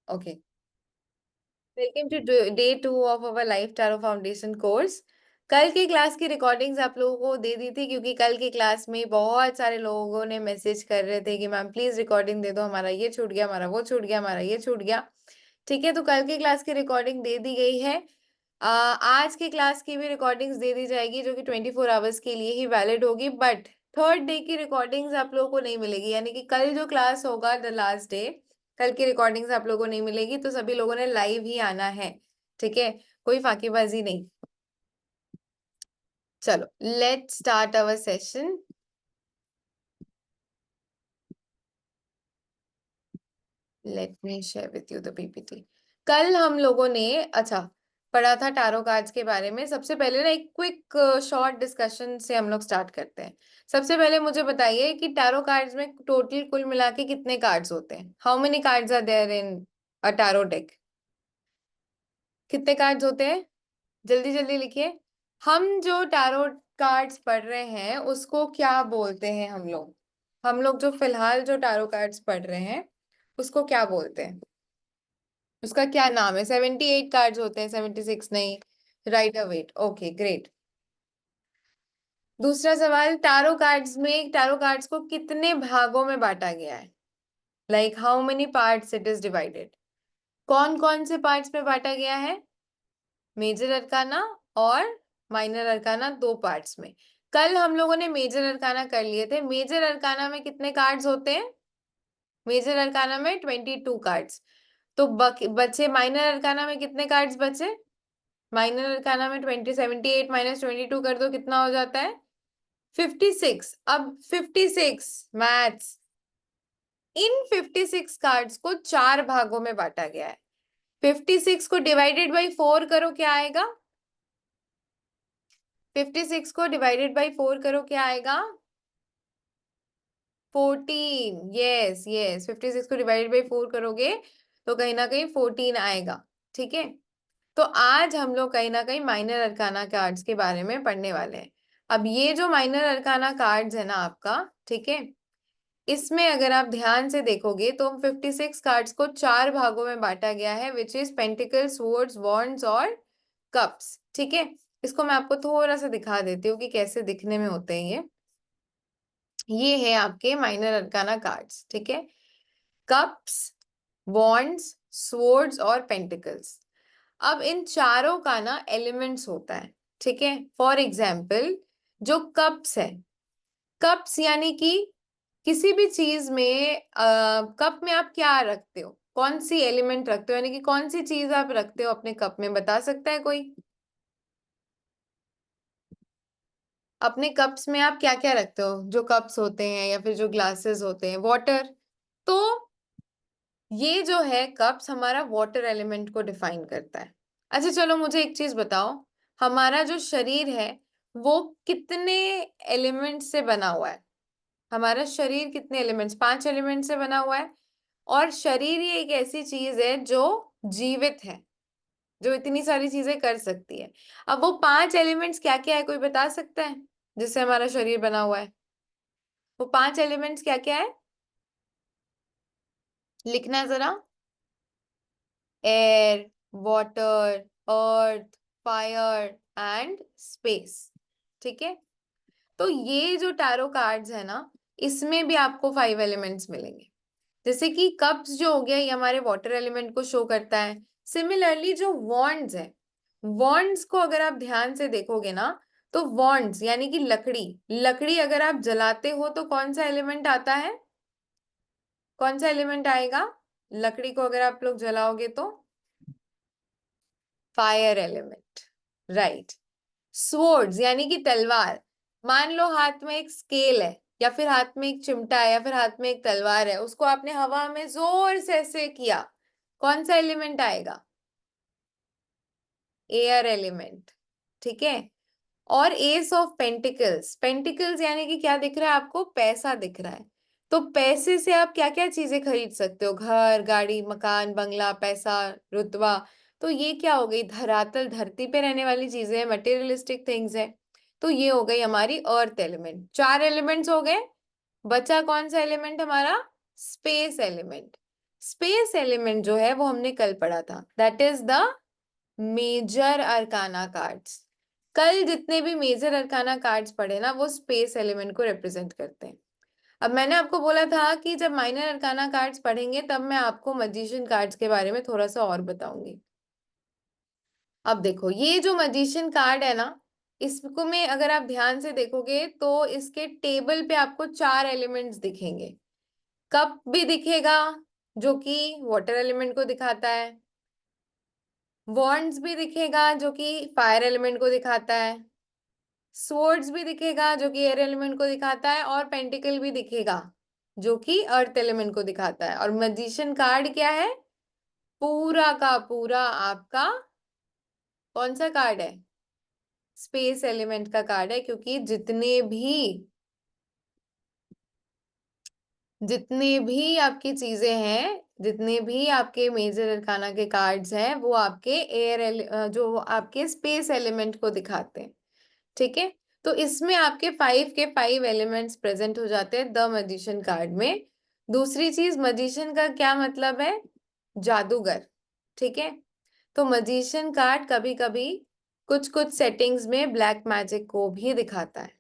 Okay, welcome to day 2 of our life tarot foundation course. कल की class की recordings आप लोगों को दे दी थी, क्योंकि कल की क्लास में बहुत सारे लोगों ने मैसेज कर रहे थे कि मैम प्लीज रिकॉर्डिंग दे दो, हमारा ये छूट गया, हमारा वो छूट गया, हमारा ये छूट गया। ठीक है, तो कल की क्लास की रिकॉर्डिंग दे दी गई है। आज की क्लास की भी रिकॉर्डिंग्स दे दी जाएगी, जो कि 24 आवर्स के लिए ही वैलिड होगी। बट थर्ड डे की रिकॉर्डिंग्स आप लोगों को नहीं मिलेगी, यानी कि कल जो क्लास होगा द लास्ट डे, कल की रिकॉर्डिंग्स आप लोगों को नहीं मिलेगी। तो सभी लोगों ने लाइव ही आना है, ठीक है, कोई फाकीबाजी नहीं। चलो, let's start our session. Late me share with you the PPT. कल हम लोगों ने अच्छा पढ़ा था टैरो कार्ड्स के बारे में। सबसे पहले ना एक क्विक शॉर्ट डिस्कशन से हम लोग स्टार्ट करते हैं। सबसे पहले मुझे बताइए कि टैरो कार्ड्स में टोटल कुल मिला के कितने कार्ड्स होते हैं? How many cards are there in a tarot deck? कितने कार्ड्स होते हैं? जल्दी जल्दी लिखिए। हम जो टैरो कार्ड्स पढ़ रहे हैं उसको क्या बोलते हैं? हम लोग जो फिलहाल जो टैरो कार्ड्स पढ़ रहे हैं उसको क्या बोलते हैं? उसका क्या नाम है? 78 कार्ड्स होते हैं, 76 नहीं। राइट अ वेट, ओके ग्रेट। दूसरा सवाल, टैरो कार्ड्स को कितने भागों में बांटा गया है? Like how many parts it is divided? कौन कौन से पार्ट्स में बांटा गया है? मेजर अरकाना और माइनर अरकाना, दो पार्ट्स में। कल हम लोगों ने मेजर अरकाना कर लिए थे। मेजर अरकाना में कितने कार्ड्स होते हैं? मेजर अरकाना में 22 कार्ड्स। तो बचे माइनर अरकाना में कितने कार्ड्स बचे? माइनर अरकाना में 78 माइनस 22 कर दो, कितना हो जाता है? 56। अब 56 मैथ्स, इन 56 कार्ड्स को चार भागों में बांटा गया है। 56 को डिवाइडेड बाई 4 करो, क्या आएगा? 56 को डिवाइडेड बाई 4 करो, क्या आएगा? 14। यस यस, 56 को डिवाइडेड बाई 4 करोगे तो कहीं ना कहीं 14 आएगा। ठीक है, तो आज हम लोग कहीं ना कहीं माइनर अरकाना कार्ड्स के बारे में पढ़ने वाले हैं। अब ये जो माइनर अरकाना कार्ड्स है ना आपका, ठीक है, इसमें अगर आप ध्यान से देखोगे तो 56 कार्ड्स को चार भागों में बांटा गया है, which is pentacles, swords, wands और कप्स। ठीक है, इसको मैं आपको थोड़ा सा दिखा देती हूँ कि कैसे दिखने में होते हैं ये है आपके माइनर अरकाना कार्ड्स। ठीक है, कप्स, वॉन्ड्स, स्वर्ड्स और पेंटिकल्स। अब इन चारों का ना एलिमेंट्स होता है। ठीक है, फॉर एग्जाम्पल जो कप्स है, कप्स यानी कि किसी भी चीज में कप में आप क्या रखते हो? कौन सी एलिमेंट रखते हो, यानी कि कौन सी चीज आप रखते हो अपने कप में? बता सकता है कोई? अपने कप्स में आप क्या क्या रखते हो? जो कप्स होते हैं या फिर जो ग्लासेस होते हैं, वाटर। तो ये जो है कप्स हमारा वाटर एलिमेंट को डिफाइन करता है। अच्छा चलो मुझे एक चीज बताओ, हमारा जो शरीर है वो कितने एलिमेंट से बना हुआ है? हमारा शरीर कितने एलिमेंट्स? 5 एलिमेंट से बना हुआ है। और शरीर ये एक ऐसी चीज है जो जीवित है, जो इतनी सारी चीजें कर सकती है। अब वो 5 एलिमेंट्स क्या क्या है, कोई बता सकता है जिससे हमारा शरीर बना हुआ है? वो 5 एलिमेंट्स क्या क्या है? लिखना जरा। Air, water, earth, fire and space. ठीक है, तो ये जो टैरो कार्ड्स है ना, इसमें भी आपको 5 एलिमेंट्स मिलेंगे। जैसे कि कप्स जो हो गया ये हमारे वाटर एलिमेंट को शो करता है। सिमिलरली जो वॉन्ड्स है, वॉन्ड्स को अगर आप ध्यान से देखोगे ना, तो वॉन्ड्स यानी कि लकड़ी, लकड़ी अगर आप जलाते हो तो कौन सा एलिमेंट आता है? कौन सा एलिमेंट आएगा? लकड़ी को अगर आप लोग जलाओगे तो फायर एलिमेंट, राइट। स्वर्ड्स यानी कि तलवार, मान लो हाथ में एक स्केल है या फिर हाथ में एक चिमटा है या फिर हाथ में एक तलवार है, उसको आपने हवा में जोर से ऐसे किया, कौन सा एलिमेंट आएगा? Air element. ठीक है, और एस ऑफ पेंटिकल्स, पेंटिकल्स यानी कि क्या दिख रहा है आपको? पैसा दिख रहा है। तो पैसे से आप क्या क्या चीजें खरीद सकते हो? घर, गाड़ी, मकान, बंगला, पैसा, रुतबा। तो ये क्या हो गई? धरातल, धरती पे रहने वाली चीजें हैं, मटेरियलिस्टिक थिंग्स है। तो ये हो गई हमारी अर्थ एलिमेंट। 4 एलिमेंट्स हो गए। बचा कौन सा एलिमेंट हमारा? Space element. स्पेस एलिमेंट जो है वो हमने कल पढ़ा था, that is the major arcana cards. कल जितने भी मेजर अरकाना कार्ड्स पढ़े ना वो स्पेस एलिमेंट को रिप्रेजेंट करते हैं। अब मैंने आपको बोला था कि जब माइनर अरकाना कार्ड्स पढ़ेंगे तब मैं आपको मजिशियन कार्ड्स के बारे में थोड़ा सा और बताऊंगी। अब देखो ये जो मजिशियन कार्ड है ना, इसको में अगर आप ध्यान से देखोगे तो इसके टेबल पे आपको 4 एलिमेंट्स दिखेंगे। कप भी दिखेगा जो कि वाटर एलिमेंट को दिखाता है, वॉन्ड्स भी दिखेगा जो कि फायर एलिमेंट को दिखाता है, स्वर्ड्स भी दिखेगा जो कि एयर एलिमेंट को दिखाता है, और पेंटिकल भी दिखेगा जो कि अर्थ एलिमेंट को दिखाता है। और मैजिशियन कार्ड क्या है? पूरा का पूरा आपका कौन सा कार्ड है? स्पेस एलिमेंट का कार्ड है, क्योंकि जितने भी आपकी चीजें हैं, जितने भी आपके मेजर अरकाना के कार्ड्स हैं वो आपके जो आपके स्पेस एलिमेंट को दिखाते हैं। ठीक है, तो इसमें आपके 5 के 5 एलिमेंट्स प्रेजेंट हो जाते हैं द मैजिशियन कार्ड में। दूसरी चीज, मैजिशियन का क्या मतलब है? जादूगर। ठीक है, तो मैजिशियन कार्ड कभी कभी कुछ कुछ सेटिंग्स में ब्लैक मैजिक को भी दिखाता है,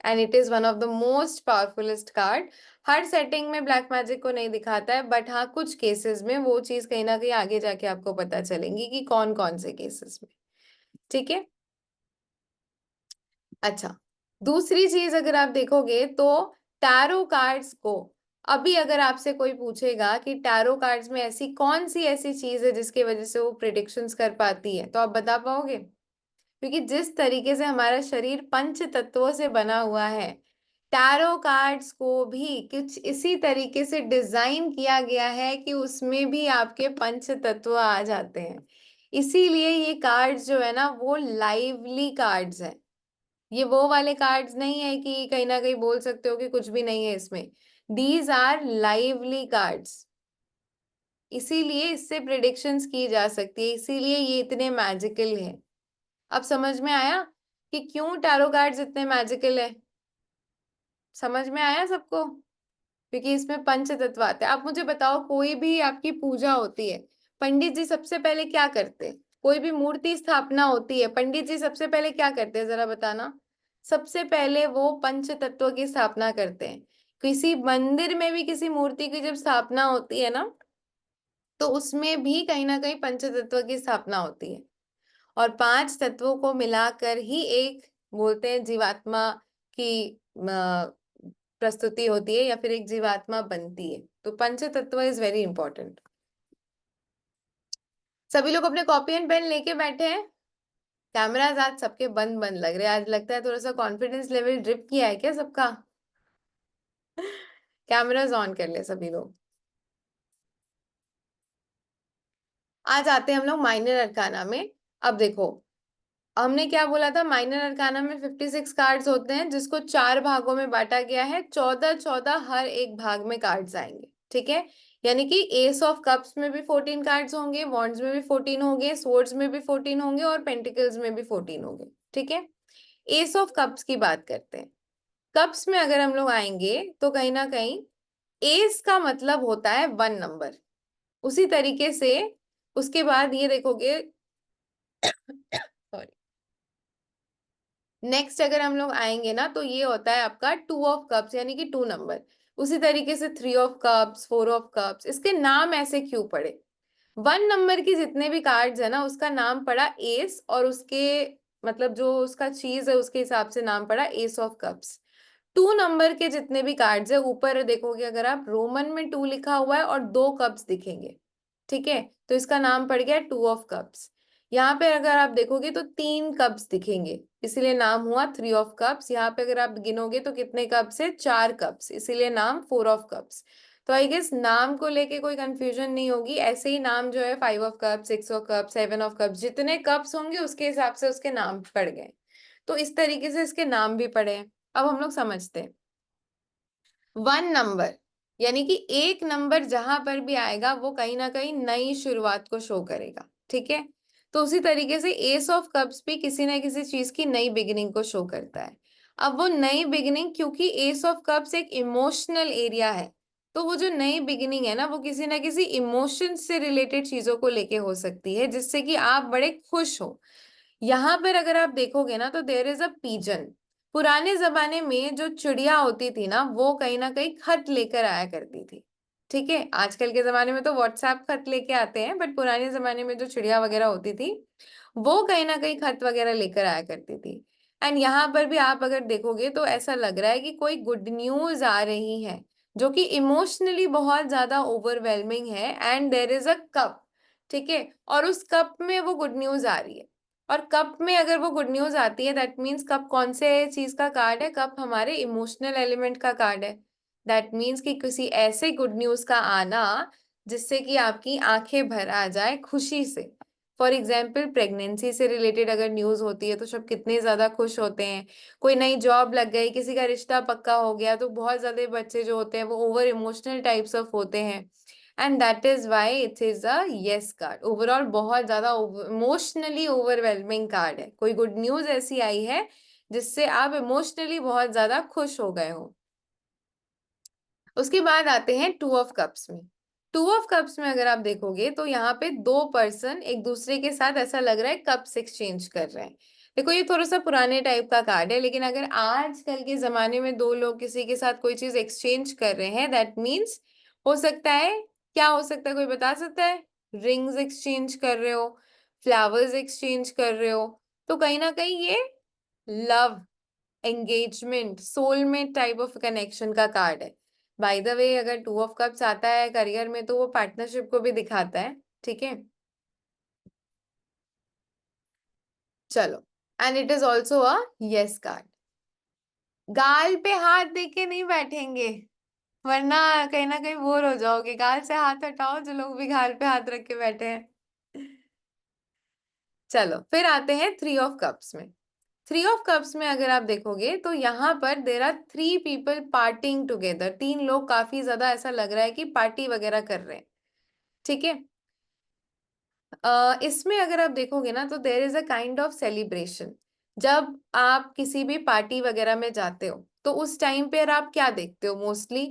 and it is one of the most powerfulest card. हर सेटिंग में ब्लैक मैजिक को नहीं दिखाता है, बट हाँ कुछ केसेस में वो चीज कहीं ना कहीं आगे जाके आपको पता चलेंगी कि कौन कौन से केसेस में। ठीक है, अच्छा, दूसरी चीज अगर आप देखोगे तो टैरो कार्ड्स को, अभी अगर आपसे कोई पूछेगा कि टैरो कार्ड्स में ऐसी चीज है जिसकी वजह से वो प्रिडिक्शंस कर पाती है, तो आप बता पाओगे? क्योंकि जिस तरीके से हमारा शरीर पंच तत्वों से बना हुआ है, टैरो कार्ड्स को भी कुछ इसी तरीके से डिजाइन किया गया है कि उसमें भी आपके पंच तत्व आ जाते हैं। इसीलिए ये कार्ड्स जो है ना वो लाइवली कार्ड्स है। ये वो वाले कार्ड्स नहीं है कि कहीं ना कहीं बोल सकते हो कि कुछ भी नहीं है इसमें। दीज आर लाइवली कार्ड्स, इसीलिए इससे प्रिडिक्शंस की जा सकती है, इसीलिए ये इतने मैजिकल है। अब समझ में आया कि क्यों टैरो कार्ड्स इतने मैजिकल है? समझ में आया सबको? क्योंकि इसमें पंच तत्व आते हैं। आप मुझे बताओ, कोई भी आपकी पूजा होती है, पंडित जी सबसे पहले क्या करते हैं? कोई भी मूर्ति स्थापना होती है, पंडित जी सबसे पहले क्या करते हैं, जरा बताना। सबसे पहले वो पंच तत्व की स्थापना करते हैं। किसी मंदिर में भी किसी मूर्ति की जब स्थापना होती है ना, तो उसमें भी कहीं ना कहीं पंच तत्व की स्थापना होती है। और 5 तत्वों को मिलाकर ही एक बोलते हैं जीवात्मा की प्रस्तुति होती है, या फिर एक जीवात्मा बनती है। तो पंच तत्व इज वेरी इंपॉर्टेंट। सभी लोग अपने कॉपी एंड पेन लेके बैठे हैं? कैमराज आज सबके बंद बंद लग रहे हैं, आज लगता है थोड़ा सा कॉन्फिडेंस लेवल ड्रिप किया है क्या सबका? कैमराज ऑन कर ले सभी लोग। आज आते हैं हम लोग माइनर अरकाना में। अब देखो, हमने क्या बोला था, माइनर अरकाना में 56 कार्ड्स होते हैं जिसको 4 भागों में बांटा गया है। 14-14 हर एक भाग में कार्ड्स आएंगे। ठीक है, यानी कि एस ऑफ कप्स में भी 14 कार्ड्स होंगे, वॉन्ड्स में भी 14 होंगे, स्वॉर्ड्स में भी 14 होंगे, और पेंटिकल्स में भी 14 होंगे। ठीक है, एस ऑफ कप्स की बात करते हैं। कप्स में अगर हम लोग आएंगे तो कहीं ना कहीं एस का मतलब होता है 1 नंबर। उसी तरीके से उसके बाद ये देखोगे सॉरी, नेक्स्ट अगर हम लोग आएंगे ना तो ये होता है आपका 2 ऑफ कप्स, यानी कि 2 नंबर। उसी तरीके से 3 ऑफ कप्स, 4 ऑफ कप्स। इसके नाम ऐसे क्यों पड़े? 1 नंबर की जितने भी कार्ड्स है ना उसका नाम पड़ा एस, और उसके मतलब जो उसका चीज है उसके हिसाब से नाम पड़ा एस ऑफ कप्स। 2 नंबर के जितने भी कार्ड्स है, ऊपर देखोगे अगर आप, रोमन में 2 लिखा हुआ है और 2 कप्स दिखेंगे। ठीक है, तो इसका नाम पड़ गया 2 ऑफ कप्स। यहाँ पे अगर आप देखोगे तो 3 कप्स दिखेंगे, इसीलिए नाम हुआ 3 ऑफ कप्स। यहाँ पे अगर आप गिनोगे तो कितने कप्स है? 4 कप्स, इसीलिए नाम 4 ऑफ कप्स। तो आई गेस नाम को लेके कोई कंफ्यूजन नहीं होगी। ऐसे ही नाम जो है 5 of cups, 6 of cups, 7 of cups, जितने कप्स होंगे उसके हिसाब से उसके नाम पड़ गए। तो इस तरीके से इसके नाम भी पड़े हैं। अब हम लोग समझते हैं। 1 नंबर यानी कि एक नंबर जहां पर भी आएगा वो कहीं ना कहीं नई शुरुआत को शो करेगा। ठीक है, तो उसी तरीके से एस ऑफ कप्स भी किसी ना किसी चीज की नई बिगिनिंग को शो करता है। अब वो नई बिगिनिंग, क्योंकि एस ऑफ कप्स एक इमोशनल एरिया है, तो वो जो नई बिगिनिंग है ना, वो किसी ना किसी इमोशन से रिलेटेड चीजों को लेके हो सकती है, जिससे कि आप बड़े खुश हो। यहाँ पर अगर आप देखोगे ना, तो देयर इज अ पीजन। पुराने जमाने में जो चिड़िया होती थी ना, वो कहीं ना कहीं खत लेकर आया करती थी। ठीक है, आजकल के जमाने में तो व्हाट्सएप खत लेके आते हैं, बट पुराने जमाने में जो चिड़िया वगैरह होती थी, वो कहीं ना कहीं खत वगैरह लेकर आया करती थी। एंड यहाँ पर भी आप अगर देखोगे तो ऐसा लग रहा है कि कोई गुड न्यूज आ रही है, जो कि इमोशनली बहुत ज्यादा ओवरवेलमिंग है। And there is a cup. ठीक है, और उस कप में वो गुड न्यूज आ रही है। और कप में अगर वो गुड न्यूज आती है, दैट मीन्स कप कौन से चीज का कार्ड है? कप हमारे इमोशनल एलिमेंट का कार्ड है। दैट मीन्स कि किसी ऐसे गुड न्यूज का आना जिससे कि आपकी आंखें भर आ जाए खुशी से। फॉर एग्जाम्पल, प्रेगनेंसी से रिलेटेड अगर न्यूज होती है तो सब कितने ज्यादा खुश होते हैं। कोई नई जॉब लग गई, किसी का रिश्ता पक्का हो गया, तो बहुत ज्यादा बच्चे जो होते हैं वो ओवर इमोशनल टाइप्स ऑफ होते हैं। And that is why it is a yes card. Overall बहुत ज्यादा इमोशनली ओवरवेलमिंग कार्ड है। कोई गुड न्यूज ऐसी आई है जिससे आप इमोशनली बहुत ज्यादा खुश हो गए हो। उसके बाद आते हैं टू ऑफ कप्स में। टू ऑफ कप्स में अगर आप देखोगे तो यहाँ पे दो पर्सन एक दूसरे के साथ ऐसा लग रहा है कप्स एक्सचेंज कर रहे हैं। देखो, ये थोड़ा सा पुराने टाइप का कार्ड है, लेकिन अगर आजकल के जमाने में दो लोग किसी के साथ कोई चीज एक्सचेंज कर रहे हैं, दैट मीन्स हो सकता है, क्या हो सकता है कोई बता सकता है? रिंग्स एक्सचेंज कर रहे हो, फ्लावर्स एक्सचेंज कर रहे हो। तो कहीं ना कहीं ये love, engagement, soulmate type of connection का कार्ड है। बाय द वे, अगर टू ऑफ कप्स आता है करियर में तो वो पार्टनरशिप को भी दिखाता है। ठीक है, चलो। And it is also a yes card. गाल पे हाथ देके नहीं बैठेंगे, वरना कहीं ना कहीं बोर हो जाओगे। गाल से हाथ हटाओ, जो लोग भी गाल पे हाथ रख के बैठे हैं। चलो, फिर आते हैं थ्री ऑफ कप्स में। थ्री ऑफ कप्स में अगर आप देखोगे तो यहाँ पर there are three people partying together. तीन लोग काफी ज्यादा ऐसा लग रहा है कि पार्टी वगैरह कर रहे हैं। ठीक है, इसमें अगर आप देखोगे ना, तो देर is a kind of celebration. जब आप किसी भी पार्टी वगैरह में जाते हो तो उस टाइम पे आप क्या देखते हो मोस्टली?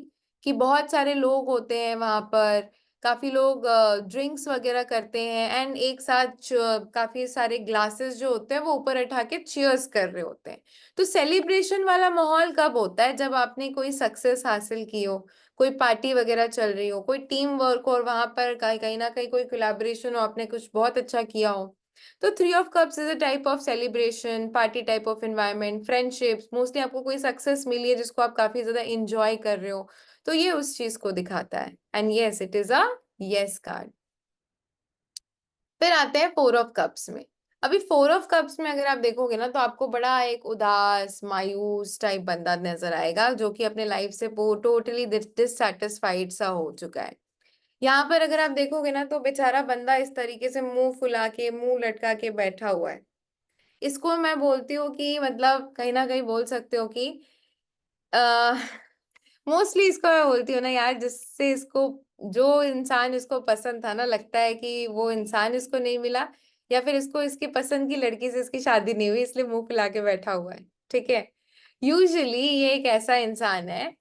कि बहुत सारे लोग होते हैं वहां पर, काफी लोग ड्रिंक्स वगैरह करते हैं, एंड एक साथ काफी सारे ग्लासेस जो होते हैं वो ऊपर उठा के चीयर्स कर रहे होते हैं। तो सेलिब्रेशन वाला माहौल कब होता है? जब आपने कोई सक्सेस हासिल की हो, कोई पार्टी वगैरह चल रही हो, कोई टीम वर्क हो, और वहां पर कहीं कहीं ना कहीं कोई कोलैबोरेशन हो, आपने कुछ बहुत अच्छा किया हो। तो three of cups is a type of celebration, party type of environment, friendships. Mostly आपको कोई सक्सेस मिली है जिसको आप काफी ज्यादा इंजॉय कर रहे हो, तो ये उस चीज को दिखाता है। And yes, it is a yes card. फिर आते हैं फोर ऑफ कप्स में। अभी फोर ऑफ कप्स में अगर आप देखोगे ना, तो आपको बड़ा एक उदास मायूस टाइप बंदा नजर आएगा, जो कि अपने लाइफ से टोटली डिससेटिस्फाइड सा हो चुका है। यहाँ पर अगर आप देखोगे ना, तो बेचारा बंदा इस तरीके से मुंह फुला के, मुंह लटका के बैठा हुआ है। इसको मैं बोलती हूँ कि मतलब कहीं ना कहीं बोल सकते हो कि मोस्टली इसको मैं बोलती हूँ ना यार, जिससे इसको, जो इंसान इसको पसंद था ना, लगता है कि वो इंसान इसको नहीं मिला, या फिर इसको इसकी पसंद की लड़की से इसकी शादी नहीं हुई, इसलिए मुंह फुला के बैठा हुआ है। ठीक है, यूजुअली ये एक ऐसा इंसान है,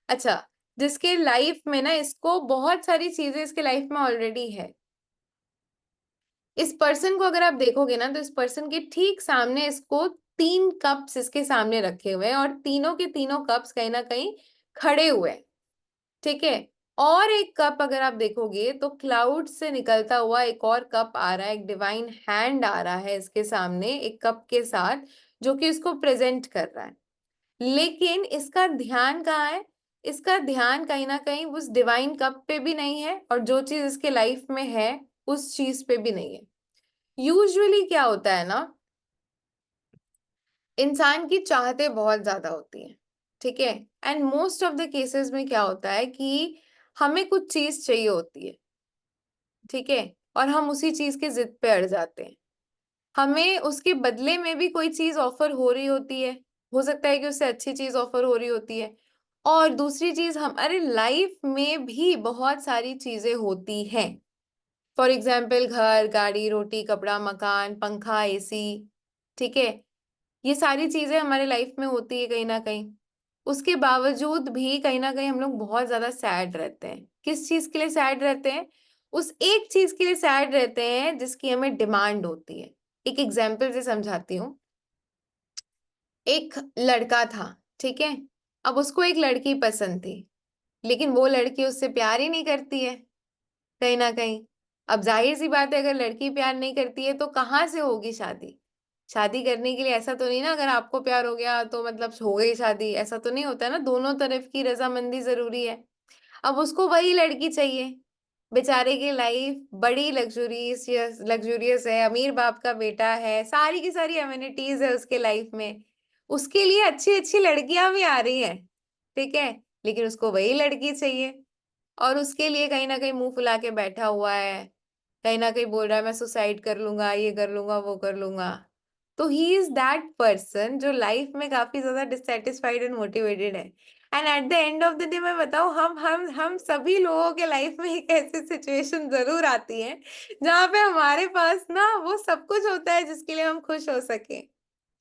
अच्छा, जिसके लाइफ में ना, इसको बहुत सारी चीजें इसके लाइफ में ऑलरेडी है। इस पर्सन को अगर आप देखोगे ना, तो इस पर्सन के ठीक सामने इसको तीन कप्स इसके सामने रखे हुए हैं, और तीनों के तीनों कप्स कहीं ना कहीं खड़े हुए हैं। ठीक है, और एक कप अगर आप देखोगे तो क्लाउड से निकलता हुआ एक और कप आ रहा है, एक डिवाइन हैंड आ रहा है इसके सामने एक कप के साथ, जो कि इसको प्रेजेंट कर रहा है। लेकिन इसका ध्यान कहाँ है? इसका ध्यान कहीं ना कहीं उस डिवाइन कप पे भी नहीं है, और जो चीज इसके लाइफ में है उस चीज पे भी नहीं है। यूजुअली क्या होता है ना, इंसान की चाहते बहुत ज्यादा होती हैं। ठीक है, and most of the cases में क्या होता है कि हमें कुछ चीज चाहिए होती है। ठीक है, और हम उसी चीज के जिद पे अड़ जाते हैं। हमें उसके बदले में भी कोई चीज ऑफर हो रही होती है, हो सकता है कि उससे अच्छी चीज ऑफर हो रही होती है। और दूसरी चीज, हमारे लाइफ में भी बहुत सारी चीजें होती हैं। फॉर एग्जाम्पल, घर, गाड़ी, रोटी, कपड़ा, मकान, पंखा, एसी। ठीक है, ये सारी चीजें हमारे लाइफ में होती है कहीं ना कहीं। उसके बावजूद भी कहीं ना कहीं हम लोग बहुत ज्यादा सैड रहते हैं। किस चीज के लिए सैड रहते हैं? उस एक चीज के लिए सैड रहते हैं जिसकी हमें डिमांड होती है। एक एग्जाम्पल से समझाती हूँ। एक लड़का था, ठीक है। अब उसको एक लड़की पसंद थी, लेकिन वो लड़की उससे प्यार ही नहीं करती है कहीं ना कहीं। अब जाहिर सी बात है, अगर लड़की प्यार नहीं करती है तो कहाँ से होगी शादी? शादी करने के लिए ऐसा तो नहीं ना, अगर आपको प्यार हो गया तो मतलब हो गई शादी, ऐसा तो नहीं होता ना, दोनों तरफ की रजामंदी जरूरी है। अब उसको वही लड़की चाहिए। बेचारे की लाइफ बड़ी लग्जूरियस लग्जूरियस है, अमीर बाप का बेटा है, सारी की सारी अम्यूनिटीज है उसके लाइफ में। उसके लिए अच्छी अच्छी लड़कियां भी आ रही हैं, ठीक है, लेकिन उसको वही लड़की चाहिए। और उसके लिए कहीं ना कहीं मुंह फुला के बैठा हुआ है, कहीं ना कहीं बोल रहा है मैं सुसाइड कर लूंगा, ये कर लूंगा, वो कर लूंगा। तो ही इज दैट पर्सन जो लाइफ में काफी ज्यादा डिससेटिस्फाइड एंड मोटिवेटेड है। And at the end of the day मैं बताऊं, हम सभी लोगों के लाइफ में एक ऐसी सिचुएशन जरूर आती है जहां पे हमारे पास ना वो सब कुछ होता है जिसके लिए हम खुश हो सके,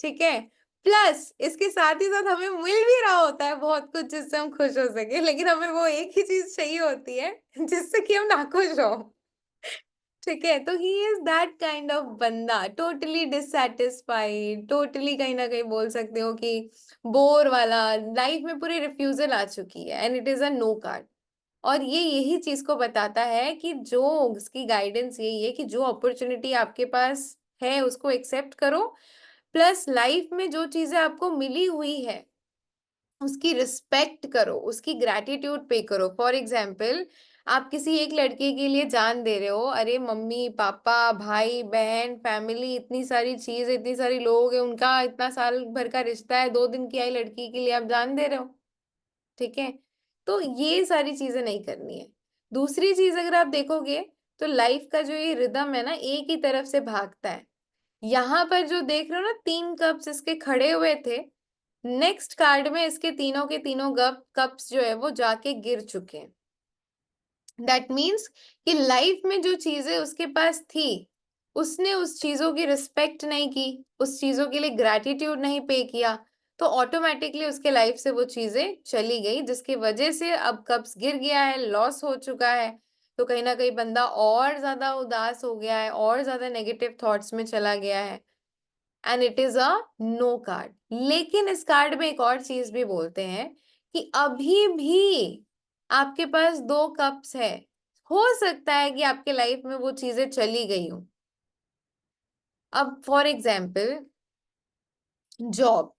ठीक है। प्लस इसके साथ ही साथ हमें मिल भी रहा होता है बहुत कुछ जिससे हम खुश हो सके, लेकिन हमें वो एक ही चीज चाहिए होती है जिससे कि हम नाखुश हो, ठीक है। तो he is that kind of बंदा, टोटली डिससेटिस्फाइड, टोटली कहीं ना कहीं बोल सकते हो कि बोर वाला, लाइफ में पूरी रिफ्यूजल आ चुकी है and it is a no card. और ये यही चीज को बताता है कि जो उसकी गाइडेंस यही है कि जो अपॉर्चुनिटी आपके पास है उसको एक्सेप्ट करो, प्लस लाइफ में जो चीजें आपको मिली हुई है उसकी रिस्पेक्ट करो, उसकी ग्रैटिट्यूड पे करो। फॉर एग्जाम्पल, आप किसी एक लड़के के लिए जान दे रहे हो, अरे मम्मी पापा भाई बहन फैमिली इतनी सारी चीज, इतनी सारी लोग हैं, उनका इतना साल भर का रिश्ता है, 2 दिन की आई लड़की के लिए आप जान दे रहे हो, ठीक है। तो ये सारी चीजें नहीं करनी है। दूसरी चीज अगर आप देखोगे तो लाइफ का जो ये रिदम है ना, एक ही तरफ से भागता है। यहाँ पर जो देख रहे हो ना, 3 कप्स इसके खड़े हुए थे, नेक्स्ट कार्ड में इसके तीनों के तीनों कप्स जो है वो जाके गिर चुके हैं। दैट मीन्स कि लाइफ में जो चीजें उसके पास थी, उसने उस चीजों की रिस्पेक्ट नहीं की, उस चीजों के लिए ग्रैटिट्यूड नहीं पे किया, तो ऑटोमेटिकली उसके लाइफ से वो चीजें चली गई, जिसकी वजह से अब कप्स गिर गया है, लॉस हो चुका है। तो कहीं ना कहीं बंदा और ज्यादा उदास हो गया है, और ज्यादा नेगेटिव थॉट्स में चला गया है, and it is a no card. लेकिन इस कार्ड में एक और चीज भी बोलते हैं कि अभी भी आपके पास 2 कप्स है, हो सकता है कि आपके लाइफ में वो चीजें चली गई हो। अब फॉर एग्जाम्पल, जॉब,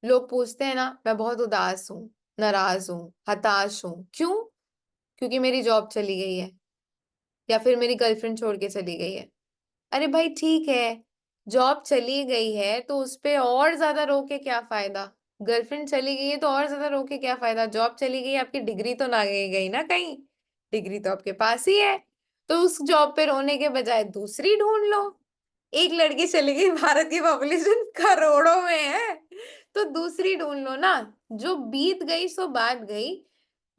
लोग पूछते हैं ना, मैं बहुत उदास हूँ, नाराज हूँ, हताश हूँ, क्यों? क्योंकि मेरी जॉब चली गई है, या फिर मेरी गर्लफ्रेंड छोड़ के चली गई है। अरे भाई ठीक है, जॉब चली गई है तो उस पे और ज्यादा रो के क्या फायदा? गर्लफ्रेंड चली गई है तो और ज्यादा रो के क्या फायदा? जॉब चली गई, आपकी डिग्री तो ना गई गई ना कहीं, डिग्री तो आपके पास ही है। तो उस जॉब पे रोने के बजाय दूसरी ढूंढ लो। एक लड़की चली गई, भारत की पॉपुलेशन करोड़ों में है, तो दूसरी ढूंढ लो ना। जो बीत गई सो बात गई।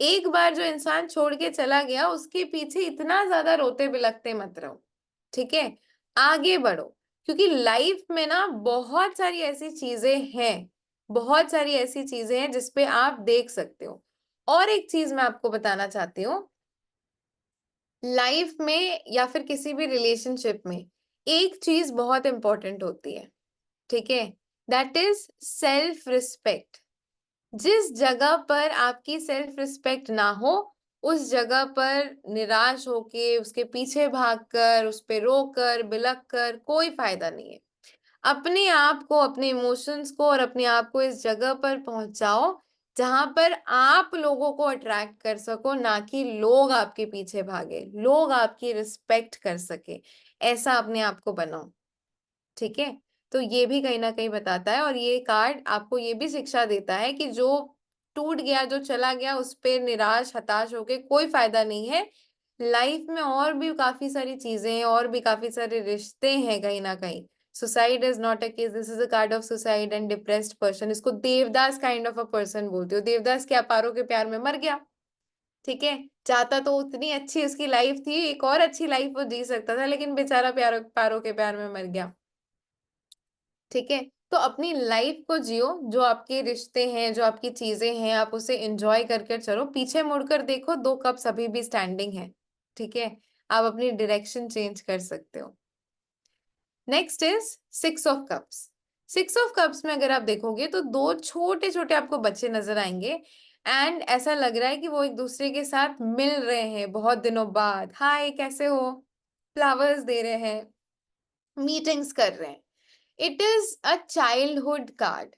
एक बार जो इंसान छोड़ के चला गया उसके पीछे इतना ज्यादा रोते बिलखते मत रहो, ठीक है। आगे बढ़ो, क्योंकि लाइफ में ना बहुत सारी ऐसी चीजें हैं, बहुत सारी ऐसी चीजें हैं जिसपे आप देख सकते हो। और एक चीज मैं आपको बताना चाहती हूँ, लाइफ में या फिर किसी भी रिलेशनशिप में एक चीज बहुत इंपॉर्टेंट होती है, ठीक है, दैट इज सेल्फ रिस्पेक्ट। जिस जगह पर आपकी सेल्फ रिस्पेक्ट ना हो, उस जगह पर निराश होके उसके पीछे भागकर उस पे रोकर बिलख कर कोई फायदा नहीं है। अपने आप को, अपने इमोशंस को और अपने आप को इस जगह पर पहुंचाओ जहां पर आप लोगों को अट्रैक्ट कर सको, ना कि लोग आपके पीछे भागे, लोग आपकी रिस्पेक्ट कर सके। ऐसा अपने आप को बनाओ, ठीक है। तो ये भी कहीं ना कहीं बताता है, और ये कार्ड आपको ये भी शिक्षा देता है कि जो टूट गया, जो चला गया, उस पे निराश हताश होके कोई फायदा नहीं है। लाइफ में और भी काफी सारी चीजें हैं, और भी काफी सारे रिश्ते हैं कहीं ना कहीं। Suicide is not a case, this is a card of suicide and depressed person. इसको Devdas kind of a person बोलते हो। देवदास क्या पारो के प्यार में मर गया, ठीक है। चाहता तो उतनी अच्छी उसकी लाइफ थी, एक और अच्छी लाइफ वो जी सकता था, लेकिन बेचारा प्यारो पारो के प्यार में मर गया, ठीक है। तो अपनी लाइफ को जियो, जो आपके रिश्ते हैं, जो आपकी चीजें हैं, आप उसे एंजॉय करके चलो। पीछे मुड़कर देखो, 2 कप्स अभी भी स्टैंडिंग है, ठीक है। आप अपनी डायरेक्शन चेंज कर सकते हो। Next is 6 of cups. 6 of cups में अगर आप देखोगे तो 2 छोटे छोटे आपको बच्चे नजर आएंगे, एंड ऐसा लग रहा है कि वो एक दूसरे के साथ मिल रहे हैं बहुत दिनों बाद। हाय, कैसे हो, फ्लावर्स दे रहे हैं, मीटिंग्स कर रहे हैं। It is a childhood card,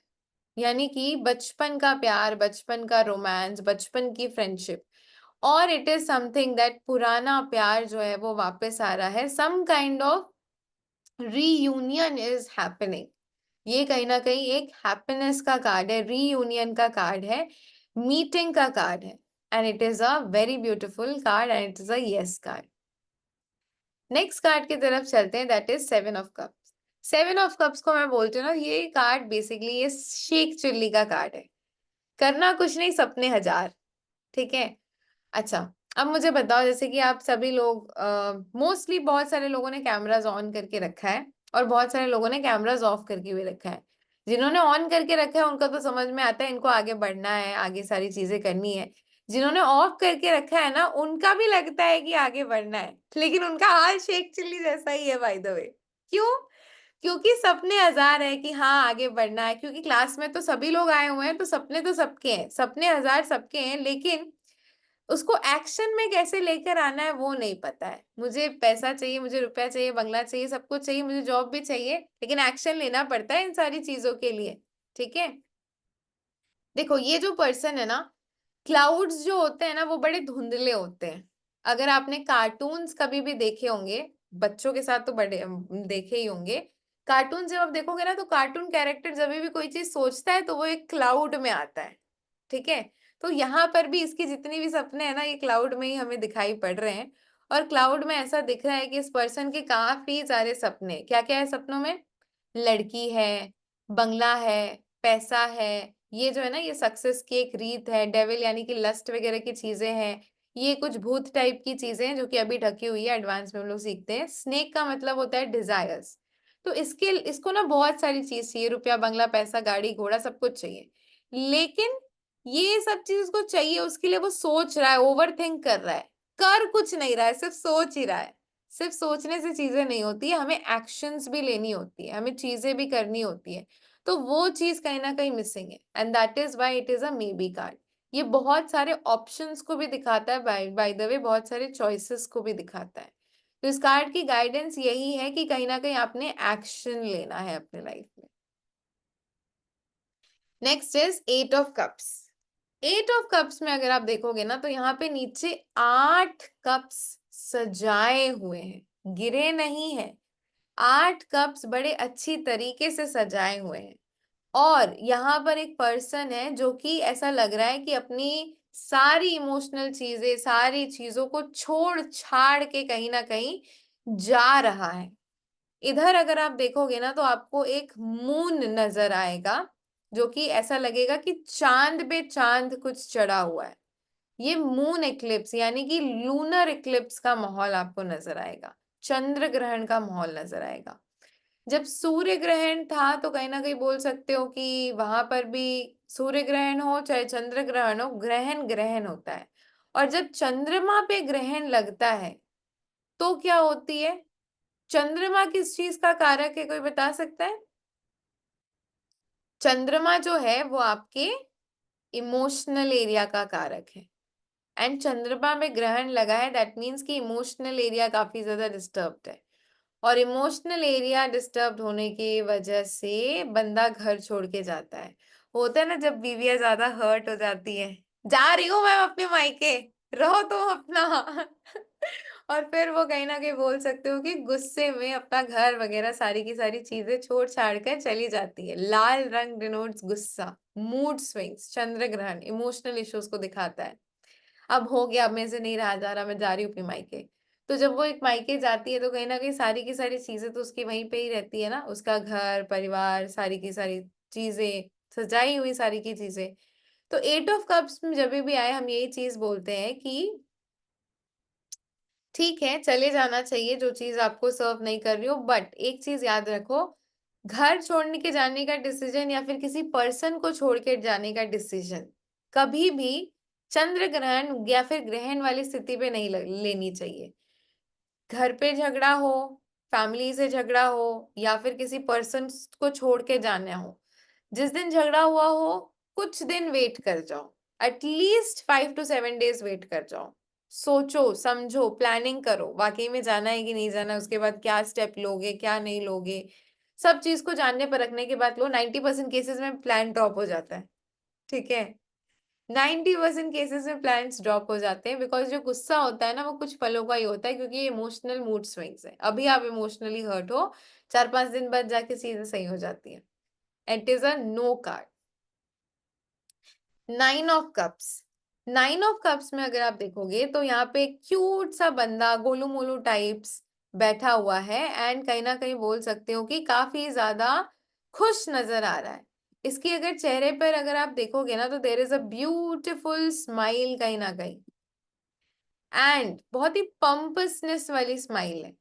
यानी कि बचपन का प्यार, बचपन का रोमांस, बचपन की फ्रेंडशिप। और इट इज समथिंग दैट पुराना प्यार जो है वो वापस आ रहा है। Some kind of reunion is happening. ये कहीं ना कहीं एक हैप्पीनेस का कार्ड है, रीयूनियन का कार्ड है, मीटिंग का कार्ड है, and it is a very beautiful card, and it is a yes card. Next card की तरफ चलते हैं, that is 7 of cups. 7 of cups को मैं बोलती हूँ ना, ये कार्ड बेसिकली ये शेख चिल्ली का कार्ड है। करना कुछ नहीं, सपने हजार, ठीक है। अच्छा, अब मुझे बताओ, जैसे कि आप सभी लोग मोस्टली बहुत सारे लोगों ने कैमराज ऑन करके रखा है, और बहुत सारे लोगों ने कैमराज ऑफ करके हुए रखा है। जिन्होंने ऑन करके रखा है उनका तो समझ में आता है, इनको आगे बढ़ना है, आगे सारी चीजें करनी है। जिन्होंने ऑफ करके रखा है ना, उनका भी लगता है कि आगे बढ़ना है, लेकिन उनका हाल शेख चिल्ली जैसा ही है, बाय द वे। क्यों? क्योंकि सपने हजार है कि हाँ आगे बढ़ना है, क्योंकि क्लास में तो सभी लोग आए हुए हैं, तो सपने तो सबके हैं, सपने हजार सबके हैं, लेकिन उसको एक्शन में कैसे लेकर आना है वो नहीं पता है। मुझे पैसा चाहिए, मुझे रुपया चाहिए, बंगला चाहिए, सब कुछ चाहिए, मुझे जॉब भी चाहिए, लेकिन एक्शन लेना पड़ता है इन सारी चीजों के लिए, ठीक है। देखो, ये जो पर्सन है ना, क्लाउड्स जो होते हैं ना वो बड़े धुंधले होते हैं। अगर आपने कार्टून्स कभी भी देखे होंगे, बच्चों के साथ तो बड़े देखे ही होंगे। कार्टून जब आप देखोगे ना, तो कार्टून कैरेक्टर जब भी कोई चीज सोचता है तो वो एक क्लाउड में आता है, ठीक है। तो यहाँ पर भी इसकी जितनी भी सपने हैं ना, ये क्लाउड में ही हमें दिखाई पड़ रहे हैं। और क्लाउड में ऐसा दिख रहा है कि इस पर्सन के काफी सारे सपने, क्या क्या है सपनों में? लड़की है, बंगला है, पैसा है, ये जो है ना ये सक्सेस की एक रीत है। डेविल यानी कि लस्ट वगैरह की चीजें हैं, ये कुछ भूत टाइप की चीजें हैं जो कि अभी ढकी हुई है, एडवांस में हम लोग सीखते हैं। स्नेक का मतलब होता है डिजायर्स। तो इसको ना बहुत सारी चीज चाहिए, रुपया, बंगला, पैसा, गाड़ी, घोड़ा, सब कुछ चाहिए। लेकिन ये सब चीज उसको चाहिए, उसके लिए वो सोच रहा है, ओवर थिंक कर रहा है, कर कुछ नहीं रहा है, सिर्फ सोच ही रहा है। सिर्फ सोचने से चीजें नहीं होती है, हमें एक्शंस भी लेनी होती है, हमें चीजें भी करनी होती है। तो वो चीज कहीं ना कहीं मिसिंग है, and that is why it is a maybe card. ये बहुत सारे ऑप्शंस को भी दिखाता है, बाय द वे बहुत सारे चॉइसेस को भी दिखाता है। तो इस कार्ड की गाइडेंस यही है कि कहीं ना कहीं आपने एक्शन लेना है अपने लाइफ में। Next is 8 of cups. 8 of cups में अगर आप देखोगे ना, तो यहाँ पे नीचे 8 कप्स सजाए हुए हैं, गिरे नहीं है। 8 कप्स बड़े अच्छी तरीके से सजाए हुए हैं, और यहाँ पर एक पर्सन है जो कि ऐसा लग रहा है कि अपनी सारी इमोशनल चीजें, सारी चीजों को छोड़ छाड़ के कहीं ना कहीं जा रहा है। इधर अगर आप देखोगे ना, तो आपको एक मून नजर आएगा, जो कि ऐसा लगेगा कि चांद पे चांद कुछ चढ़ा हुआ है। ये मून इक्लिप्स यानी कि लूनर इक्लिप्स का माहौल आपको नजर आएगा, चंद्र ग्रहण का माहौल नजर आएगा। जब सूर्य ग्रहण था तो कहीं ना कहीं बोल सकते हो कि वहां पर भी सूर्य ग्रहण हो चाहे चंद्र ग्रहण हो, ग्रहण ग्रहण होता है। और जब चंद्रमा पे ग्रहण लगता है तो क्या होती है? चंद्रमा किस चीज का कारक है, कोई बता सकता है? चंद्रमा जो है वो आपके इमोशनल एरिया का कारक है, एंड चंद्रमा में ग्रहण लगा है, दैट मीन्स कि इमोशनल एरिया काफी ज्यादा डिस्टर्ब्ड है। और इमोशनल एरिया डिस्टर्ब होने की वजह से बंदा घर छोड़ के जाता है। होता है ना, जब बीवियां ज्यादा हर्ट हो जाती है, जा रही हूँ मैं अपने मायके, रहो तुम अपना। और फिर वो कहीं ना कहीं बोल सकते हो कि गुस्से में अपना घर वगैरह सारी की सारी चीजें छोड़ छाड़ कर चली जाती है। लाल रंग डिनोट्स गुस्सा, मूड स्विंग्स, चंद्र ग्रहण इमोशनल इश्यूज को दिखाता है। अब हो गया, अब मेरे से नहीं रहा जा रहा, मैं जा रही हूँ अपने मायके। तो जब वो एक मायके जाती है तो कहीं ना कहीं सारी की सारी चीजें तो उसकी वहीं पे ही रहती है ना, उसका घर परिवार, सारी की सारी चीजें, सजाई हुई सारी की चीजें। तो 8 ऑफ कप्स में जब भी आए हम यही चीज बोलते हैं कि ठीक है, चले जाना चाहिए जो चीज आपको सर्व नहीं कर रही हो, बट एक चीज याद रखो, घर छोड़ने के जाने का डिसीजन या फिर किसी पर्सन को छोड़ के जाने का डिसीजन कभी भी चंद्र ग्रहण या फिर ग्रहण वाली स्थिति पे नहीं लेनी चाहिए। घर पे झगड़ा हो, फैमिली से झगड़ा हो या फिर किसी पर्सन को छोड़ के जाना हो, जिस दिन झगड़ा हुआ हो कुछ दिन वेट कर जाओ, एटलीस्ट 5 to 7 days वेट कर जाओ। सोचो समझो, प्लानिंग करो, वाकई में जाना है कि नहीं जाना, उसके बाद क्या स्टेप लोगे क्या नहीं लोगे, सब चीज को जानने पर रखने के बाद लो। 90% केसेस में प्लान ड्रॉप हो जाता है, ठीक है। 90% केसेस में प्लान्स ड्रॉप हो जाते हैं बिकॉज जो गुस्सा होता है ना वो कुछ पलों का ही होता है, क्योंकि ये इमोशनल मूड स्विंग्स है। अभी आप इमोशनली हर्ट हो, 4-5 दिन बाद जाके चीजें सही हो जाती है। It is a no card. 9 of cups. 9 of cups में अगर आप देखोगे तो यहाँ पे क्यूट सा बंदा गोलू मोलू टाइप्स बैठा हुआ है एंड कहीं ना कहीं बोल सकते हो कि काफी ज्यादा खुश नजर आ रहा है। इसकी अगर चेहरे पर अगर आप देखोगे ना तो देर इज अ ब्यूटिफुल स्माइल कहीं ना कहीं, एंड बहुत ही पंपसनेस वाली स्माइल है।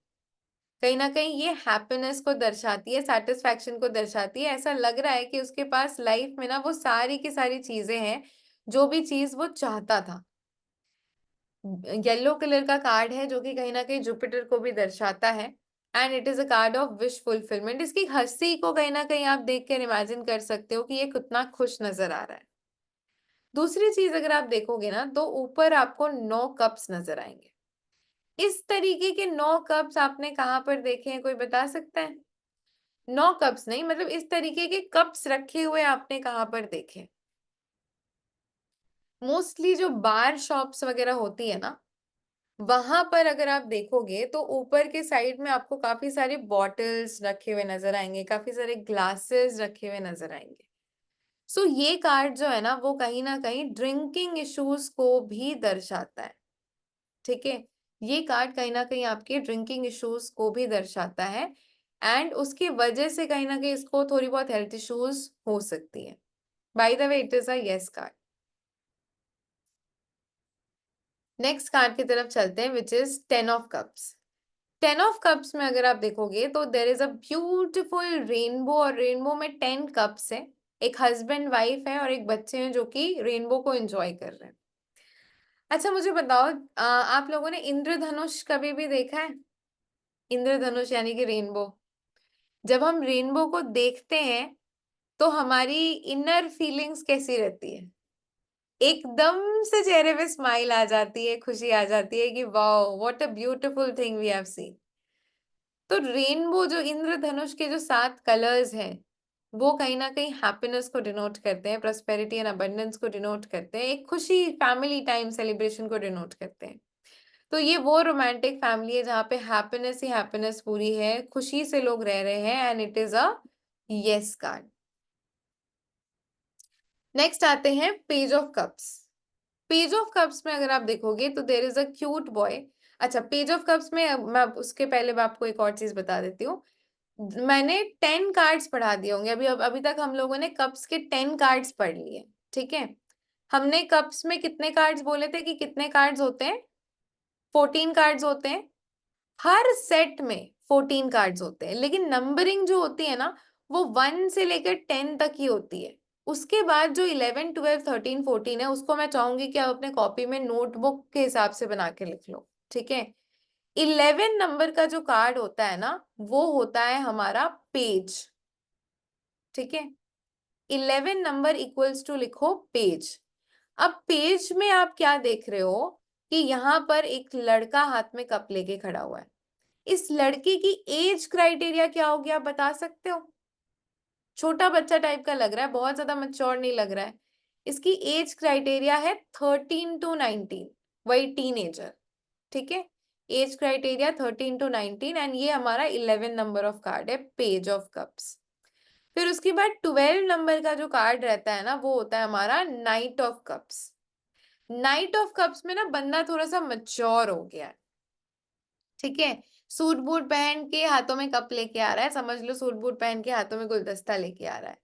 कहीं ना कहीं ये हैप्पीनेस को दर्शाती है, सेटिस्फैक्शन को दर्शाती है। ऐसा लग रहा है कि उसके पास लाइफ में ना वो सारी की सारी चीजें हैं जो भी चीज वो चाहता था। येलो कलर का कार्ड है जो कि कहीं ना कहीं जुपिटर को भी दर्शाता है and it is a card of wish fulfilment. इसकी हंसी को कहीं ना कहीं आप देख कर इमेजिन कर सकते हो कि ये कितना खुश नजर आ रहा है। दूसरी चीज अगर आप देखोगे ना तो ऊपर आपको 9 कप्स नजर आएंगे। इस तरीके के 9 कप्स आपने कहाँ पर देखे हैं, कोई बता सकता है? 9 कप्स नहीं, मतलब इस तरीके के कप्स रखे हुए आपने कहाँ पर देखे? मोस्टली जो बार शॉप्स वगैरह होती है ना, वहां पर अगर आप देखोगे तो ऊपर के साइड में आपको काफी सारे बॉटल्स रखे हुए नजर आएंगे, काफी सारे ग्लासेस रखे हुए नजर आएंगे। सो ये कार्ड जो है ना वो कहीं ना कहीं ड्रिंकिंग इश्यूज को भी दर्शाता है, ठीक है। ये कार्ड कहीं ना कहीं आपके ड्रिंकिंग इश्यूज को भी दर्शाता है एंड उसकी वजह से कहीं ना कहीं इसको थोड़ी बहुत हेल्थ इश्यूज हो सकती है। By the way it is a yes card. Next card की तरफ चलते हैं which is 10 of cups. 10 of cups में अगर आप देखोगे तो देर इज अ ब्यूटिफुल रेनबो, और रेनबो में 10 कप्स है। एक हस्बैंड वाइफ है और एक बच्चे हैं जो कि रेनबो को एंजॉय कर रहे हैं। अच्छा मुझे बताओ, आप लोगों ने इंद्रधनुष कभी भी देखा है? इंद्रधनुष यानी कि रेनबो। जब हम रेनबो को देखते हैं तो हमारी इनर फीलिंग्स कैसी रहती है? एकदम से चेहरे पे स्माइल आ जाती है, खुशी आ जाती है कि wow what a beautiful thing we have seen. तो रेनबो जो इंद्रधनुष के जो 7 कलर्स हैं वो कहीं ना कहीं हैप्पीनेस को डिनोट करते हैं, प्रॉस्पेरिटी एंड अबंडेंस को डिनोट करते हैं, एक खुशी फैमिली टाइम सेलिब्रेशन को डिनोट करते हैं। तो ये वो रोमांटिक फैमिली है जहाँ पे हैप्पीनेस ही हैप्पीनेस पूरी है, खुशी से लोग रह रहे हैं and it is a yes card. Next आते हैं page of cups. Page of cups में अगर आप देखोगे तो देर इज अ क्यूट बॉय। अच्छा पेज ऑफ कप्स में मैं उसके पहले मैं आपको एक और चीज बता देती हूँ। मैंने 10 कार्ड्स पढ़ा दिए होंगे अभी, अभी तक हम लोगों ने कप्स के 10 कार्ड्स पढ़ लिए, ठीक है। हमने कप्स में कितने कार्ड्स बोले थे कि कितने कार्ड्स होते हैं? 14 कार्ड्स होते हैं। हर सेट में 14 कार्ड्स होते हैं, लेकिन नंबरिंग जो होती है ना वो 1 से लेकर 10 तक ही होती है। उसके बाद जो 11, 12, 13, 14 है उसको मैं चाहूंगी कि आप अपने कॉपी में नोटबुक के हिसाब से बना के लिख लो, ठीक है। 11 नंबर का जो कार्ड होता है ना वो होता है हमारा पेज, ठीक है। 11 नंबर इक्वल्स टू लिखो पेज। अब पेज में आप क्या देख रहे हो कि यहाँ पर एक लड़का हाथ में कप लेके खड़ा हुआ है। इस लड़के की एज क्राइटेरिया क्या होगी आप बता सकते हो? छोटा बच्चा टाइप का लग रहा है, बहुत ज्यादा मैच्योर नहीं लग रहा है। इसकी एज क्राइटेरिया है 13 to 19, वही टीनेजर, ठीक है। एज क्राइटेरिया 13 to 19 एंड ये हमारा 11 नंबर ऑफ कार्ड है, पेज ऑफ कप्स। फिर उसके बाद 12 नंबर का जो कार्ड रहता है ना वो होता है हमारा night of cups. Night of cups में ना बंदा थोड़ा सा मैच्योर हो गया है, ठीक है। सूट बूट पहन के हाथों में कप लेके आ रहा है, समझ लो सूट बूट पहन के हाथों में गुलदस्ता लेके आ रहा है।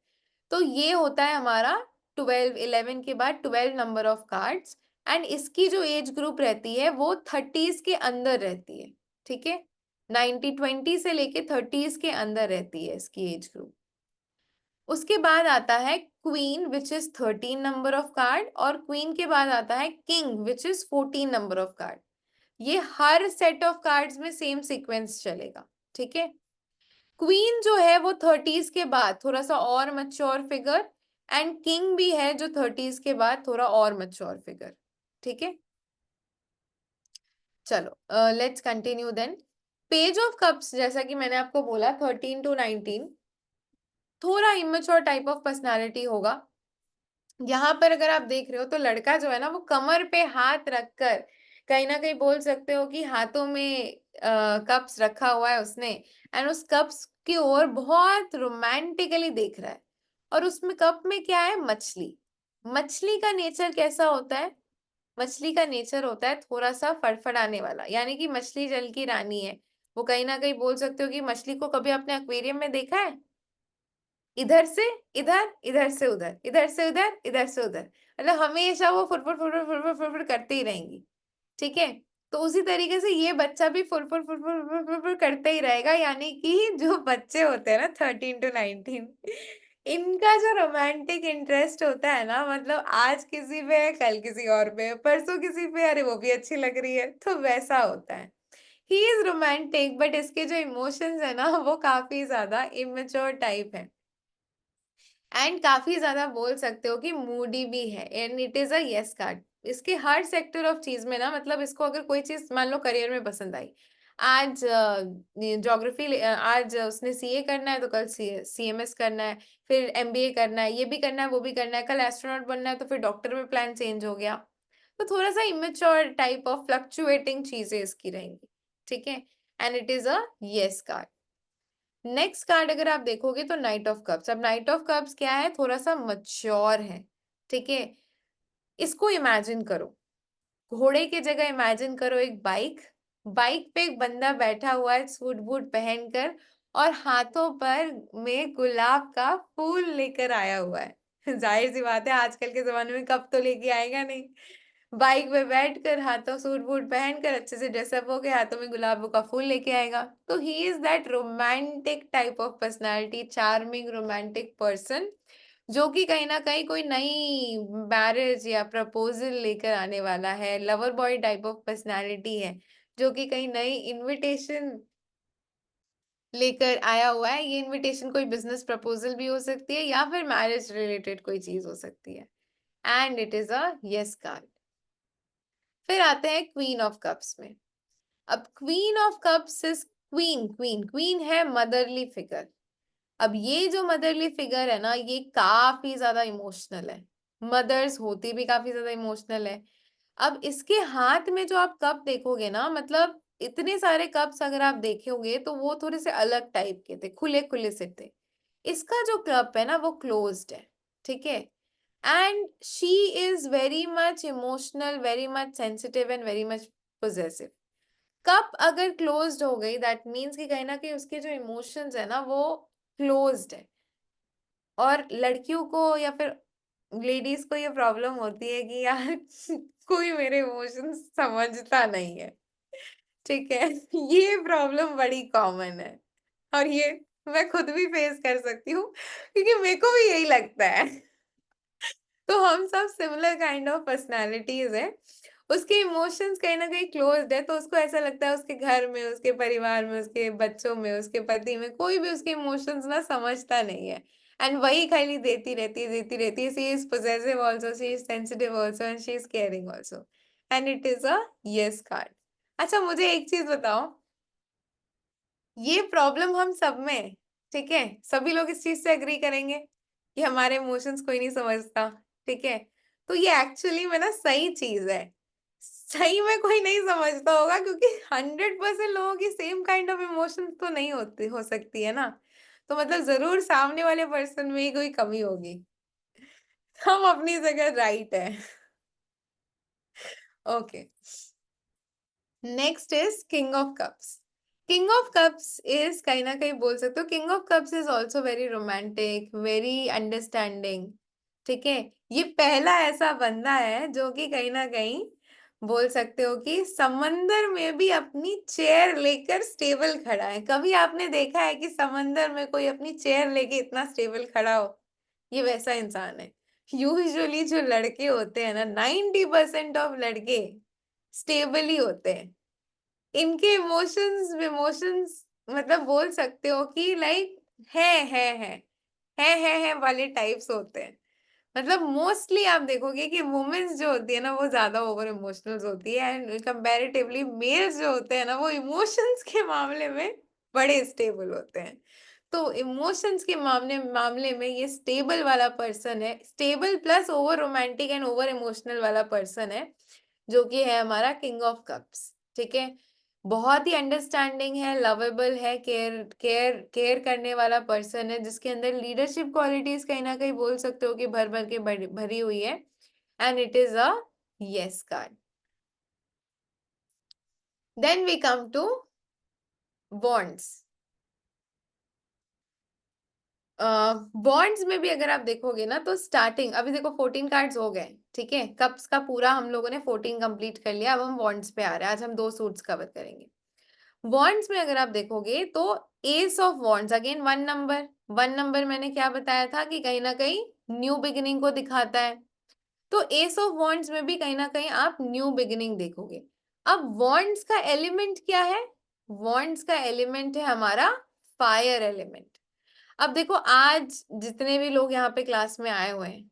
तो ये होता है हमारा 11 के बाद 12 नंबर ऑफ कार्ड्स एंड इसकी जो एज ग्रुप रहती है वो 30s के अंदर रहती है, ठीक है। 20 से लेके 30s के अंदर रहती है इसकी एज ग्रुप। उसके बाद आता है queen which is 13 number of card, और क्वीन के बाद आता है king which is 14 number of card. ये हर सेट ऑफ कार्ड्स में सेम सीक्वेंस चलेगा, ठीक है। क्वीन जो है वो 30s के बाद थोड़ा सा और मैच्योर फिगर, एंड किंग भी है जो 30s के बाद थोड़ा और मैच्योर फिगर, ठीक है। चलो let's continue then. Page of cups, जैसा कि मैंने आपको बोला 13 to 19 थोड़ा इमेच्योर टाइप ऑफ पर्सनालिटी होगा। यहाँ पर अगर आप देख रहे हो तो लड़का जो है ना वो कमर पे हाथ रखकर, कहीं ना कहीं बोल सकते हो कि हाथों में कप्स रखा हुआ है उसने, एंड उस कप्स की ओर बहुत रोमांटिकली देख रहा है। और उसमें कप में क्या है? मछली। मछली का नेचर कैसा होता है? मछली का नेचर होता है थोड़ा सा फड़फड़ाने वाला, यानी कि मछली जल की रानी है वो। कहीं ना कहीं बोल सकते हो कि मछली को कभी आपने एक्वेरियम में देखा है? इधर से इधर, इधर से उधर, इधर से उधर, इधर से उधर, मतलब हमेशा वो फुरफुर फुरफुर फुरफुर फुरफुर करते ही रहेंगी, ठीक है। तो उसी तरीके से ये बच्चा भी फुरफुर फुरफुर फुरफुर फुरफुर करते ही रहेगा, यानी कि जो बच्चे होते हैं ना 13 to 19 इनका जो रोमांटिक इंटरेस्ट होता है ना, मतलब आज किसी पे है, कल किसी और पे है, परसों किसी पे, अरे वो भी अच्छी लग रही है, तो वैसा होता है। ही इज रोमांटिक, बट इसके जो इमोशंस है ना वो काफी ज्यादा इमेच्योर टाइप है, एंड काफी ज्यादा बोल सकते हो कि मूडी भी है, and it is a yes card. इसके हर सेक्टर ऑफ चीज में ना, मतलब इसको अगर कोई चीज मान लो करियर में पसंद आई, आज ज्योग्राफी, आज उसने सीए करना है तो कल सीएमएस करना है, फिर एमबीए करना है, ये भी करना है वो भी करना है, कल एस्ट्रोनॉट बनना है तो फिर डॉक्टर में प्लान चेंज हो गया। तो थोड़ा सा इमेच्योर टाइप ऑफ फ्लक्चुएटिंग चीजें इसकी रहेंगी, ठीक है, and it is a yes card. Next card अगर आप देखोगे तो नाइट ऑफ कप्स। अब नाइट ऑफ कप्स क्या है? थोड़ा सा मच्योर है, ठीक है। इसको इमेजिन करो, घोड़े की जगह इमेजिन करो एक बाइक, बाइक पे एक बंदा बैठा हुआ है सूट बूट पहनकर, और हाथों पर में गुलाब का फूल लेकर आया हुआ है। जाहिर सी बात है आजकल के जमाने में कब तो लेके आएगा नहीं। बाइक पे बैठकर हाथों सूट बूट पहनकर अच्छे से ड्रेसअप होके हाथों में गुलाब का फूल लेके आएगा। तो he is that romantic type of personality, charming romantic person, जो कि कहीं ना कहीं कोई नई मैरिज या प्रपोजल लेकर आने वाला है। Lover boy type of personality है, जो कि कहीं नई इनविटेशन लेकर आया हुआ है। ये इनविटेशन कोई बिजनेस प्रपोजल भी हो सकती है या फिर मैरिज रिलेटेड कोई चीज हो सकती है, and it is a yes card. फिर आते हैं क्वीन ऑफ कप्स में। अब queen of cups is queen, queen queen है मदरली फिगर। अब ये जो मदरली फिगर है ना ये काफी ज्यादा इमोशनल है, मदर्स होती भी काफी ज्यादा इमोशनल है। अब इसके हाथ में जो आप कप देखोगे ना, मतलब इतने सारे कप्स अगर आप देखोगे तो वो थोड़े से अलग टाइप के थे, खुले खुले से थे। इसका जो कप है ना वो क्लोज्ड है, ठीक है, and she is very much emotional, very much sensitive and very much possessive. Cup अगर क्लोज्ड हो गई दैट मीन्स कि कहीं ना कहीं उसके जो इमोशंस है ना वो क्लोज्ड है। और लड़कियों को या फिर लेडीज को ये प्रॉब्लम होती है कि यार कोई मेरे इमोशंस समझता नहीं है, ठीक है। ये प्रॉब्लम बड़ी कॉमन है, और ये मैं खुद भी फेस कर सकती हूँ, क्योंकि मेरे को भी यही लगता है। तो हम सब सिमिलर काइंड ऑफ पर्सनालिटीज हैं। उसके इमोशंस कहीं ना कहीं क्लोज्ड है, तो उसको ऐसा लगता है उसके घर में, उसके परिवार में, उसके बच्चों में, उसके पति में कोई भी उसके इमोशंस ना समझता नहीं है, एंड वही खाली देती रहती है। She is possessive also, she is sensitive also, and she is caring also, and it is a yes card. अच्छा मुझे एक चीज बताओ, ये प्रॉब्लम हम सब में है, ठीक है, सभी लोग इस चीज से एग्री करेंगे कि हमारे इमोशंस कोई नहीं समझता, ठीक है। तो ये एक्चुअली में ना सही चीज है, सही में कोई नहीं समझता होगा, क्योंकि 100% लोगों की सेम काइंड ऑफ इमोशंस तो नहीं होती हो सकती है ना। तो मतलब जरूर सामने वाले पर्सन में ही कोई कमी होगी। हम अपनी जगह राइट है। Okay, next is king of cups. King of cups is कहीं ना कहीं बोल सकते हो, king of cups is also very romantic, very understanding, ठीक है। ये पहला ऐसा बंदा है जो कि कहीं ना कहीं बोल सकते हो कि समंदर में भी अपनी चेयर लेकर स्टेबल खड़ा है। कभी आपने देखा है कि समंदर में कोई अपनी चेयर लेके इतना स्टेबल खड़ा हो? ये वैसा इंसान है। यूजुअली जो लड़के होते हैं ना, 90% ऑफ लड़के स्टेबल ही होते हैं। इनके इमोशंस मतलब बोल सकते हो कि लाइक है वाले टाइप्स होते हैं। मतलब मोस्टली आप देखोगे कि वुमेन्स जो होती है ना, वो ज्यादा ओवर इमोशनल होती है, एंड कंपैरेटिवली मेल्स जो होते हैं ना, वो इमोशंस के मामले में बड़े स्टेबल होते हैं। तो इमोशंस के मामले मामले में ये स्टेबल वाला पर्सन है, stable plus over romantic and over emotional वाला पर्सन है, जो कि है हमारा किंग ऑफ कप्स। ठीक है, बहुत ही अंडरस्टैंडिंग है, लवेबल है, केयर केयर केयर करने वाला पर्सन है, जिसके अंदर लीडरशिप क्वालिटीज कहीं ना कहीं बोल सकते हो कि भर भर के भरी हुई है, and it is a yes card. Then we come to wands. Wands में भी अगर आप देखोगे ना, तो स्टार्टिंग अभी देखो 14 कार्ड्स हो गए। ठीक है, कप्स का पूरा हम लोगों ने 14 कंप्लीट कर लिया। अब हम बॉन्ड्स पे आ रहे हैं। आज हम 2 सूट्स कवर करेंगे। वॉन्ड्स में अगर आप देखोगे तो S of wands, again 1 number. 1 number मैंने क्या बताया था कि कहीं ना कहीं न्यू बिगिनिंग को दिखाता है। तो एस ऑफ वॉन्ड्स में भी कहीं ना कहीं आप न्यू बिगिनिंग देखोगे। अब वॉन्ड्स का एलिमेंट क्या है? वॉन्ड्स का एलिमेंट है हमारा फायर एलिमेंट। अब देखो, आज जितने भी लोग यहाँ पे क्लास में आए हुए हैं,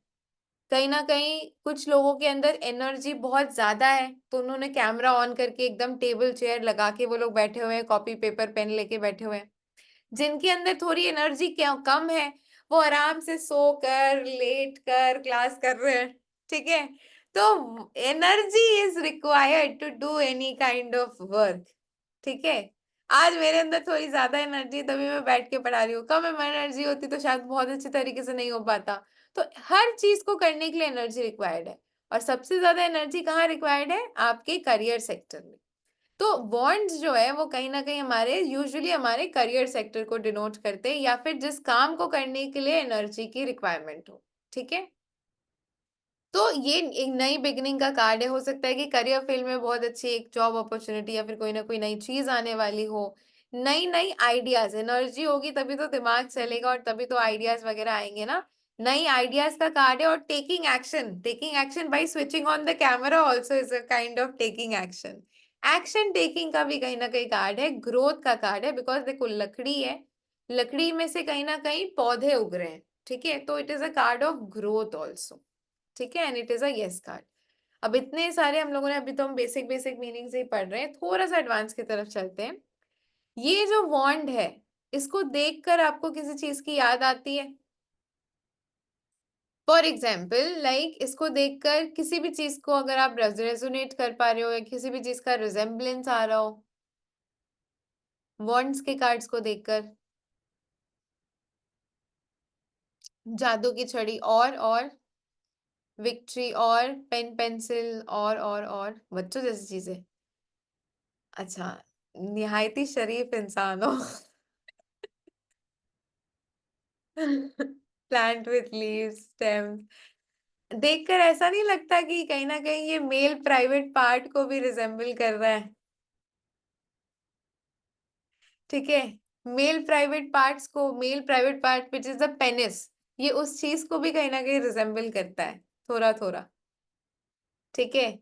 कहीं ना कहीं कुछ लोगों के अंदर एनर्जी बहुत ज्यादा है, तो उन्होंने कैमरा ऑन करके एकदम टेबल चेयर लगा के वो लोग बैठे हुए हैं, कॉपी पेपर पेन लेके बैठे हुए हैं। जिनके अंदर थोड़ी एनर्जी कम है, वो आराम से सो कर लेट कर क्लास कर रहे हैं। ठीक है, तो energy is required to do any kind of work. ठीक है, आज मेरे अंदर थोड़ी ज्यादा एनर्जी, तभी मैं बैठ के पढ़ा रही हूँ। कम एनर्जी होती तो शायद बहुत अच्छे तरीके से नहीं हो पाता। तो हर चीज को करने के लिए एनर्जी रिक्वायर्ड है, और सबसे ज्यादा एनर्जी कहाँ रिक्वायर्ड है? आपके करियर सेक्टर में। तो बॉन्ड्स जो है वो कहीं ना कहीं हमारे यूजुअली हमारे करियर सेक्टर को डिनोट करते हैं, या फिर जिस काम को करने के लिए एनर्जी की रिक्वायरमेंट हो। ठीक है, तो ये एक नई बिगनिंग का कार्ड है। हो सकता है कि करियर फील्ड में बहुत अच्छी एक जॉब अपॉर्चुनिटी या फिर कोई ना कोई नई चीज आने वाली हो। नई नई आइडियाज, एनर्जी होगी तभी तो दिमाग चलेगा, और तभी तो आइडियाज वगैरह आएंगे ना। नई आइडियाज का कार्ड है, और taking action by switching on the camera also is a kind of taking action. Action taking का भी कहीं ना कहीं कार्ड है, ग्रोथ का कार्ड है, बिकॉज देखो लकड़ी है, लकड़ी में से कहीं ना कहीं पौधे उग रहे हैं। ठीक है, तो it is a card of growth also. ठीक है, and it is a yes card. अब इतने सारे हम लोगों ने, अभी तो हम बेसिक बेसिक मीनिंग से ही पढ़ रहे हैं, थोड़ा सा एडवांस की तरफ चलते हैं। ये जो वॉन्ड है, इसको देखकर आपको किसी चीज की याद आती है? फॉर एग्जाम्पल लाइक इसको देखकर किसी भी चीज को अगर आप रेजोनेट कर पा रहे हो, या किसी भी चीज का रिजेम्बलेंस आ रहा हो वॉन्ड्स के कार्ड्स को देखकर। जादू की छड़ी, और विक्ट्री, और पेन पेंसिल, और बच्चों जैसी चीजें। अच्छा, निहायती शरीफ इंसान हो। Plant with leaves, stem. देखकर ऐसा नहीं लगता कि कहीं ना कहीं ये मेल प्राइवेट पार्ट को भी रिजेंबल कर रहा है? ठीक है, male private part which is the penis, ये उस चीज को भी कहीं ना कहीं रिजेंबल करता है, थोड़ा थोड़ा। ठीक है,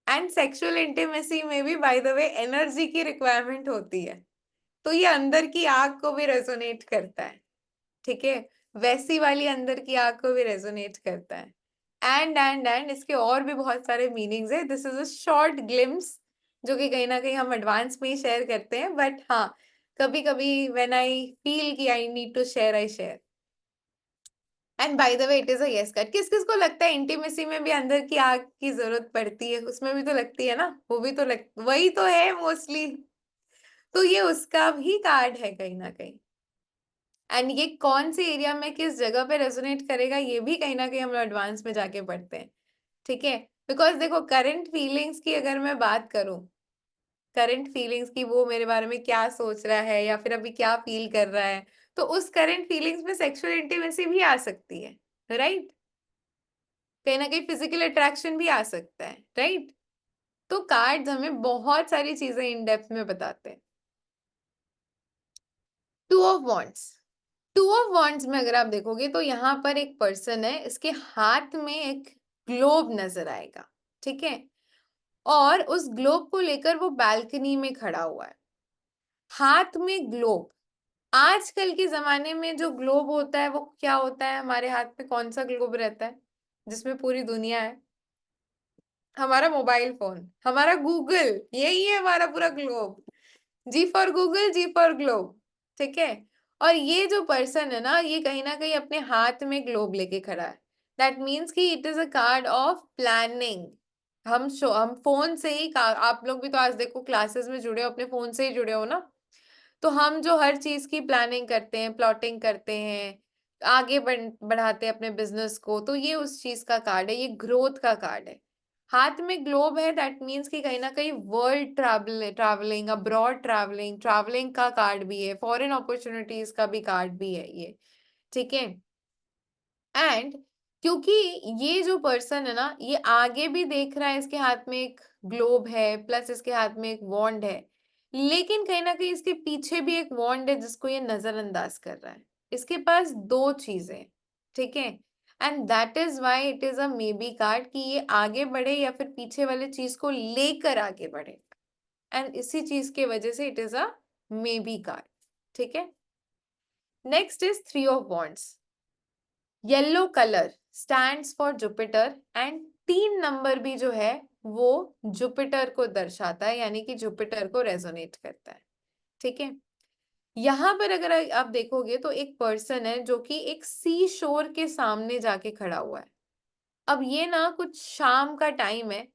एंड सेक्सुअल इंटीमेसी में भी बाय द वे एनर्जी की रिक्वायरमेंट होती है, तो ये अंदर की आग को भी रेजोनेट करता है। ठीक है, वैसी वाली अंदर की आग को भी रेजोनेट करता है। एंड इसके और भी बहुत सारे मीनिंग्स है। This is a short glimpse, जो कि कहीं ना कहीं हम एडवांस में ही शेयर करते हैं, बट हाँ, कभी कभी व्हेन आई फील कि I need to share, I share. And by the way it is a yes card. किस किस को लगता है इंटीमेसी में भी अंदर की आग की जरूरत पड़ती है? उसमें भी तो लगती है ना, वो भी तो वही तो है मोस्टली। तो ये उसका भी कार्ड है कहीं ना कहीं। एंड ये कौन से एरिया में किस जगह पे रेजोनेट करेगा, ये भी कहीं ना कहीं हम लोग एडवांस में जाके पढ़ते हैं। ठीक है, बिकॉज देखो करंट फीलिंग्स की अगर मैं बात करूं, करंट फीलिंग्स की, वो मेरे बारे में क्या सोच रहा है या फिर अभी क्या फील कर रहा है, तो उस करंट फीलिंग्स में सेक्सुअल इंटीमेसी भी आ सकती है। राइट, कहीं ना कहीं फिजिकल अट्रैक्शन भी आ सकता है। राइट, तो कार्ड्स हमें बहुत सारी चीजें इन डेप्थ में बताते हैं। Two of wands, two of wands में अगर आप देखोगे तो यहाँ पर एक पर्सन है, इसके हाथ में एक ग्लोब नजर आएगा, ठीक है, और उस ग्लोब को लेकर वो बालकनी में खड़ा हुआ है, हाथ में ग्लोब। आजकल के जमाने में जो ग्लोब होता है वो क्या होता है, हमारे हाथ में कौन सा ग्लोब रहता है जिसमें पूरी दुनिया है? हमारा मोबाइल फोन, हमारा गूगल, यही है हमारा पूरा globe. G for Google, G for globe, ठीक है। और ये जो पर्सन है ना कहीं अपने हाथ में ग्लोब लेके खड़ा है। दैट मीन्स कि it is a card of planning. हम फोन से ही आप लोग भी तो आज देखो क्लासेस में जुड़े हो, अपने फोन से ही जुड़े हो ना, तो हम जो हर चीज की प्लानिंग करते हैं, प्लॉटिंग करते हैं, आगे बढ़ाते हैं अपने बिजनेस को, तो ये उस चीज का कार्ड है, ये ग्रोथ का कार्ड है। हाथ में ग्लोब है, दैट मीन्स कि कहीं ना कहीं world travelling, abroad travelling, travelling का कार्ड भी है, फॉरेन अपॉर्चुनिटीज का भी कार्ड भी है ये, ठीक है। एंड क्योंकि ये जो पर्सन है ना, ये आगे भी देख रहा है, इसके हाथ में एक ग्लोब है, प्लस इसके हाथ में एक वॉन्ड है, लेकिन कहीं ना कहीं इसके पीछे भी एक वॉन्ड है जिसको ये नजरअंदाज कर रहा है। इसके पास दो चीजें, ठीक है, and that is why it is a maybe card, कि ये आगे बढ़े या फिर पीछे वाले चीज को लेकर आगे बढ़े, एंड इसी चीज के वजह से it is a maybe card, ठीक है। Next is three of wands. Yellow colour stands for Jupiter, and 3 number भी जो है वो जुपिटर को दर्शाता है, यानी कि जुपिटर को रेजोनेट करता है, ठीक है। यहाँ पर अगर आप देखोगे तो एक पर्सन है जो कि एक सी शोर के सामने जाके खड़ा हुआ है। अब ये ना कुछ शाम का टाइम है,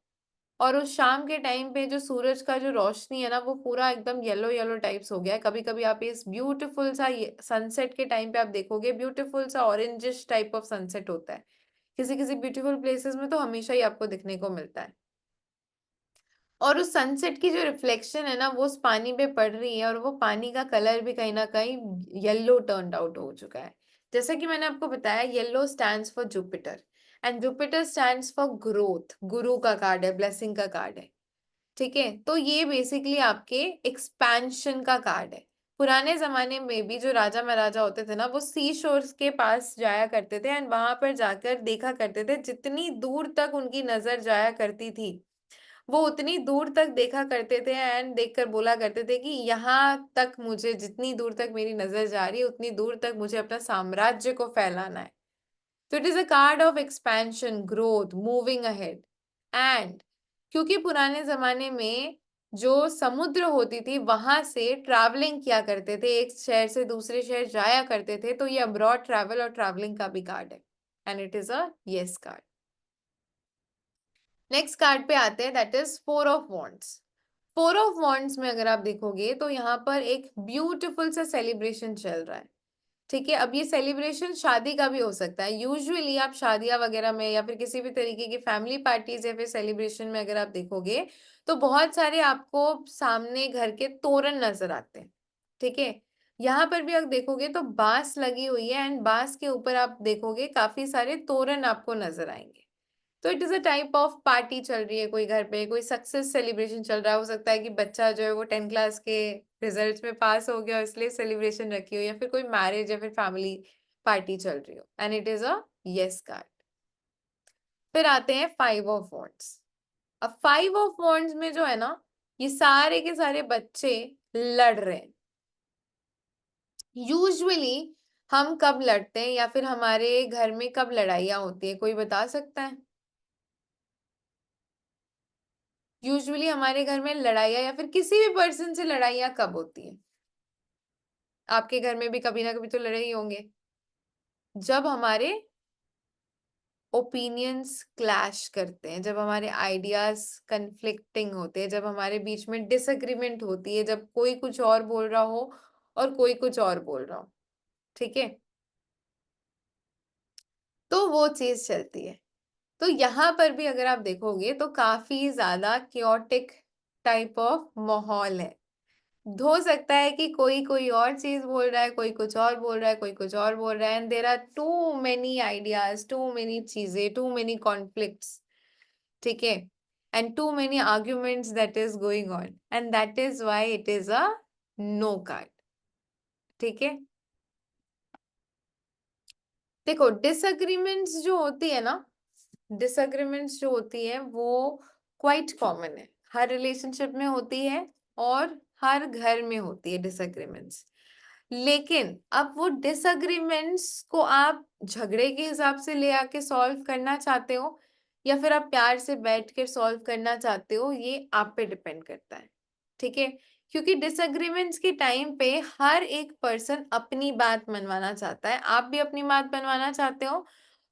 और उस शाम के टाइम पे जो सूरज का जो रोशनी है ना, वो पूरा एकदम येलो येलो टाइप्स हो गया है। कभी कभी आप इस ब्यूटीफुल सा सनसेट के टाइम पे आप देखोगे, ब्यूटीफुल सा ऑरेंजिश टाइप ऑफ सनसेट होता है, किसी किसी ब्यूटीफुल प्लेसेस में तो हमेशा ही आपको दिखने को मिलता है। और उस सनसेट की जो रिफ्लेक्शन है ना, वो उस पानी पे पड़ रही है, और वो पानी का कलर भी कहीं ना कहीं येलो टर्न आउट हो चुका है। जैसा कि मैंने आपको बताया, yellow stands for Jupiter, and Jupiter stands for growth, गुरु का कार्ड है, ब्लेसिंग का कार्ड है, ठीक है। तो ये बेसिकली आपके एक्सपेंशन का कार्ड है। पुराने जमाने में भी जो राजा महाराजा होते थे ना, वो सी शोर्स के पास जाया करते थे, एंड वहां पर जाकर देखा करते थे, जितनी दूर तक उनकी नजर जाया करती थी वो उतनी दूर तक देखा करते थे, एंड देखकर बोला करते थे कि यहाँ तक मुझे, जितनी दूर तक मेरी नजर जा रही है उतनी दूर तक मुझे अपना साम्राज्य को फैलाना है। तो it is a card of expansion, growth, moving ahead. And क्योंकि पुराने जमाने में जो समुद्र होती थी वहां से ट्रैवलिंग किया करते थे, एक शहर से दूसरे शहर जाया करते थे, तो ये अब्रॉड ट्रैवल और ट्रैवलिंग का भी कार्ड है, and it is a yes card. Next card पे आते हैं, that is four of wands. Four of wands में अगर आप देखोगे तो यहाँ पर एक ब्यूटीफुल सा सेलिब्रेशन चल रहा है, ठीक है। अब ये सेलिब्रेशन शादी का भी हो सकता है। यूजुअली आप शादियां वगैरह में या फिर किसी भी तरीके की फैमिली पार्टीज या फिर सेलिब्रेशन में अगर आप देखोगे तो बहुत सारे आपको सामने घर के तोरण नजर आते हैं, ठीक है। यहाँ पर भी आप देखोगे तो बांस लगी हुई है, एंड बांस के ऊपर आप देखोगे काफी सारे तोरण आपको नजर आएंगे। तो it is a type of party चल रही है, कोई घर पे कोई सक्सेस सेलिब्रेशन चल रहा है। हो सकता है कि बच्चा जो है वो 10 क्लास के रिजल्ट्स में पास हो गया, इसलिए सेलिब्रेशन रखी हो, या फिर कोई मैरिज या फिर फैमिली पार्टी चल रही हो, and it is a yes card. फिर आते हैं फाइव ऑफ वॉन्ड्स। अब फाइव ऑफ वॉन्ड्स में जो है ना, ये सारे के सारे बच्चे लड़ रहे हैं। यूजुअली हम कब लड़ते हैं या फिर हमारे घर में कब लड़ाइयाँ होती है, कोई बता सकता है? यूजुअली हमारे घर में लड़ाइयाँ या फिर किसी भी पर्सन से लड़ाइयाँ कब होती है? आपके घर में भी कभी ना कभी तो लड़े ही होंगे, जब हमारे ओपिनियंस क्लैश करते हैं, जब हमारे आइडियाज कन्फ्लिक्टिंग होते हैं, जब हमारे बीच में डिसएग्रीमेंट होती है, जब कोई कुछ और बोल रहा हो और कोई कुछ और बोल रहा हो, ठीक है। तो वो चीज चलती है। तो यहाँ पर भी अगर आप देखोगे तो काफी ज्यादा क्योटिक टाइप ऑफ माहौल है। हो सकता है कि कोई कोई और चीज बोल रहा है, कोई कुछ और बोल रहा है, कोई कुछ और बोल रहा है, and there are too many ideas, too many चीजें, टू मेनी कॉन्फ्लिक्ट्स, ठीक है। and too many arguments that is going on, and that is why it is a no card. ठीक है, देखो डिसएग्रीमेंट्स जो होती है ना, डिसएग्रीमेंट्स जो होती है वो क्वाइट कॉमन है, हर रिलेशनशिप में होती है और हर घर में होती है डिसएग्रीमेंट्स। लेकिन अब वो डिसएग्रीमेंट्स को आप झगड़े के हिसाब से ले आके सॉल्व करना चाहते हो या फिर आप प्यार से बैठ कर सॉल्व करना चाहते हो, ये आप पे डिपेंड करता है। ठीक है, क्योंकि डिसएग्रीमेंट्स के टाइम पे हर एक पर्सन अपनी बात मनवाना चाहता है, आप भी अपनी बात मनवाना चाहते हो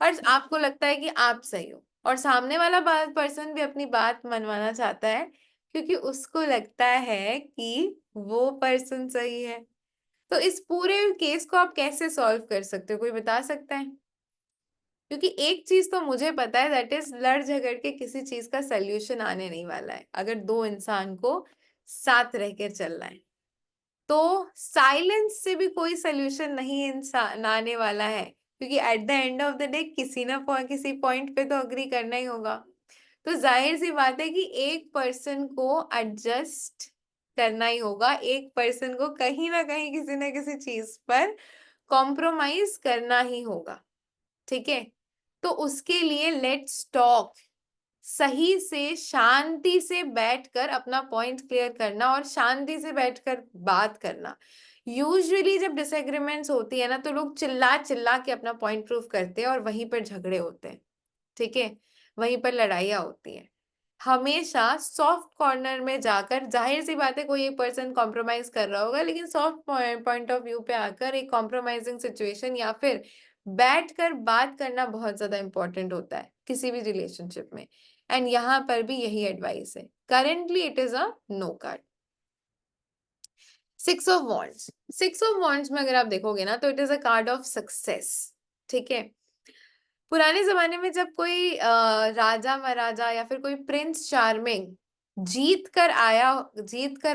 और आपको लगता है कि आप सही हो, और सामने वाला पर्सन भी अपनी बात मनवाना चाहता है क्योंकि उसको लगता है कि वो पर्सन सही है। तो इस पूरे केस को आप कैसे सॉल्व कर सकते हो, कोई बता सकता है? क्योंकि एक चीज तो मुझे पता है, दैट इज लड़ झगड़ के किसी चीज का सोल्यूशन आने नहीं वाला है अगर दो इंसान को साथ रहकर चलना है। तो साइलेंस से भी कोई सोल्यूशन नहीं इंसान आने वाला है, क्योंकि at the end of the day किसी ना किसी पॉइंट पे तो अग्री करना ही होगा। तो जाहिर सी बात है कि एक पर्सन को एडजस्ट करना ही होगा, एक पर्सन को कहीं ना कहीं किसी ना किसी चीज पर कॉम्प्रोमाइज करना ही होगा। ठीक है, तो उसके लिए लेट्स टॉक, सही से शांति से बैठकर अपना पॉइंट क्लियर करना और शांति से बैठकर बात करना। यूजुअली जब डिसएग्रीमेंट्स होती है ना तो लोग चिल्ला चिल्ला के अपना पॉइंट प्रूव करते हैं और वहीं पर झगड़े होते हैं। ठीक है, वहीं पर लड़ाइयाँ होती हैं। हमेशा सॉफ्ट कॉर्नर में जाकर, जाहिर सी बात है कोई एक पर्सन कॉम्प्रोमाइज कर रहा होगा, लेकिन सॉफ्ट पॉइंट ऑफ व्यू पे आकर एक कॉम्प्रोमाइजिंग सिचुएशन या फिर बैठकर बात करना बहुत ज्यादा इंपॉर्टेंट होता है किसी भी रिलेशनशिप में। एंड यहाँ पर भी यही एडवाइस है। Currently it is a no card. Six of wands, six of wands में अगर आप देखोगे ना तो it is a card of success. ठीक है, पुराने जमाने में जब कोई राजा महाराजा या फिर कोई प्रिंस चार्मिंग जीत कर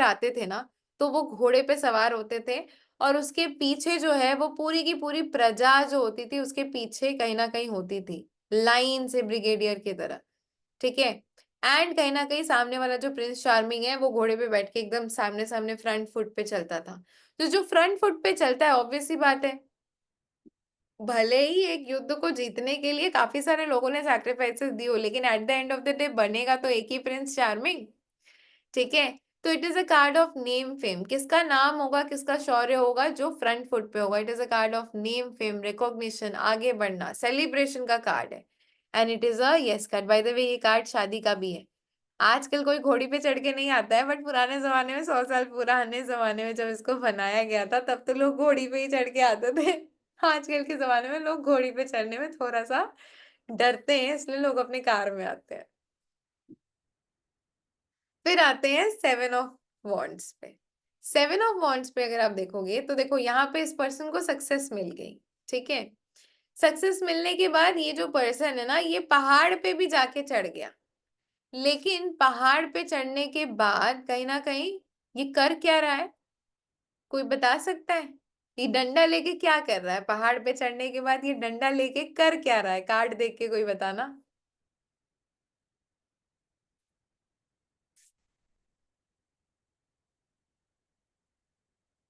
आते थे ना, तो वो घोड़े पे सवार होते थे और उसके पीछे जो है वो पूरी की पूरी प्रजा जो होती थी उसके पीछे कहीं ना कहीं होती थी, लाइन से ब्रिगेडियर की तरह। ठीक है, एंड कहीं ना कहीं सामने वाला जो प्रिंस चार्मिंग है वो घोड़े पे बैठ के एकदम सामने सामने फ्रंट फुट पे चलता था। तो जो फ्रंट फुट पे चलता है ऑब्वियस सी बात है, भले ही एक युद्ध को जीतने के लिए काफी सारे लोगों ने सैक्रिफाइसेस दी हो, लेकिन at the end of the day बनेगा तो एक ही प्रिंस चार्मिंग। ठीक है, तो it is a card of name fame, किसका नाम होगा किसका शौर्य होगा, जो फ्रंट फुट पे होगा। It is a card of name fame, recognition, आगे बढ़ना, सेलिब्रेशन का कार्ड है। And it is a yes card. Bye the वे ये कार्ड शादी का भी है। आजकल कोई घोड़ी पे चढ़ के नहीं आता है, बट पुराने जमाने में 100 साल पुराने जमाने में जब इसको बनाया गया था तब तो लोग घोड़ी पे ही चढ़ के आते थे। आजकल के जमाने में लोग घोड़ी पे चढ़ने में थोड़ा सा डरते हैं, इसलिए लोग अपनी कार में आते हैं। फिर आते हैं सेवन ऑफ वॉन्ड्स पे। सेवन ऑफ वॉन्ड्स पे अगर आप देखोगे तो देखो यहाँ पे इस पर्सन को सक्सेस मिल गई। ठीक है, सक्सेस मिलने के बाद ये जो पर्सन है ना ये पहाड़ पे भी जाके चढ़ गया, लेकिन पहाड़ पे चढ़ने के बाद कहीं ना कहीं ये कर क्या रहा है, कोई बता सकता है? ये डंडा लेके क्या कर रहा है पहाड़ पे चढ़ने के बाद, ये डंडा लेके कर क्या रहा है? कार्ड देख के कोई बताना।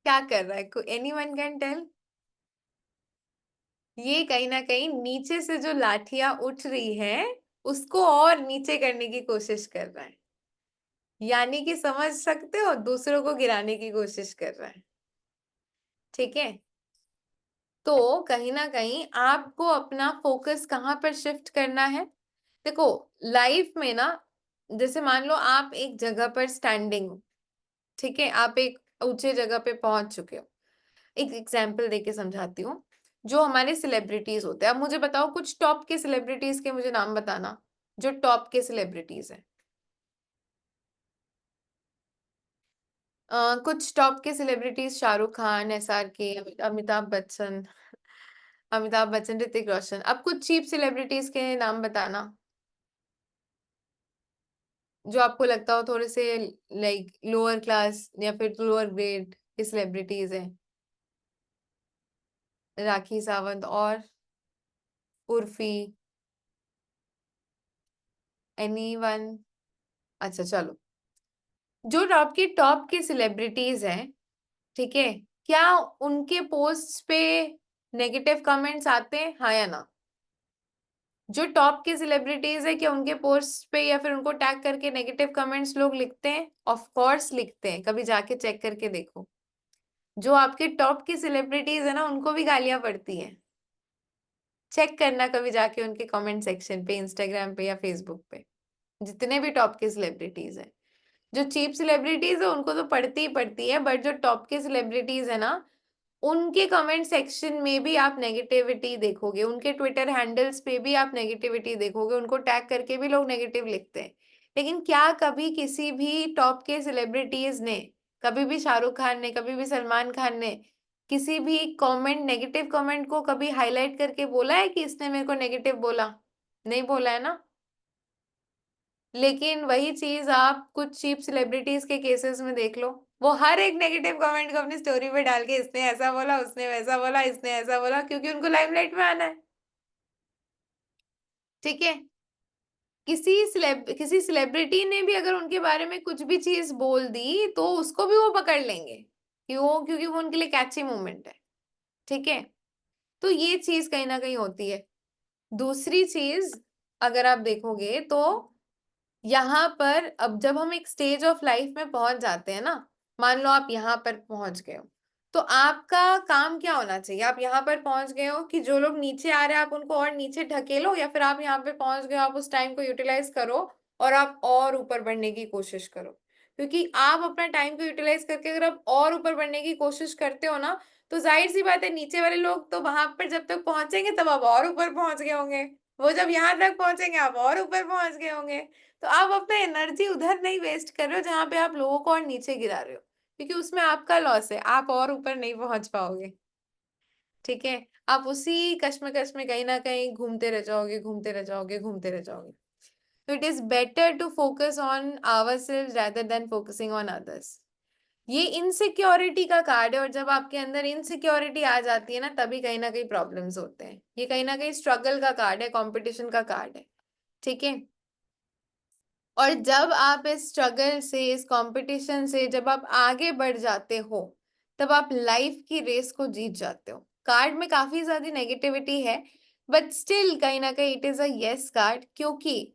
क्या कर रहा है, एनीवन कैन टेल? ये कहीं ना कहीं नीचे से जो लाठियां उठ रही है उसको और नीचे करने की कोशिश कर रहा है, यानी कि समझ सकते हो दूसरों को गिराने की कोशिश कर रहा है। ठीक है, तो कहीं ना कहीं आपको अपना फोकस कहाँ पर शिफ्ट करना है? देखो लाइफ में ना, जैसे मान लो आप एक जगह पर स्टैंडिंग हो, ठीक है, आप एक ऊंचे जगह पे पहुंच चुके हो। एक एग्जांपल देके समझाती हूँ। जो हमारे सेलिब्रिटीज होते हैं, अब मुझे बताओ कुछ टॉप के सेलिब्रिटीज के मुझे नाम बताना, जो टॉप के सेलिब्रिटीज हैं। कुछ टॉप के सेलिब्रिटीज, शाहरुख खान, SRK, अमिताभ बच्चन, अमिताभ बच्चन, ऋतिक रोशन। अब कुछ चीप सेलिब्रिटीज के नाम बताना, जो आपको लगता हो थोड़े से लाइक लोअर क्लास या फिर लोअर ग्रेड के सेलिब्रिटीज हैं। राखी सावंत और उर्फी, एनीवन? अच्छा चलो, जो टॉप के सेलिब्रिटीज हैं, ठीक है, क्या उनके पोस्ट पे नेगेटिव कमेंट्स आते हैं, हाँ या ना? जो टॉप के सेलिब्रिटीज है, क्या उनके पोस्ट पे या फिर उनको टैग करके नेगेटिव कमेंट्स लोग लिखते हैं? ऑफ कोर्स लिखते हैं, कभी जाके चेक करके देखो। जो आपके टॉप की सेलिब्रिटीज है ना, उनको भी गालियां पड़ती हैं। चेक करना कभी जाके उनके कमेंट सेक्शन पे, इंस्टाग्राम पे या फेसबुक पे, जितने भी टॉप के सेलिब्रिटीज हैं। जो चीप सेलिब्रिटीज है उनको तो पढ़ती ही पड़ती है, बट जो टॉप के सेलिब्रिटीज है ना, उनके कमेंट सेक्शन में भी आप नेगेटिविटी देखोगे, उनके ट्विटर हैंडल्स पे भी आप नेगेटिविटी देखोगे, उनको टैग करके भी लोग नेगेटिव लिखते हैं। लेकिन क्या कभी किसी भी टॉप के सेलिब्रिटीज ने, कभी भी शाहरुख खान ने, कभी भी सलमान खान ने किसी भी कमेंट, नेगेटिव कमेंट को कभी हाईलाइट करके बोला है कि इसने मेरे को नेगेटिव बोला? नहीं बोला है ना। लेकिन वही चीज आप कुछ चीप सेलिब्रिटीज के केसेस में देख लो, वो हर एक नेगेटिव कमेंट को अपनी स्टोरी पे डाल के, इसने ऐसा बोला, उसने वैसा बोला, इसने ऐसा बोला, क्योंकि उनको लाइमलाइट में आना है। ठीक है, किसी सेलिब्रिटी ने भी अगर उनके बारे में कुछ भी चीज बोल दी तो उसको भी वो पकड़ लेंगे, क्योंकि वो उनके लिए कैची मोमेंट है। ठीक है, तो ये चीज कहीं ना कहीं होती है। दूसरी चीज अगर आप देखोगे तो यहाँ पर अब जब हम एक स्टेज ऑफ लाइफ में पहुंच जाते हैं ना, मान लो आप यहाँ पर पहुंच गए हो, तो आपका काम क्या होना चाहिए? आप यहाँ पर पहुंच गए हो कि जो लोग नीचे आ रहे हैं आप उनको और नीचे ढकेलो, या फिर आप यहाँ पे पहुंच गए हो, आप उस टाइम को यूटिलाइज करो और आप और ऊपर बढ़ने की कोशिश करो। क्योंकि आप अपना टाइम को यूटिलाइज करके अगर आप और ऊपर बढ़ने की कोशिश करते हो ना, तो जाहिर सी बात है नीचे वाले लोग तो वहां पर जब तक पहुंचेंगे तब आप और ऊपर पहुंच गए होंगे, वो जब यहाँ तक पहुंचेंगे आप और ऊपर पहुंच गए होंगे। तो आप अपना एनर्जी उधर नहीं वेस्ट कर रहे हो जहां पे आप लोगों को और नीचे गिरा रहे हो, क्योंकि उसमें आपका लॉस है, आप और ऊपर नहीं पहुंच पाओगे। ठीक है, आप उसी कश्मकश में कहीं ना कहीं घूमते रह जाओगे, घूमते रह जाओगे, घूमते रह जाओगे। तो it is better to focus on ourselves rather than focusing on others. ये इनसिक्योरिटी का कार्ड है, और जब आपके अंदर इनसिक्योरिटी आ जाती है ना, तभी कहीं ना कहीं प्रॉब्लम्स होते हैं। ये कहीं ना कहीं स्ट्रगल का कार्ड है, कंपटीशन का कार्ड है। ठीक है, और जब आप इस स्ट्रगल से, इस कंपटीशन से जब आप आगे बढ़ जाते हो, तब आप लाइफ की रेस को जीत जाते हो। कार्ड में काफी ज्यादा नेगेटिविटी है, बट स्टिल कहीं ना कहीं it is a yes card, क्योंकि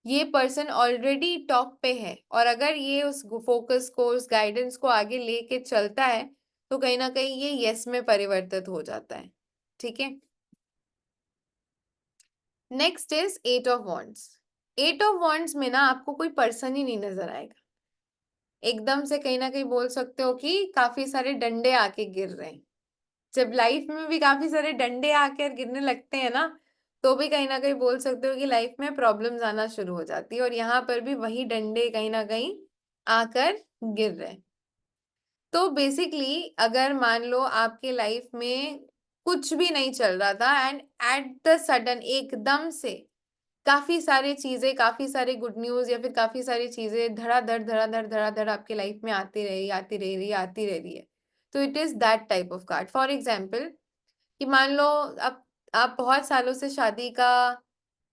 ये पर्सन ऑलरेडी टॉप पे है, और अगर ये उस फोकस को, उस गाइडेंस को आगे लेके चलता है, तो कहीं ना कहीं ये यस में परिवर्तित हो जाता है। ठीक है, next is eight of wands. Eight of wands में ना आपको कोई पर्सन ही नहीं नजर आएगा, एकदम से कहीं ना कहीं बोल सकते हो कि काफी सारे डंडे आके गिर रहे हैं। जब लाइफ में भी काफी सारे डंडे आकर गिरने लगते हैं ना, तो भी कहीं ना कहीं बोल सकते हो कि लाइफ में प्रॉब्लम्स आना शुरू हो जाती है, और यहाँ पर भी वही डंडे कहीं ना कहीं आकर गिर रहे हैं। तो बेसिकली अगर मान लो आपके लाइफ में कुछ भी नहीं चल रहा था, एंड एट द सडन एकदम से काफी सारी चीजें, काफी सारे गुड न्यूज या फिर काफी सारी चीजें धड़ाधड़ धड़ाधड़ धड़ाधड़ आपके लाइफ में आती रही, आती रह रही, आती रह रही है, तो it is that type of card. For example कि मान लो आप बहुत सालों से शादी का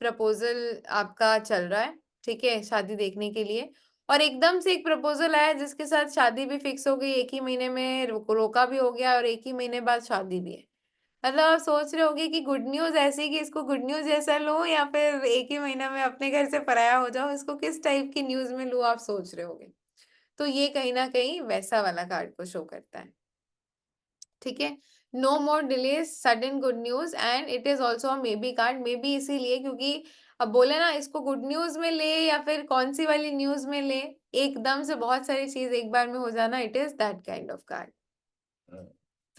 प्रपोजल आपका चल रहा है, ठीक है, शादी देखने के लिए, और एकदम से एक प्रपोजल आया जिसके साथ शादी भी फिक्स हो गई, एक ही महीने में रोका भी हो गया, और एक ही महीने बाद शादी भी है। मतलब आप सोच रहे होगे कि गुड न्यूज ऐसी कि इसको गुड न्यूज जैसा लो, या फिर एक ही महीना में अपने घर से पराया हो जाओ, इसको किस टाइप की न्यूज में लो, आप सोच रहे होगे। तो ये कहीं ना कहीं वैसा वाला कार्ड को शो करता है। ठीक है, no more delays, sudden good news, and it is also a maybe card. Maybe इसीलिए क्योंकि अब बोले ना, इसको गुड न्यूज में ले या फिर कौन सी वाली न्यूज में ले, एकदम से बहुत सारी चीज एक बार में हो जाना, it is that kind of card.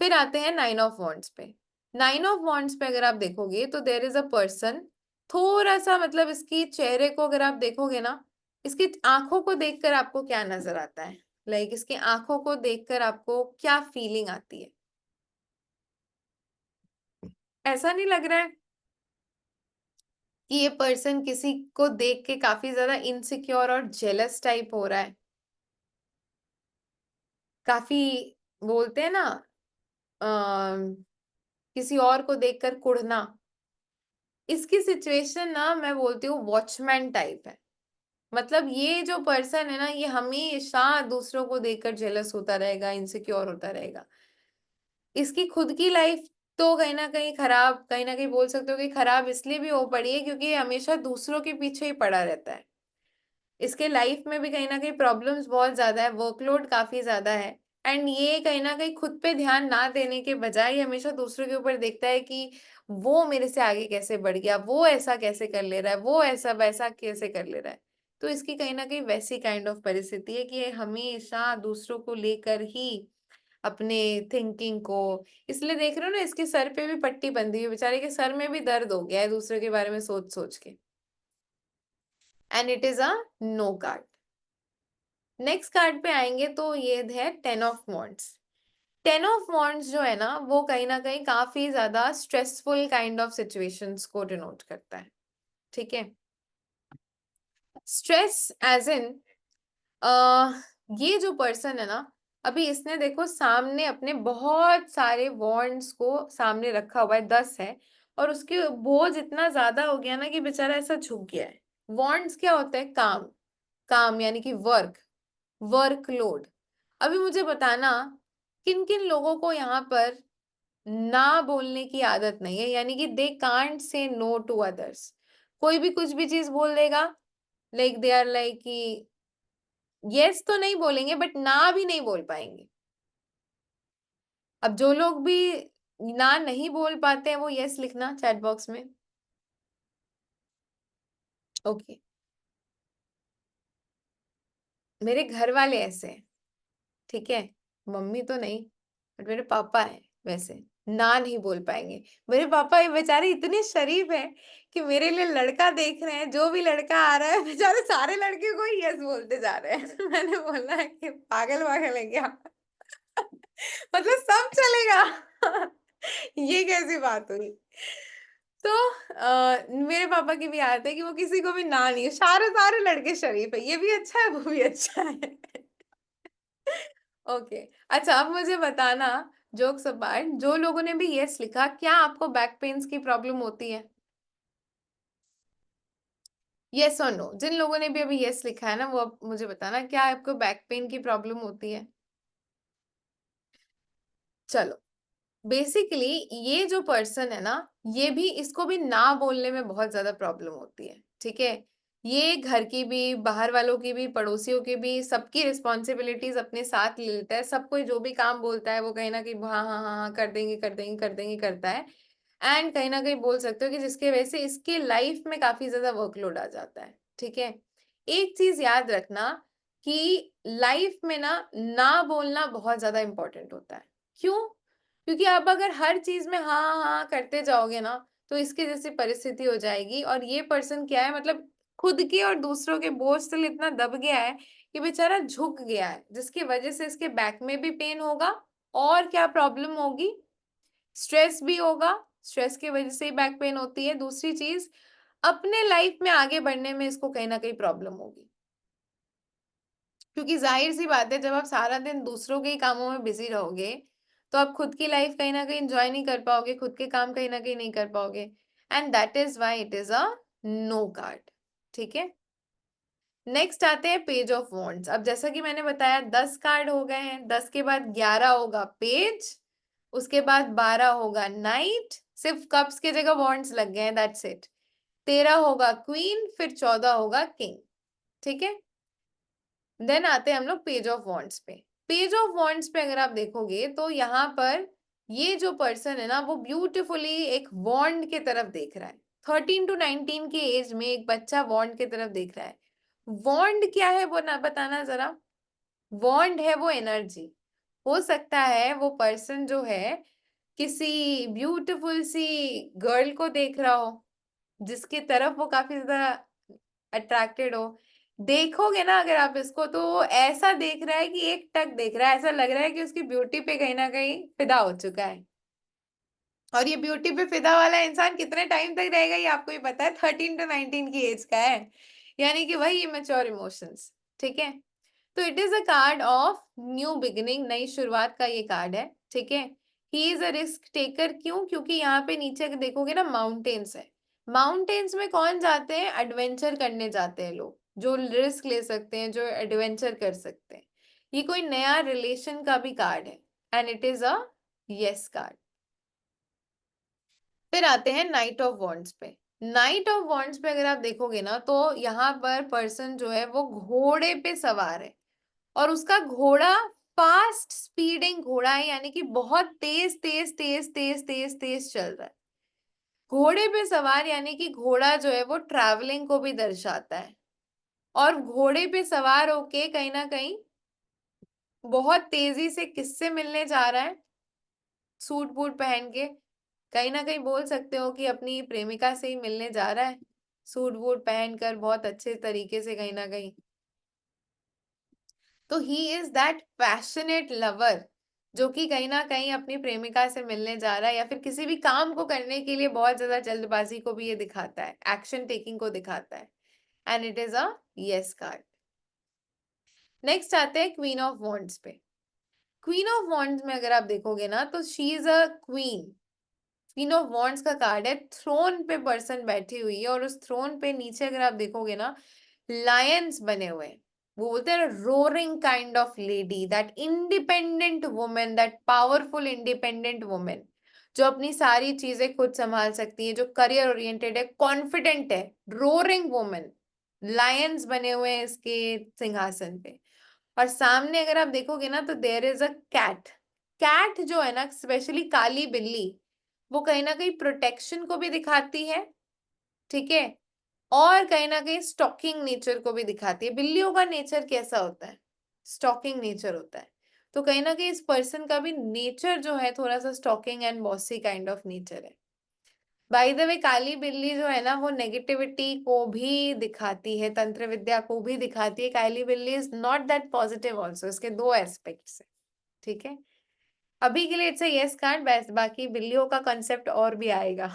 फिर आते हैं नाइन ऑफ वॉन्ड्स पे। नाइन ऑफ वॉन्ड्स पे अगर आप देखोगे तो देर इज अ पर्सन, थोड़ा सा मतलब इसकी चेहरे को अगर आप देखोगे ना, इसकी आंखों को देखकर आपको क्या नजर आता है? लाइक इसकी आंखों को देखकर आपको क्या फीलिंग आती है? ऐसा नहीं लग रहा है कि ये पर्सन किसी को देख के काफी ज्यादा इनसिक्योर और जेलस टाइप हो रहा है? काफी, बोलते हैं ना, किसी और को देखकर कुढ़ना, इसकी सिचुएशन ना मैं बोलती हूँ वॉचमैन टाइप है। मतलब ये जो पर्सन है ना, ये हमेशा दूसरों को देखकर जेलस होता रहेगा, इनसिक्योर होता रहेगा। इसकी खुद की लाइफ तो कहीं ना कहीं खराब, कहीं ना कहीं बोल सकते हो कि खराब इसलिए भी हो पड़ी है क्योंकि ये हमेशा दूसरों के पीछे ही पड़ा रहता है। इसके लाइफ में भी कहीं ना कहीं प्रॉब्लम्स बहुत ज्यादा है, वर्कलोड काफी ज्यादा है। एंड ये कहीं ना कहीं खुद पे ध्यान ना देने के बजाय हमेशा दूसरों के ऊपर देखता है कि वो मेरे से आगे कैसे बढ़ गया, वो ऐसा कैसे कर ले रहा है, वो ऐसा वैसा कैसे कर ले रहा है। तो इसकी कहीं ना कहीं वैसी काइंड ऑफ परिस्थिति है कि ये हमेशा दूसरों को लेकर ही अपने थिंकिंग को, इसलिए देख रहे हो ना इसके सर पे भी पट्टी बंधी हुई, बेचारे के सर में भी दर्द हो गया है दूसरे के बारे में सोच सोच के। And it is a no card. Next card पे आएंगे तो ये है 10 ऑफ वॉन्ड्स। 10 ऑफ वॉन्ड्स जो है ना, वो कहीं ना कहीं काफी ज्यादा स्ट्रेसफुल काइंड ऑफ सिचुएशंस को डिनोट करता है। ठीक है, स्ट्रेस एज इन ये जो पर्सन है ना, अभी इसने देखो सामने अपने बहुत सारे वॉन्ड्स को सामने रखा हुआ है, 10 है, और उसके बोझ इतना ज्यादा हो गया ना कि बेचारा ऐसा झुक गया है। वॉन्ड्स क्या होता है? काम। काम यानी कि वर्कलोड। अभी मुझे बताना, किन किन लोगों को यहाँ पर ना बोलने की आदत नहीं है, यानी कि they can't say no to others. कोई भी कुछ भी चीज बोल देगा, लाइक दे आर लाइक कि यस तो नहीं बोलेंगे बट ना भी नहीं बोल पाएंगे। अब जो लोग भी ना नहीं बोल पाते हैं वो यस लिखना चैट बॉक्स में। ओके, मेरे घर वाले ऐसे हैं, ठीक है, मम्मी तो नहीं बट मेरे पापा है वैसे, ना नहीं बोल पाएंगे। मेरे पापा ये बेचारे इतने शरीफ हैं कि मेरे लिए लड़का देख रहे हैं, जो भी लड़का आ रहा है बेचारे सारे लड़के को ही यस बोलते जा रहे हैं। मैंने बोला है कि पागल पागल है क्या? मतलब सब चलेगा। ये कैसी बात हुई? तो मेरे पापा की भी आदत है कि वो किसी को भी ना नहीं, सारे सारे लड़के शरीफ है, ये भी अच्छा है वो भी अच्छा है। ओके, अच्छा अब मुझे बताना, जोक्स अपार्ट, जो लोगों ने भी यस लिखा, क्या आपको बैक पेन्स की प्रॉब्लम होती है? यस और नो, जिन लोगों ने भी अभी यस लिखा है ना, वो अब मुझे बताना क्या आपको बैक पेन की प्रॉब्लम होती है। चलो, बेसिकली ये जो पर्सन है ना, ये भी, इसको भी ना बोलने में बहुत ज्यादा प्रॉब्लम होती है। ठीक है, ये घर की भी, बाहर वालों की भी, पड़ोसियों की भी, सबकी रिस्पॉन्सिबिलिटीज अपने साथ ले लेता है। सब कोई जो भी काम बोलता है वो कहीं ना कहीं हाँ हाँ हाँ हाँ कर देंगे कर देंगे कर देंगे करता है। एंड कहीं ना कहीं बोल सकते हो कि जिसके वजह से इसके लाइफ में काफी ज्यादा वर्कलोड आ जाता है। ठीक है, एक चीज याद रखना कि लाइफ में ना बोलना बहुत ज्यादा इंपॉर्टेंट होता है। क्यों? क्योंकि आप अगर हर चीज में हाँ हाँ करते जाओगे ना, तो इसके जैसी परिस्थिति हो जाएगी। और ये पर्सन क्या है, मतलब खुद के और दूसरों के बोझ से इतना दब गया है कि बेचारा झुक गया है, जिसकी वजह से इसके बैक में भी पेन होगा। और क्या प्रॉब्लम होगी? स्ट्रेस भी होगा, स्ट्रेस की वजह से ही बैक पेन होती है। दूसरी चीज, अपने लाइफ में आगे बढ़ने में इसको कहीं ना कहीं प्रॉब्लम होगी, क्योंकि जाहिर सी बात है जब आप सारा दिन दूसरों के ही कामों में बिजी रहोगे तो आप खुद की लाइफ कहीं ना कहीं एंजॉय नहीं कर पाओगे, खुद के काम कहीं ना कहीं नहीं कर पाओगे। And that is why it is a no card. ठीक है, नेक्स्ट आते हैं पेज ऑफ वॉन्ड्स। अब जैसा कि मैंने बताया 10 कार्ड हो गए हैं, 10 के बाद 11 होगा पेज, उसके बाद 12 होगा नाइट, सिर्फ कप्स की जगह वॉन्ड्स लग गए हैं, दैट्स इट। 13 होगा क्वीन, फिर 14 होगा किंग। ठीक है, देन आते हैं हम लोग पेज ऑफ वॉन्ड्स पे। पेज ऑफ वॉन्ड्स पे अगर आप देखोगे तो यहाँ पर ये जो पर्सन है ना, वो ब्यूटीफुली एक वॉन्ड के तरफ देख रहा है। 13 to 19 की एज में एक बच्चा वॉन्ड की तरफ देख रहा है। वॉन्ड क्या है वो ना बताना जरा। वॉन्ड है वो एनर्जी। हो सकता है वो पर्सन जो है किसी ब्यूटीफुल सी गर्ल को देख रहा हो, जिसकी तरफ वो काफी ज्यादा अट्रैक्टेड हो। देखोगे ना अगर आप इसको, तो वो ऐसा देख रहा है कि एक टक देख रहा है, ऐसा लग रहा है कि उसकी ब्यूटी पे कहीं ना कहीं फिदा हो चुका है। और ये ब्यूटी पे फिदा वाला इंसान कितने टाइम तक रहेगा ये आपको ही पता है, 13 to 19 की एज का है, यानी कि वही इमेच्योर इमोशंस। ठीक है, तो it is a card of new beginning, नई शुरुआत का ये कार्ड है। ठीक है, he is a risk taker. क्यों? क्योंकि यहाँ पे नीचे देखोगे ना माउंटेन्स है। माउंटेन्स में कौन जाते हैं? एडवेंचर करने जाते हैं लोग। जो रिस्क ले सकते हैं, जो एडवेंचर कर सकते हैं। ये कोई नया रिलेशन का भी कार्ड है and it is a yes card. फिर आते हैं नाइट ऑफ वॉन्ड्स पे। नाइट ऑफ वॉन्ड्स पे अगर आप देखोगे ना तो यहाँ पर पर्सन जो है वो घोड़े पे सवार है और उसका घोड़ा फास्ट स्पीडिंग घोड़ा है, यानी कि बहुत तेज तेज तेज तेज तेज तेज चल रहा है। घोड़े पे सवार यानी कि घोड़ा जो है वो ट्रैवलिंग को भी दर्शाता है और घोड़े पे सवार होके कहीं ना कहीं बहुत तेजी से किससे मिलने जा रहा है, सूट बूट पहन के। कहीं ना कहीं बोल सकते हो कि अपनी प्रेमिका से ही मिलने जा रहा है, सूट बूट पहनकर बहुत अच्छे तरीके से कहीं ना कहीं। तो he is that passionate lover जो कि कहीं ना कहीं अपनी प्रेमिका से मिलने जा रहा है, या फिर किसी भी काम को करने के लिए बहुत ज्यादा जल्दबाजी को भी ये दिखाता है, एक्शन टेकिंग को दिखाता है and it is a yes card. Next आते हैं क्वीन ऑफ वॉन्ड्स पे। क्वीन ऑफ वॉन्ड्स में अगर आप देखोगे ना तो she is a queen. Queen of wands का कार्ड है, थ्रोन पे पर्सन बैठी हुई है और उस थ्रोन पे नीचे अगर आप देखोगे ना लायंस बने हुए हैं। वो बोलते हैं roaring kind of lady, that independent women, that powerful independent women जो अपनी सारी चीजें खुद संभाल सकती है, जो करियर ओरिएंटेड है, कॉन्फिडेंट है, रोरिंग वुमेन। लायंस बने हुए हैं इसके सिंहासन पे। और सामने अगर आप देखोगे ना तो there is a cat. Cat जो है ना, स्पेशली काली बिल्ली, वो कहीं ना कहीं प्रोटेक्शन को भी दिखाती है, ठीक है, और कहीं ना कहीं स्टॉकिंग नेचर को भी दिखाती है। बिल्लियों का नेचर कैसा होता है, स्टॉकिंग नेचर होता है। तो कहीं ना कहीं इस पर्सन का भी नेचर जो है थोड़ा सा stalking and bossy kind of nature है। बाय द वे काली बिल्ली जो है ना वो नेगेटिविटी को भी दिखाती है, तंत्र विद्या को भी दिखाती है। काली बिल्ली is not that positive also, इसके दो एस्पेक्ट्स है, ठीक है। अभी के लिए इट्स अ यस कार्ड, बस बाकी बिल्लियों का कंसेप्ट और भी आएगा।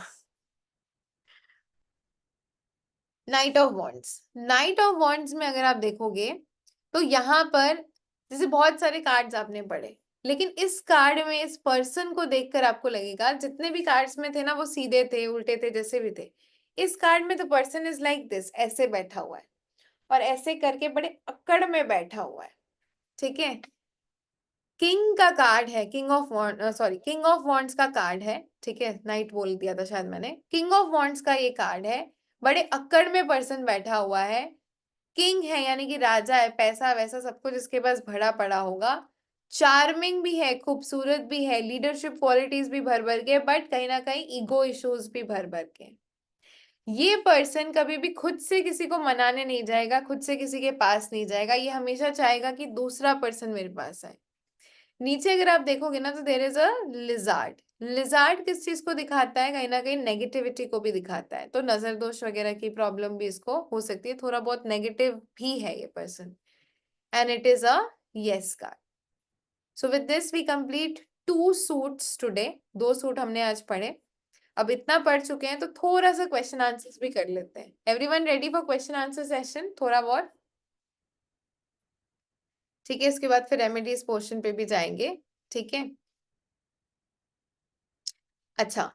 Night of wands. Night of wands में अगर आप देखोगे तो यहाँ पर जैसे बहुत सारे कार्ड्स आपने पढ़े, लेकिन इस कार्ड में इस पर्सन को देखकर आपको लगेगा जितने भी कार्ड्स में थे ना वो सीधे थे, उल्टे थे, जैसे भी थे। इस कार्ड में the person is like this, ऐसे बैठा हुआ है और ऐसे करके बड़े अक्कड़ में बैठा हुआ है, ठीक है। किंग का कार्ड है, king of wand, sorry, king of wands का कार्ड है, ठीक है, नाइट बोल दिया था शायद मैंने। किंग ऑफ वॉन्ड्स का ये कार्ड है, बड़े अक्कड़ में पर्सन बैठा हुआ है। किंग है यानी कि राजा है, पैसा वैसा सब कुछ इसके पास भरा पड़ा होगा। चार्मिंग भी है, खूबसूरत भी है, लीडरशिप क्वालिटीज भी भर भर के, बट कहीं ना कहीं ईगो इश्यूज भी भर भर के। ये पर्सन कभी भी खुद से किसी को मनाने नहीं जाएगा, खुद से किसी के पास नहीं जाएगा, ये हमेशा चाहेगा कि दूसरा पर्सन मेरे पास आए। नीचे अगर आप देखोगे ना तो there is a lizard. Lizard किस चीज को दिखाता है, कहीं ना कहीं नेगेटिविटी को भी दिखाता है। तो नजर दोष वगैरह की प्रॉब्लम भी इसको हो सकती है, थोड़ा बहुत नेगेटिव भी है ये person and it is a yes card. So with this we complete 2 suits today. 2 suit हमने आज पढ़े। अब इतना पढ़ चुके हैं तो थोड़ा सा क्वेश्चन आंसर्स भी कर लेते हैं। Everyone ready for question answer session, थोड़ा बहुत, ठीक है। इसके बाद फिर रेमेडीज पोर्शन पे भी जाएंगे, ठीक है। अच्छा,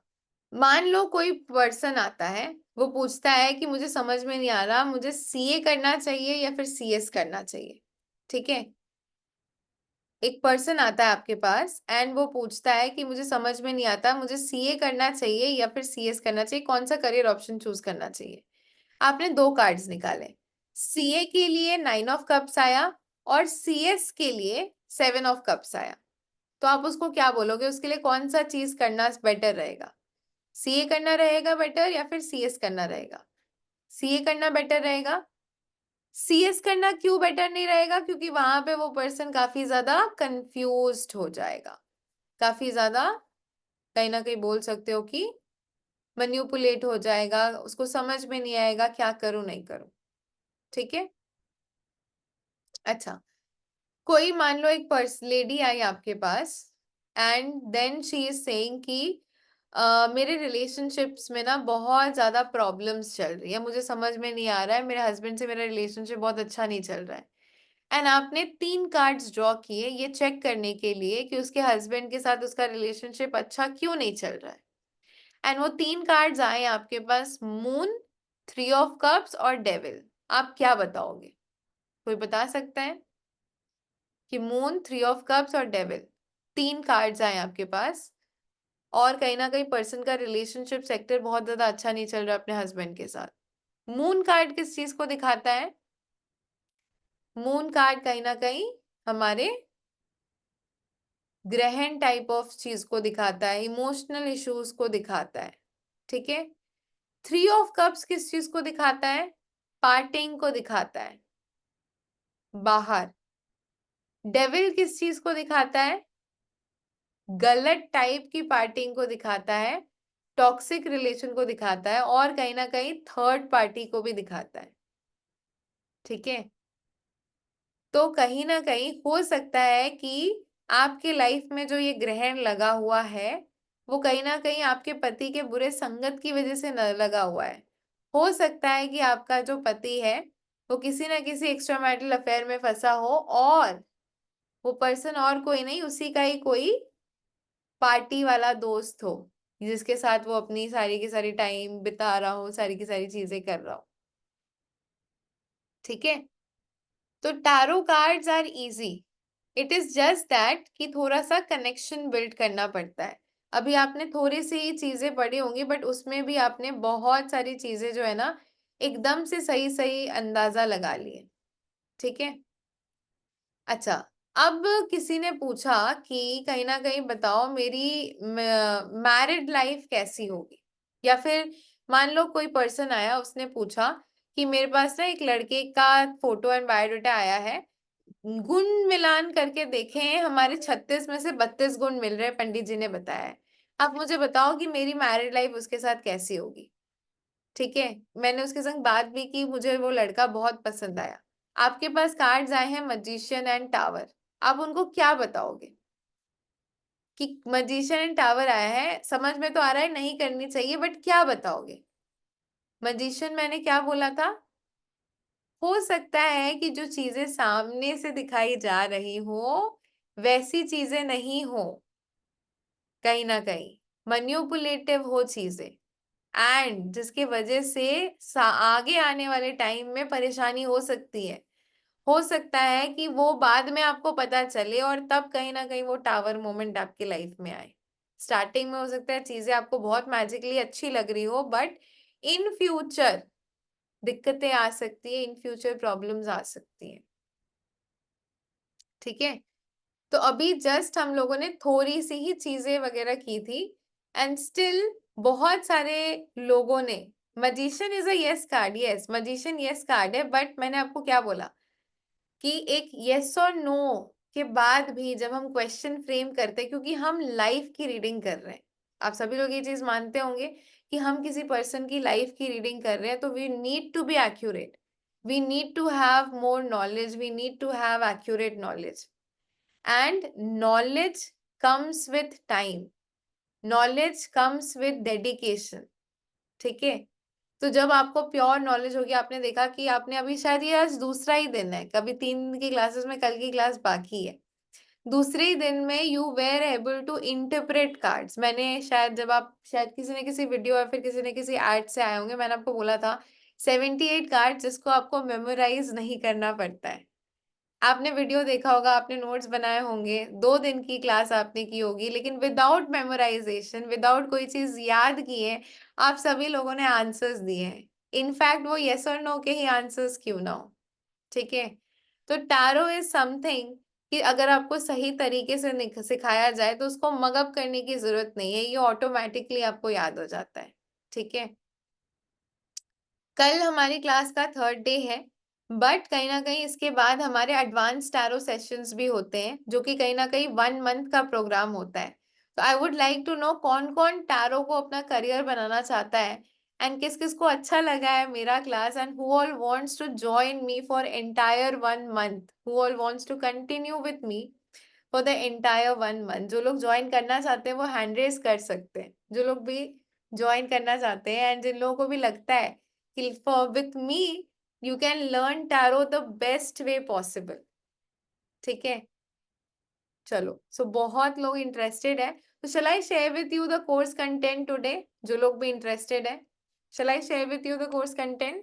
मान लो कोई पर्सन आता है, वो पूछता है कि मुझे समझ में नहीं आ रहा, मुझे सीए करना चाहिए या फिर सीएस करना चाहिए, ठीक है। एक पर्सन आता है आपके पास एंड वो पूछता है कि मुझे समझ में नहीं आता, मुझे सीए करना चाहिए या फिर सीएस करना चाहिए, कौन सा करियर ऑप्शन चूज करना चाहिए। आपने 2 कार्ड्स निकाले, सीए के लिए 9 ऑफ कप्स आया और सीएस के लिए 7 ऑफ कप्स आया। तो आप उसको क्या बोलोगे, उसके लिए कौन सा चीज करना बेटर रहेगा, सीए करना रहेगा बेटर या फिर सीएस करना रहेगा। सीए करना बेटर रहेगा। सीएस करना क्यों बेटर नहीं रहेगा, क्योंकि वहां पे वो पर्सन काफी ज्यादा कंफ्यूज्ड हो जाएगा, काफी ज्यादा कहीं ना कहीं बोल सकते हो कि मैन्युपुलेट हो जाएगा, उसको समझ में नहीं आएगा क्या करूं नहीं करूं, ठीक है। अच्छा, कोई मान लो एक लेडी आई आपके पास and then she is saying कि मेरे रिलेशनशिप्स में ना बहुत ज्यादा प्रॉब्लम्स चल रही है, मुझे समझ में नहीं आ रहा है, मेरे हस्बैंड से मेरा रिलेशनशिप बहुत अच्छा नहीं चल रहा है। एंड आपने 3 कार्ड्स ड्रॉ किए ये चेक करने के लिए कि उसके हस्बैंड के साथ उसका रिलेशनशिप अच्छा क्यों नहीं चल रहा है। एंड वो 3 कार्ड्स आए आपके पास, मून, 3 ऑफ कप्स और डेविल। आप क्या बताओगे? कोई बता सकता है? कि मून, 3 ऑफ कप्स और डेविल, 3 कार्ड्स आए आपके पास, और कहीं ना कहीं पर्सन का रिलेशनशिप सेक्टर बहुत ज्यादा अच्छा नहीं चल रहा अपने हस्बैंड के साथ। मून कार्ड किस चीज को दिखाता है? मून कार्ड कहीं ना कहीं हमारे ग्रहण टाइप ऑफ चीज को दिखाता है, इमोशनल इश्यूज को दिखाता है। ठीक है। 3 ऑफ कप्स किस चीज को दिखाता है? पार्टिंग को दिखाता है, बाहर। डेविल किस चीज को दिखाता है? गलत टाइप की पार्टिंग को दिखाता है, टॉक्सिक रिलेशन को दिखाता है, और कहीं ना कहीं थर्ड पार्टी को भी दिखाता है। ठीक है। तो कहीं ना कहीं हो सकता है कि आपके लाइफ में जो ये ग्रहण लगा हुआ है वो कहीं ना कहीं आपके पति के बुरे संगत की वजह से लगा हुआ है। हो सकता है कि आपका जो पति है वो किसी ना किसी एक्स्ट्रा मैरिटल अफेयर में फंसा हो, और वो पर्सन और कोई नहीं, उसी का ही कोई पार्टी वाला दोस्त हो जिसके साथ वो अपनी सारी की सारी टाइम बिता रहा हो, सारी की सारी चीजें कर रहा हो। ठीक है। तो tarot cards are easy, it is just that कि थोड़ा सा कनेक्शन बिल्ड करना पड़ता है। अभी आपने थोड़ी सी ही चीजें पढ़ी होंगी, बट उसमें भी आपने बहुत सारी चीजें जो है ना एकदम से सही सही अंदाजा लगा लिए। ठीक है। अच्छा, अब किसी ने पूछा कि कहीं ना कहीं बताओ मेरी मैरिड लाइफ कैसी होगी, या फिर मान लो कोई पर्सन आया, उसने पूछा कि मेरे पास ना एक लड़के का फोटो एंड बायोडाटा आया है, गुण मिलान करके देखे हैं, हमारे 36 में से 32 गुण मिल रहे हैं, पंडित जी ने बताया है। आप मुझे बताओ कि मेरी मैरिड लाइफ उसके साथ कैसी होगी। ठीक है। मैंने उसके संग बात भी की, मुझे वो लड़का बहुत पसंद आया। आपके पास कार्ड्स आए हैं मजिशियन एंड टावर, आप उनको क्या बताओगे? कि मजिशियन एंड टावर आया है, समझ में तो आ रहा है नहीं करनी चाहिए, बट क्या बताओगे? मजिशियन मैंने क्या बोला था? हो सकता है कि जो चीजें सामने से दिखाई जा रही हो वैसी चीजें नहीं हो, कहीं ना कहीं मैन्युपुलेटिव हो चीजें, एंड जिसके वजह से आगे आने वाले टाइम में परेशानी हो सकती है। हो सकता है कि वो बाद में आपको पता चले और तब कहीं ना कहीं वो टावर मोमेंट आपकी लाइफ में आए। स्टार्टिंग में हो सकता है चीजें आपको बहुत मैजिकली अच्छी लग रही हो, बट इन फ्यूचर दिक्कतें आ सकती है, इन फ्यूचर प्रॉब्लम्स आ सकती हैं। ठीक है। तो अभी जस्ट हम लोगों ने थोड़ी सी ही चीजें वगैरह की थी, एंड स्टिल बहुत सारे लोगों ने, magician is a yes card, yes magician yes card है, बट मैंने आपको क्या बोला कि एक यस और नो के बाद भी जब हम क्वेश्चन फ्रेम करते हैं, क्योंकि हम लाइफ की रीडिंग कर रहे हैं, आप सभी लोग ये चीज मानते होंगे कि हम किसी पर्सन की लाइफ की रीडिंग कर रहे हैं, तो we need to be accurate, we need to have more knowledge, we need to have accurate knowledge, and knowledge comes with time, knowledge comes with dedication. ठीक है। तो जब आपको प्योर नॉलेज होगी, आपने देखा कि आपने अभी शायद ये आज दूसरा ही दिन है, कभी 3 की क्लासेस में कल की क्लास बाकी है, दूसरे ही दिन में you were able to interpret cards. मैंने शायद, जब आप शायद किसी ने किसी वीडियो या फिर किसी ने किसी एड से आए होंगे, मैंने आपको बोला था 78 कार्ड जिसको आपको मेमोराइज नहीं करना पड़ता है। आपने वीडियो देखा होगा, आपने नोट्स बनाए होंगे, 2 दिन की क्लास आपने की होगी, लेकिन विदाउट मेमोराइजेशन, विदाउट कोई चीज याद किए आप सभी लोगों ने आंसर्स दिए हैं। इनफैक्ट वो यस और नो के ही आंसर्स क्यों ना हो। ठीक है। तो टैरो इज समथिंग कि अगर आपको सही तरीके से सिखाया जाए तो उसको मगअप करने की जरूरत नहीं है, ये ऑटोमेटिकली आपको याद हो जाता है। ठीक है। कल हमारी क्लास का 3rd डे है, बट कहीं ना कहीं इसके बाद हमारे एडवांस टैरो सेशंस भी होते हैं, जो कि कहीं ना कहीं 1 मंथ का प्रोग्राम होता है। तो I would like to know कौन कौन टैरो को अपना करियर बनाना चाहता है, एंड किस किस को अच्छा लगा है मेरा class, and who all wants to join me for entire 1 month, who all wants to continue with me for the entire 1 month. जो लोग ज्वाइन करना चाहते हैं वो हैंड रेज कर सकते हैं, जो लोग भी ज्वाइन करना चाहते हैं, एंड जिन लोगों को भी लगता है कि for with me you can learn tarot the best way possible। ठीक है। चलो, सो बहुत लोग इंटरेस्टेड है, तो shall I share with you the course content today? जो लोग भी इंटरेस्टेड है, shall I share with you the course content?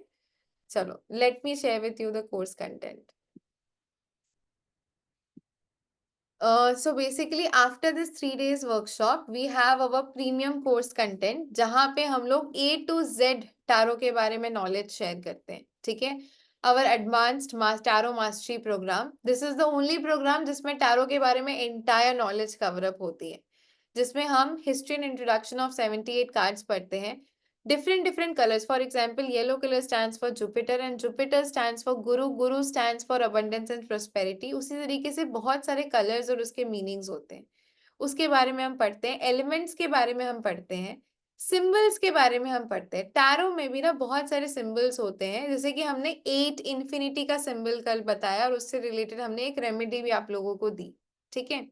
चलो, let me share with you the course content. So basically after this 3 days workshop we have our premium course content जहाँ पे हम लोग A to Z tarot के बारे में knowledge share करते हैं. ठीक है. our advanced tarot mastery program, this is the only program जिसमें टारो के बारे में एंटायर नॉलेज कवर अप होती है, जिसमें हम history and introduction of 78 cards पढ़ते हैं. different colors, for example yellow color stands for Jupiter and Jupiter stands for Guru stands for abundance and prosperity. उसी तरीके से बहुत सारे कलर्स और उसके मीनिंग्स होते हैं, उसके बारे में हम पढ़ते हैं. एलिमेंट्स के बारे में हम पढ़ते हैं. सिंबल्स के बारे में हम पढ़ते हैं. टैरो में भी ना बहुत सारे सिंबल्स होते हैं, जैसे कि हमने 8 इन्फिनिटी का सिंबल कल बताया और उससे रिलेटेड हमने एक रेमेडी भी आप लोगों को दी. ठीक है.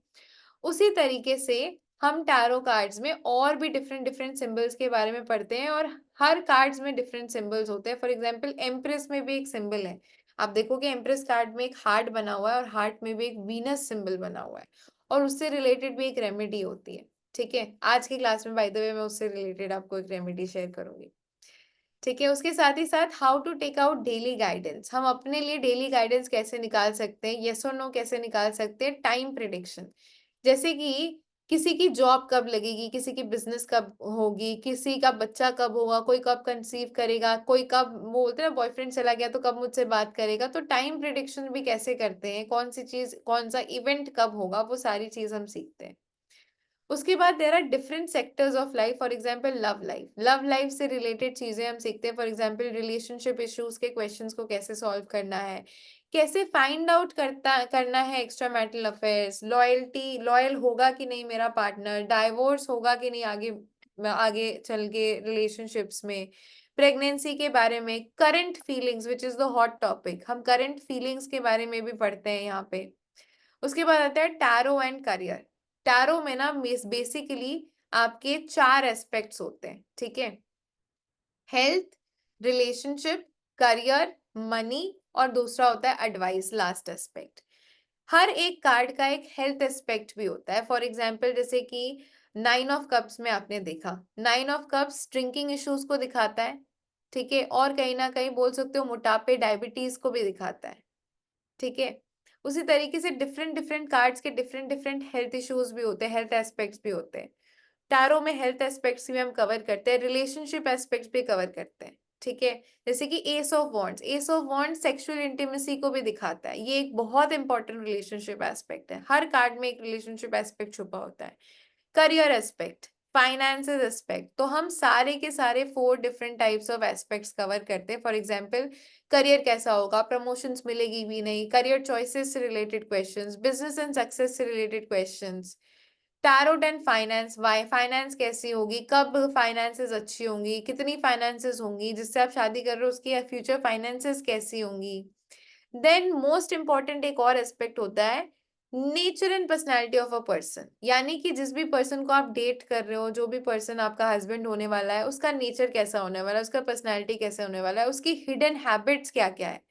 उसी तरीके से हम टैरो कार्ड्स में और भी डिफरेंट सिंबल्स के बारे में पढ़ते हैं और हर कार्ड्स में डिफरेंट सिंबल्स होते हैं. फॉर एग्जांपल एम्प्रेस में भी एक सिंबल है. आप देखोगे एम्प्रेस कार्ड में एक हार्ट बना हुआ है और हार्ट में भी एक वीनस सिंबल बना हुआ है और उससे रिलेटेड भी एक रेमेडी होती है. ठीक है. आज की क्लास में बाय द वे मैं उससे रिलेटेड आपको एक रेमेडी शेयर करूंगी. ठीक है. उसके साथ ही साथ how to take out daily guidance, हम अपने लिए डेली गाइडेंस कैसे निकाल सकते हैं, यस और नो कैसे निकाल सकते हैं. टाइम प्रिडिक्शन, जैसे कि किसी की जॉब कब लगेगी, किसी की बिजनेस कब होगी, किसी का बच्चा कब होगा, कोई कब कंसीव करेगा, कोई कब, वो बोलते हैं ना बॉयफ्रेंड चला गया तो कब मुझसे बात करेगा. तो टाइम प्रिडिक्शन भी कैसे करते हैं, कौन सी चीज, कौन सा इवेंट कब होगा, वो सारी चीज हम सीखते हैं. उसके बाद there are different sectors of life. For example love life से रिलेटेड चीजें हम सीखते हैं. फॉर एग्जाम्पल रिलेशनशिप इश्यूज के क्वेश्चंस को कैसे सॉल्व करना है, कैसे फाइंड आउट करना है extra marital affairs, loyalty, loyal होगा कि नहीं मेरा पार्टनर, डाइवोर्स होगा कि नहीं आगे आगे चल के रिलेशनशिप्स में, प्रेगनेंसी के बारे में, current feelings which is the hot topic, हम करंट फीलिंग्स के बारे में भी पढ़ते हैं यहाँ पे. उसके बाद आता है टैरो एंड करियर. टैरो में ना बेसिकली आपके 4 एस्पेक्ट्स होते हैं. ठीक है. हेल्थ, रिलेशनशिप, करियर, मनी और दूसरा होता है एडवाइस, लास्ट एस्पेक्ट. हर एक कार्ड का एक हेल्थ एस्पेक्ट भी होता है. फॉर एग्जाम्पल जैसे कि 9 ऑफ कप्स में आपने देखा, 9 ऑफ कप्स ड्रिंकिंग इश्यूज को दिखाता है. ठीक है. और कहीं ना कहीं बोल सकते हो मोटापे, डायबिटीज को भी दिखाता है. ठीक है. उसी तरीके से डिफरेंट कार्ड्स के डिफरेंट हेल्थ इश्यूज भी होते हैं, हेल्थ एस्पेक्ट्स भी होते हैं. टैरो में हेल्थ एस्पेक्ट्स भी हम कवर करते हैं, रिलेशनशिप एस्पेक्ट्स भी कवर करते हैं. ठीक है. जैसे कि S of wands, S of wands sexual intimacy को भी दिखाता है. ये एक बहुत इंपॉर्टेंट रिलेशनशिप एस्पेक्ट है. हर कार्ड में एक रिलेशनशिप एस्पेक्ट छुपा होता है. करियर एस्पेक्ट, फाइनेंसेस एस्पेक्ट, तो हम सारे के सारे 4 different types of aspects cover करते हैं. फॉर एग्जांपल करियर कैसा होगा, प्रमोशंस मिलेगी भी नहीं, करियर चॉइसेस से related questions, business and success से related questions, tarot and finance, why finance कैसी होगी, कब फाइनेंसेस अच्छी होंगी, कितनी फाइनेंसेस होंगी, जिससे आप शादी कर रहे हो उसकी फ्यूचर फाइनेंसेस कैसी होंगी. देन मोस्ट इंपॉर्टेंट एक और एस्पेक्ट होता है nature and personality of a person, यानी कि जिस भी पर्सन को आप डेट कर रहे हो, जो भी पर्सन आपका हस्बैंड होने वाला है, उसका नेचर कैसा होने वाला है, उसका पर्सनैलिटी कैसे होने वाला है, उसकी हिडन हैबिट्स क्या क्या है,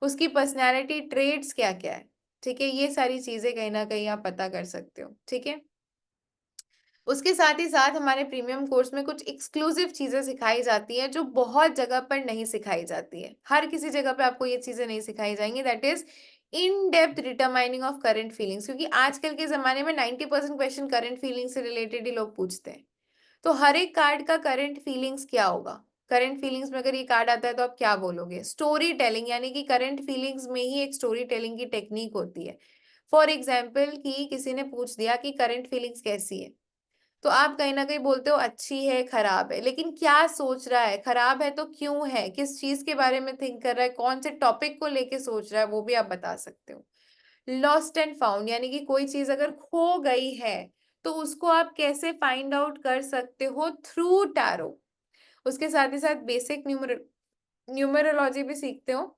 उसकी पर्सनैलिटी ट्रेड्स क्या क्या है. ठीक है. ये सारी चीजें कहीं ना कहीं आप पता कर सकते हो. ठीक है. उसके साथ ही साथ हमारे प्रीमियम कोर्स में कुछ एक्सक्लूसिव चीजें सिखाई जाती है जो बहुत जगह पर नहीं सिखाई जाती है. हर किसी जगह पे आपको ये चीजें नहीं सिखाई जाएंगी. That is in depth determining of current feelings, क्योंकि आजकल के जमाने में 90% क्वेश्चन करंट फीलिंग्स से रिलेटेड ही लोग पूछते हैं. तो हर एक कार्ड का करंट फीलिंग्स क्या होगा, करंट फीलिंग्स में अगर ये कार्ड आता है तो आप क्या बोलोगे. स्टोरी टेलिंग, यानी कि करंट फीलिंग्स में ही एक स्टोरी टेलिंग की टेक्निक होती है. फॉर एग्जाम्पल कि किसी ने पूछ दिया कि करंट फीलिंग्स कैसी है, तो आप कहीं ना कहीं बोलते हो अच्छी है, खराब है, लेकिन क्या सोच रहा है, खराब है तो क्यों है, किस चीज के बारे में थिंक कर रहा है, कौन से टॉपिक को लेके सोच रहा है, वो भी आप बता सकते हो. लॉस्ट एंड फाउंड, यानी कि कोई चीज अगर खो गई है तो उसको आप कैसे फाइंड आउट कर सकते हो थ्रू टैरो. उसके साथ ही साथ बेसिक न्यूमरोलॉजी भी सीखते हो,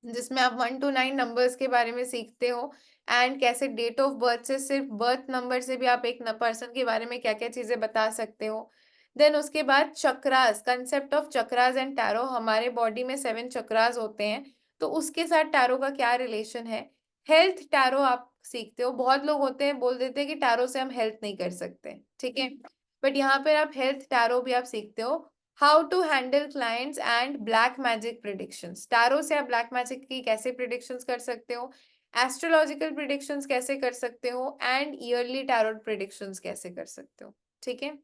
जिसमें आप 1 to 9 नंबर्स के बारे में सीखते हो एंड कैसे डेट ऑफ बर्थ से, सिर्फ बर्थ नंबर से भी आप एक पर्सन के बारे में क्या क्या चीजें बता सकते हो. देन उसके बाद chakras, concept of chakras and tarot, हमारे बॉडी में 7 चक्रास होते हैं, तो उसके साथ टैरो का क्या रिलेशन है. हेल्थ टैरो आप सीखते हो. बहुत लोग होते हैं बोल देते हैं कि टैरो से हम हेल्थ नहीं कर सकते. ठीक है. बट यहाँ पर आप हेल्थ टैरो भी आप सीखते हो. How to handle clients and black magic predictions. Tarot से आप ब्लैक मैजिक की कैसे प्रिडिक्शंस कर सकते हो, एस्ट्रोलॉजिकल प्रिडिक्शंस कैसे कर सकते हो, एंड ईयरली टैरोट प्रिडिक्शंस कैसे कर सकते हो। ठीक है,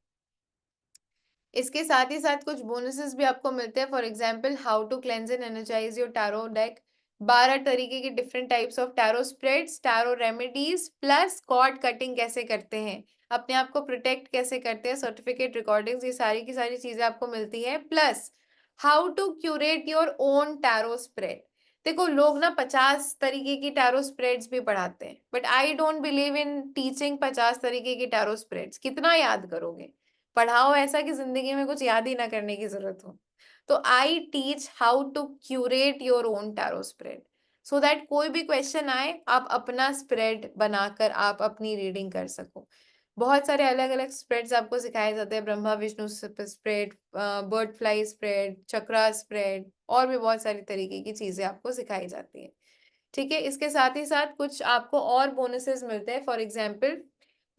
इसके साथ ही साथ कुछ बोनसेस भी आपको मिलते हैं। For example, how to cleanse and energize your tarot deck, 12 तरीके के different types of tarot spreads, tarot remedies, plus cord cutting कैसे करते हैं, अपने आप को प्रोटेक्ट कैसे करते हैं, सर्टिफिकेट रिकॉर्डिंग्स, ये सारी की सारी चीजें आपको मिलती है। Plus how to curate your own tarot spread. देखो, लोग ना 50 तरीके की टैरो स्प्रेड्स भी पढ़ाते हैं, but I don't believe in teaching 50 तरीके की टैरो स्प्रेड्स। कितना याद करोगे? पढ़ाओ ऐसा कि जिंदगी में कुछ याद ही ना करने की जरूरत हो। तो I teach how to curate your own tarot spread, so that कोई भी क्वेश्चन आए आप अपना स्प्रेड बनाकर आप अपनी रीडिंग कर सको। बहुत सारे अलग अलग स्प्रेड्स आपको सिखाए जाते हैं, Brahma Vishnu spread, bird fly spread, chakra spread, और भी बहुत सारी तरीके की चीजें आपको सिखाई जाती है। ठीक है, इसके साथ ही साथ कुछ आपको और बोनसेस मिलते हैं। For example,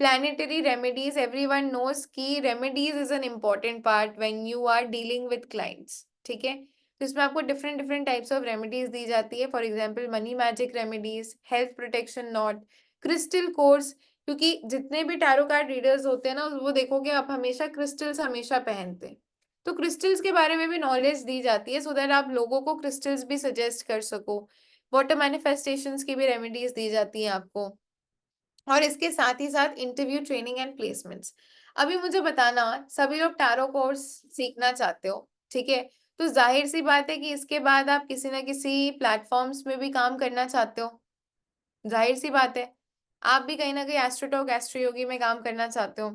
planetary remedies. Everyone knows की remedies is an important part when you are dealing with clients. ठीक है, तो इसमें आपको different different types of remedies दी जाती है। For example, money magic remedies, health protection knot, crystal course. क्योंकि जितने भी टैरो कार्ड रीडर्स होते हैं ना, वो देखोगे आप हमेशा क्रिस्टल्स हमेशा पहनते हैं। तो क्रिस्टल्स के बारे में भी नॉलेज दी जाती है, सो दैट आप लोगों को क्रिस्टल्स भी सजेस्ट कर सको। वाटर मैनिफेस्टेशंस की भी रेमेडीज दी जाती हैं आपको। और इसके साथ ही साथ इंटरव्यू ट्रेनिंग एंड प्लेसमेंट्स। अभी मुझे बताना, सभी लोग टैरो कोर्स सीखना चाहते हो, ठीक है, तो जाहिर सी बात है कि इसके बाद आप किसी ना किसी प्लेटफॉर्म्स में भी काम करना चाहते हो। जाहिर सी बात है, आप भी कहीं ना कहीं एस्ट्रोटॉक एस्ट्रो योगी में काम करना चाहते हो।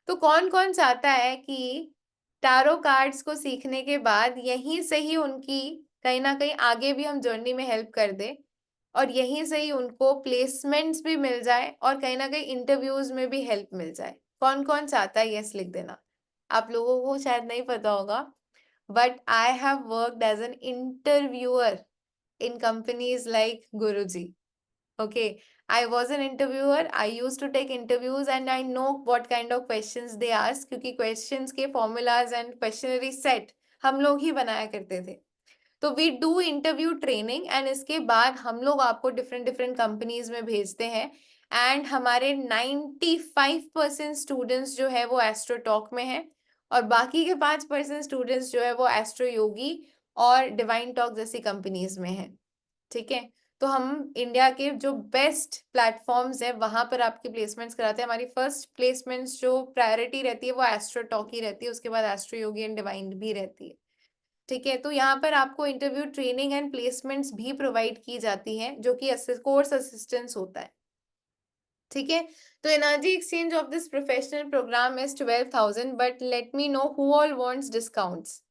तो कौन कौन चाहता है कि टैरो कार्ड्स को सीखने के बाद यहीं से ही उनकी कहीं ना कहीं आगे भी हम जर्नी में हेल्प कर दे, और यहीं से ही उनको प्लेसमेंट्स भी मिल जाए, और कहीं ना कहीं इंटरव्यूज में भी हेल्प मिल जाए। कौन कौन चाहता है? यस लिख देना। आप लोगों को शायद नहीं पता होगा, but I have worked as an interviewer in companies like Guruji. Okay, I was an interviewer. I used to take interviews and I know what kind of questions they ask, क्योंकि questions के formulas and questionnaire set हम लोग ही बनाया करते थे। तो we do interview training, and इसके बाद हम लोग आपको डिफरेंट डिफरेंट कंपनीज में भेजते हैं। एंड हमारे 95% स्टूडेंट्स जो है वो एस्ट्रो टॉक में है, और बाकी के 5% स्टूडेंट्स जो है वो एस्ट्रो योगी और डिवाइन टॉक जैसी कंपनीज में है। ठीक है, तो हम इंडिया के जो बेस्ट प्लेटफॉर्म्स है वहां पर आपकी प्लेसमेंट्स कराते हैं। हमारी फर्स्ट प्लेसमेंट्स जो प्रायोरिटी रहती है वो एस्ट्रो टॉक ही रहती है, उसके बाद एस्ट्रो योगी एंड डिवाइन भी रहती है। ठीक है, तो यहाँ पर आपको इंटरव्यू ट्रेनिंग एंड प्लेसमेंट्स भी प्रोवाइड की जाती हैं, जो कि कोर्स असिस्टेंस होता है। ठीक है, तो energy exchange of this professional program is 12,000, but let me know who all wants discounts.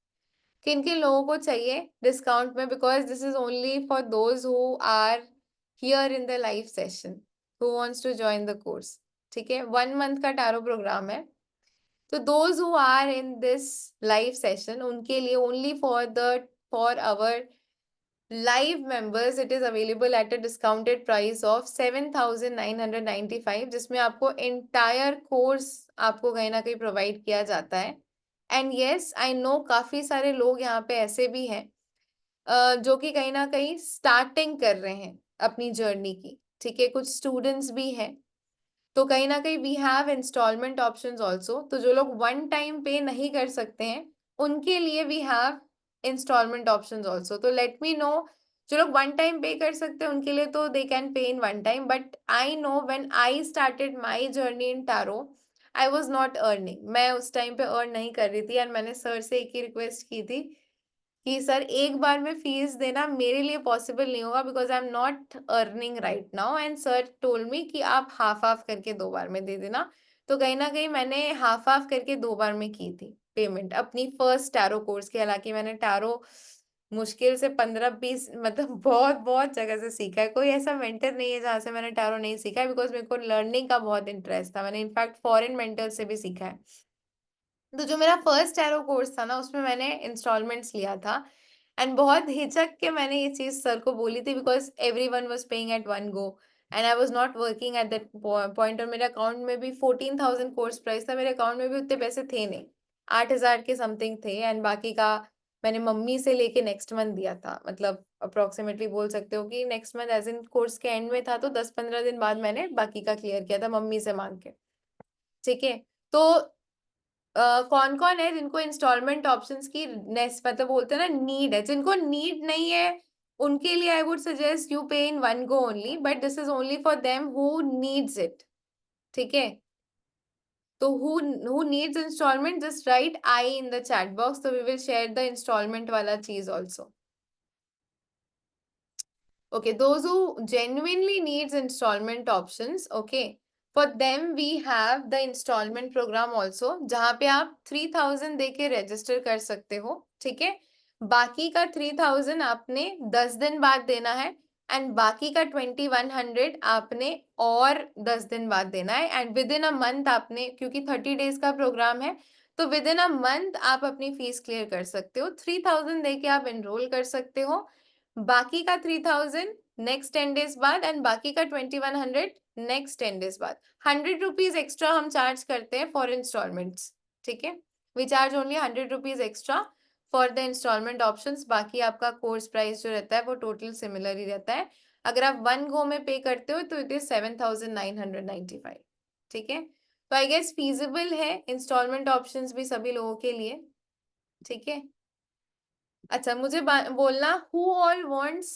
किन किन लोगों को चाहिए डिस्काउंट में, because this is only for those who are here in the live session, who wants to join the course. ठीक है, 1 month का tarot program है, तो those who are in this live session उनके लिए only for our live members it is available at a discounted price of 7,995, जिसमें आपको entire course आपको कहीं ना कहीं प्रोवाइड किया जाता है। एंड यस आई नो काफी सारे लोग यहाँ पे ऐसे भी हैं जो कि कहीं ना कहीं स्टार्टिंग कर रहे हैं अपनी जर्नी की। ठीक है, कुछ स्टूडेंट्स भी हैं, तो कहीं ना कहीं we have installment options also. तो जो लोग वन टाइम पे नहीं कर सकते हैं उनके लिए we have installment options also. तो लेट मी नो, जो लोग वन टाइम पे कर सकते हैं उनके लिए तो they can pay in one time, but I know when I started my journey in tarot I was not earning. मैं उस टाइम पे अर्न नहीं कर रही थी, एंड मैंने सर से एक ही रिक्वेस्ट की थी कि सर एक बार में फीस देना मेरे लिए पॉसिबल नहीं होगा, because I am not earning right now, and sir told me कि आप हाफ हाफ करके 2 बार में दे देना। तो कहीं ना कहीं मैंने हाफ हाफ करके 2 बार में की थी पेमेंट अपनी फर्स्ट टैरो कोर्स की। हालांकि मैंने टैरो मुश्किल से 15-20 मतलब बहुत बहुत जगह से सीखा है, कोई ऐसा मेंटर नहीं है जहाँ से मैंने टैरो नहीं सीखा है, बिकॉज मेरे को लर्निंग का बहुत इंटरेस्ट था। मैंने इनफैक्ट फॉरेन मेंटर से भी सीखा है। तो जो मेरा फर्स्ट टैरो कोर्स था ना, उसमें मैंने इंस्टॉलमेंट्स लिया था, एंड बहुत हिचक के मैंने ये चीज सर को बोली थी, because everyone was paying at one go and I was not working at that point, और मेरे अकाउंट में भी 14,000 कोर्स प्राइस था, मेरे अकाउंट में भी उतने पैसे थे नहीं। 8,000 के समथिंग थे, एंड बाकी का मैंने मम्मी से लेके नेक्स्ट मंथ दिया था, मतलब अप्रोक्सीमेटली बोल सकते हो कि next month as in course के एंड में था, तो 10-15 दिन बाद मैंने बाकी का क्लियर किया था मम्मी से मांग के। ठीक है, तो कौन कौन है जिनको इंस्टॉलमेंट ऑप्शंस की नेस मतलब बोलते हैं ना नीड है, जिनको नीड नहीं है उनके लिए आई वुड सजेस्ट यू पे in one go only, but this is only for them who needs it. ठीक है, तो who needs installment, just write I in the chat box, so we will share the installment wala cheese also. Okay, those who genuinely needs installment options, okay, for them we have the installment program also, जहाँ पे आप 3,000 दे के register कर सकते हो। ठीक है, बाकी का 3,000 आपने 10 दिन बाद देना है, एंड बाकी का 2,100 आपने और 10 दिन बाद देना है, and with in a month आपने, क्योंकि 30 डेज का प्रोग्राम है, तो विद इन अ मंथ आप अपनी फीस क्लियर कर सकते हो। 3,000 दे के आप एनरोल कर सकते हो, बाकी का 3,000 नेक्स्ट 10 डेज बाद, एंड बाकी का 2,100 नेक्स्ट 10 डेज बाद। 100 रुपीज एक्स्ट्रा हम चार्ज करते हैं फॉर इंस्टॉलमेंट्स। ठीक है, we charge only 100 rupees extra for the installment options, बाकी आपका कोर्स प्राइस जो रहता है वो टोटल सिमिलर ही रहता है। अगर आप वन गो में पे करते हो तो इट इज 7,995। ठीक है, तो आई गेस फीजिबल है इंस्टॉलमेंट ऑप्शंस भी सभी लोगों के लिए। ठीक है, अच्छा मुझे बोलना who all wants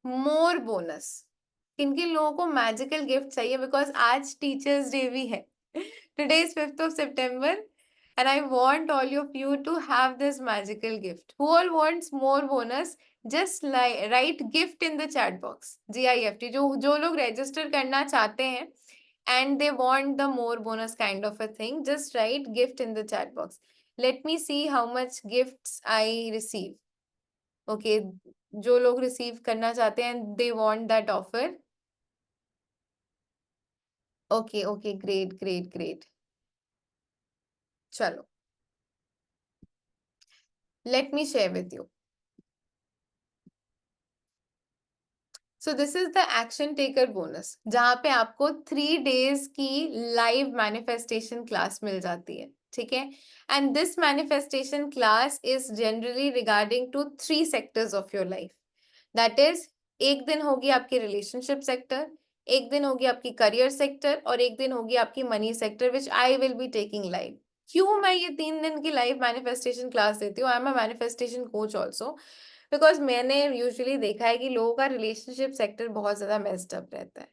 more bonus, किन किन लोगों को मैजिकल गिफ्ट चाहिए, बिकॉज आज टीचर्स डे भी है। Today is 5th of September and I want all of you to have this magical gift. Who all wants more bonus? Just like write gift in the chat box, GIFT, जो लोग register करना चाहते हैं and they want the more bonus kind of a thing, just write gift in the chat box. Let me see how much gifts I receive. Okay, जो लोग receive करना चाहते हैं they want that offer. Okay okay, great great great, चलो let me share with you. So this is the action taker bonus, जहां पे आपको 3 days की लाइव मैनिफेस्टेशन क्लास मिल जाती है। ठीक है, and this manifestation class is generally regarding to 3 sectors of your life. That is, एक दिन होगी आपकी रिलेशनशिप सेक्टर, एक दिन होगी आपकी करियर सेक्टर, और एक दिन होगी आपकी money sector, which I will be taking live. क्यों मैं ये 3 दिन की लाइव मैनिफेस्टेशन क्लास देती हूँ? आई am a manifestation coach also, because मैंने यूजुअली देखा है कि लोगों का रिलेशनशिप सेक्टर बहुत ज्यादा मेस्ड अप रहता है,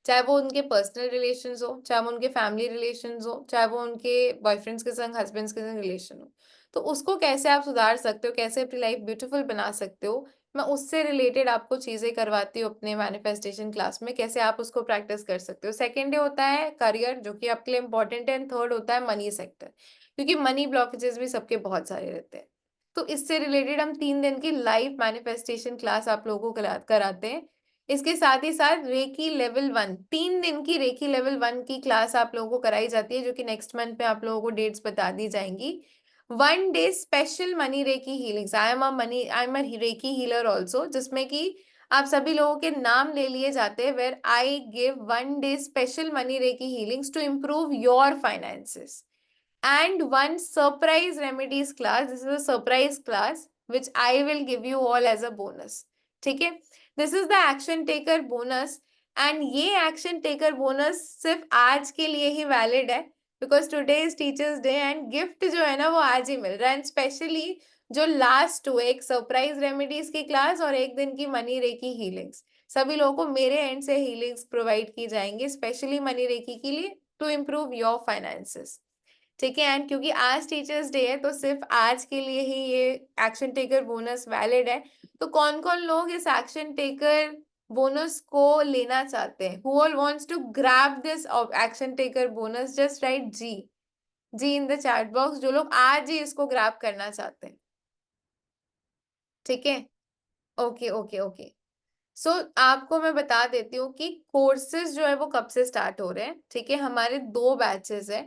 चाहे वो उनके पर्सनल रिलेशंस हो, चाहे वो उनके फैमिली रिलेशंस हो, चाहे वो उनके बॉयफ्रेंड्स के संग, हस्बैंड्स के संग रिलेशन हो। तो उसको कैसे आप सुधार सकते हो, कैसे अपनी लाइफ ब्यूटीफुल बना सकते हो, मैं उससे रिलेटेड आपको चीजें करवाती हूँ अपने मैनिफेस्टेशन क्लास में, कैसे आप उसको प्रैक्टिस कर सकते हो। सेकेंड डे होता है करियर, जो कि आपके लिए इंपॉर्टेंट है, एंड थर्ड होता है मनी सेक्टर, क्योंकि मनी ब्लॉकेजेस भी सबके बहुत सारे रहते हैं। तो इससे रिलेटेड हम 3 दिन की लाइव मैनिफेस्टेशन क्लास आप लोगों को कराते हैं। इसके साथ ही साथ रेकी लेवल 1, 3 दिन की रेकी लेवल 1 की क्लास आप लोगों को कराई जाती है, जो कि नेक्स्ट मंथ में आप लोगों को डेट्स बता दी जाएंगी। 1 day special money reiki healings, I am a reiki healer also, जिसमें कि आप सभी लोगों के नाम ले लिए जाते हैं, where I give 1 day special money reiki healings to improve your finances, and one surprise remedies class. This is a surprise class which I will give you all as a bonus. ठीक है, this is the action taker bonus, and ये action taker bonus सिर्फ आज के लिए ही valid है, because today is teachers day and gift जो है ना वो आज ही मिल रहा है, and specially जो लास्ट 2, एक सरप्राइज रेमेडीज की क्लास और एक दिन की मनी रेकी हीलिंग्स, सभी लोगों को मेरे एंड से हीलिंग्स प्रोवाइड की जाएंगी स्पेशली मनी रेकी के लिए, टू इम्प्रूव योर फाइनेंसेस। ठीक है, एंड क्योंकि आज टीचर्स डे है तो सिर्फ आज के लिए ही ये एक्शन टेकर बोनस वैलिड है। तो कौन कौन लोग इस एक्शन टेकर बोनस को लेना चाहते हैं? Who all wants to grab this action taker bonus? Just write G in the chat box, जो लोग आज ही इसको ग्रैब करना चाहते हैं। ठीक है, ओके ओके ओके। सो आपको मैं बता देती हूँ कि कोर्सेज जो है वो कब से स्टार्ट हो रहे हैं। ठीक है, हमारे 2 बैचेस है।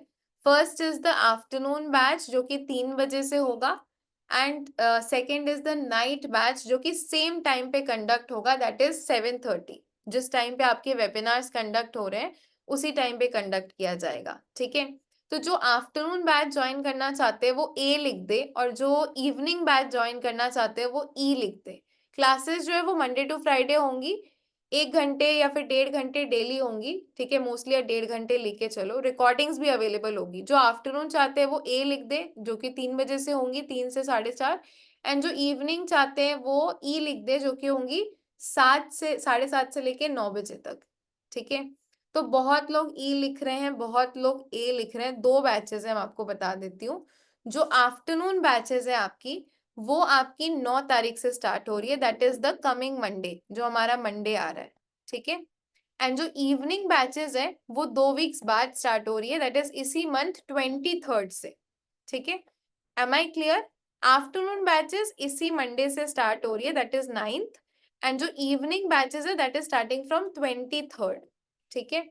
First is the afternoon batch जो कि 3 बजे से होगा, and second is the night batch जो कि सेम टाइम पे कंडक्ट होगा, दैट इज 7:30। जिस टाइम पे आपके वेबिनार्स कंडक्ट हो रहे हैं उसी टाइम पे कंडक्ट किया जाएगा। ठीक है, तो जो आफ्टरनून बैच ज्वाइन करना चाहते हैं वो ए लिख दे, और जो इवनिंग बैच ज्वाइन करना चाहते हैं वो ई लिख दे। क्लासेस जो है वो मंडे टू फ्राइडे होंगी, 1 घंटे या फिर 1.5 घंटे डेली होंगी, ठीक है, मोस्टली 1.5 घंटे लेके चलो। रिकॉर्डिंग्स भी अवेलेबल होगी। जो आफ्टरनून चाहते हैं वो ए लिख दे, जो कि 3 बजे से होंगी, 3 से 4:30। एंड जो इवनिंग चाहते हैं वो ई लिख दे, जो कि होंगी 7 से 7:30 से लेके 9 बजे तक, ठीक है। तो बहुत लोग ई लिख रहे हैं, बहुत लोग ए लिख रहे हैं। 2 बैचेस है, मैं आपको बता देती हूँ। जो आफ्टरनून बैचेस है आपकी, वो आपकी 9 तारीख से स्टार्ट हो रही है, that is the coming Monday, जो हमारा मंडे आ रहा है, ठीक है। एंड जो इवनिंग बैचेस है वो 2 वीक्स बाद स्टार्ट हो रही है, दैट इज इसी मंथ 23rd से, ठीक है। Am I clear? Afternoon batches इसी मंडे से स्टार्ट हो रही है, दैट इज 9th। एंड जो इवनिंग बैचेस है that is starting from 23rd, ठीक है।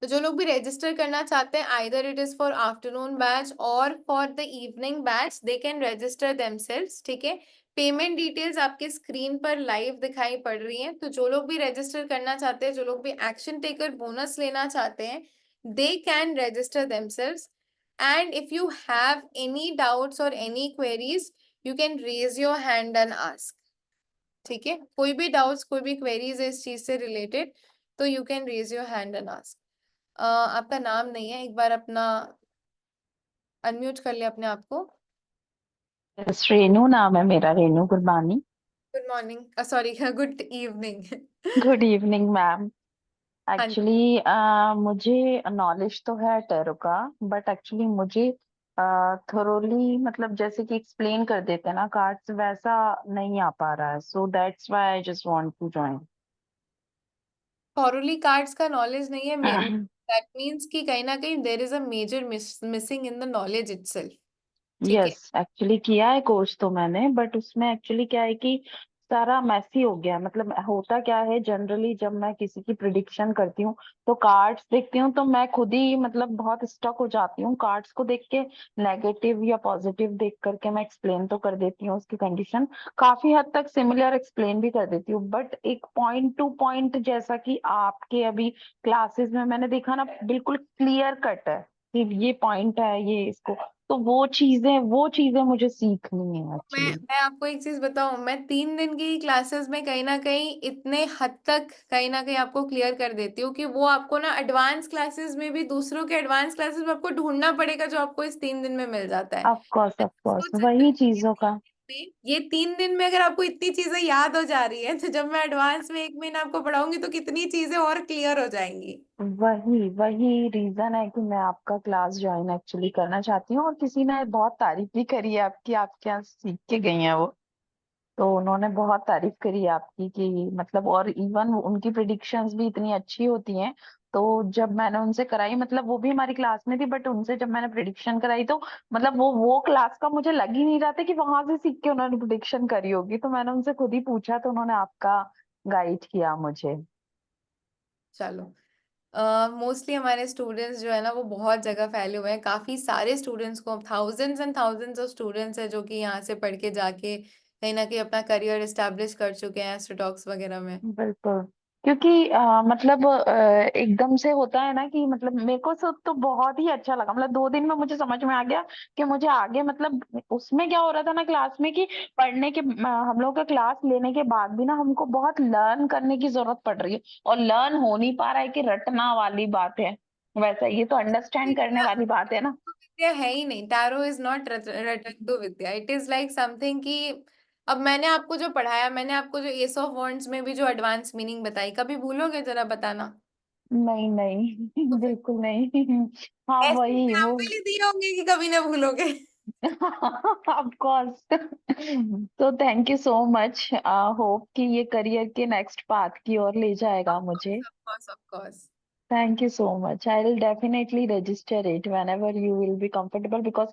तो जो लोग भी रजिस्टर करना चाहते हैं, either it is for afternoon batch और for the evening batch, they can register themselves, ठीक है। पेमेंट डिटेल्स आपके स्क्रीन पर लाइव दिखाई पड़ रही हैं। तो जो लोग भी रजिस्टर करना चाहते हैं, जो लोग भी एक्शन टेकर बोनस लेना चाहते हैं, they can register themselves. And if you have any doubts और any queries, you can raise your hand and ask, ठीक है। कोई भी डाउट्स, कोई भी क्वेरीज है इस चीज से रिलेटेड, तो you can raise your hand and ask. आपका नाम नहीं है, एक बार अपना अनम्यूट कर लिया अपने आप को। यस, रेनू नाम है मेरा, Renu Gurbani. Good morning, sorry good evening. Good evening ma'am. हाँ जी। एक्चुअली मुझे नॉलेज तो है टैरो का, बट एक्चुअली मुझे थोरोली मतलब जैसे कि एक्सप्लेन कर देते हैं ना कार्ड्स, वैसा नहीं आ पा रहा है, so that's why I just want to join. Thoroughly cards का नॉलेज नहीं है, दैट मीन्स कि कहीं ना कहीं there is a major missing in the knowledge itself, ठीक है। यस, एक्चुअली किया है कोर्स तो मैंने, बट उसमें एक्चुअली क्या है कि सारा मैसी हो गया है। मतलब होता क्या है, जनरली जब मैं किसी की प्रिडिक्शन करती हूँ तो कार्ड्स देखती हूँ तो मैं खुद ही मतलब बहुत स्टक हो जाती हूँ कार्ड्स को देख के। नेगेटिव या पॉजिटिव देख करके मैं एक्सप्लेन तो कर देती हूँ उसकी कंडीशन, काफी हद तक सिमिलर एक्सप्लेन भी कर देती हूँ, बट एक पॉइंट टू पॉइंट जैसा कि आपके अभी क्लासेस में मैंने देखा ना, बिल्कुल क्लियर कट है कि ये पॉइंट है, ये इसको, तो वो चीजें मुझे सीखनी है मैं एक्चुअली। मैं आपको एक चीज बताऊं, मैं 3 दिन की क्लासेस में कहीं ना कहीं इतने हद तक कहीं ना कहीं आपको क्लियर कर देती हूँ कि वो आपको ना एडवांस क्लासेस में भी, दूसरों के एडवांस क्लासेस में आपको ढूंढना पड़ेगा, जो आपको इस 3 दिन में मिल जाता है। ऑफ कोर्स सोच सकते वही हो चीजों का। ये 3 दिन में अगर आपको इतनी चीजें याद हो जा रही है, तो जब मैं एडवांस में 1 महीना आपको पढ़ाऊंगी तो कितनी चीजें और क्लियर हो जाएंगी। वही वही रीजन है कि मैं आपका क्लास ज्वाइन एक्चुअली करना चाहती हूँ, और किसी ने बहुत तारीफ भी करी है आपकी, आपके यहाँ सीख के गई हैं वो, तो उन्होंने बहुत तारीफ करी आपकी कि मतलब, और इवन उनकी प्रिडिक्शंस भी इतनी अच्छी होती हैं। तो जब मैंने उनसे कराई, मतलब वो भी हमारी क्लास में थी, बट उनसे जब मैंने प्रिडिक्शन कराई तो मतलब वो क्लास का मुझे लग ही नहीं रहा था कि वहां से सीख के उन्होंने प्रिडिक्शन करी होगी, तो मैंने उनसे खुद ही पूछा तो उन्होंने आपका गाइड किया मुझे। चलो, मोस्टली हमारे स्टूडेंट्स जो है ना वो बहुत जगह फैले हुए हैं, काफी सारे स्टूडेंट्स को, thousands and thousands of students है जो कि यहाँ से पढ़ के जाके कहीं ना कहीं अपना करियर एस्टेब्लिश कर चुके हैं एस्ट्रोटॉक्स वगैरह में। बिल्कुल। क्योंकि मतलब एकदम से होता है ना कि मतलब मेरे को तो बहुत ही अच्छा लगा, मतलब 2 दिन में मुझे समझ में आ गया कि मुझे आगे मतलब उसमें क्या हो रहा था ना क्लास में कि पढ़ने के हम लोग का क्लास लेने के बाद भी ना हमको बहुत लर्न करने की जरूरत पड़ रही है, और लर्न हो नहीं पा रहा है कि रटना वाली बात है, वैसा ये तो अंडरस्टैंड करने विद्या वाली बात है ना। विद्या है ही नहीं, टैरो इज नॉट रटंतु विद्या, इट इज लाइक समथिंग कि अब मैंने आपको जो पढ़ाया, मैंने आपको जो एस ऑफ वॉन्ड्स में भी जो एडवांस मीनिंग बताई, कभी भूलोगे? जरा बताना। नहीं नहीं तो फिर बिल्कुल नहीं हाँ ऐसे वही वो एग्जाम्पल ही दिए होंगे कि कभी ना भूलोगे। ऑफ कोर्स तो thank you so much, hope कि ये करियर के नेक्स्ट पाथ की ओर ले जाएगा मुझे। Of course, of course. Thank you so much, I will definitely register it when ever you will be comfortable, because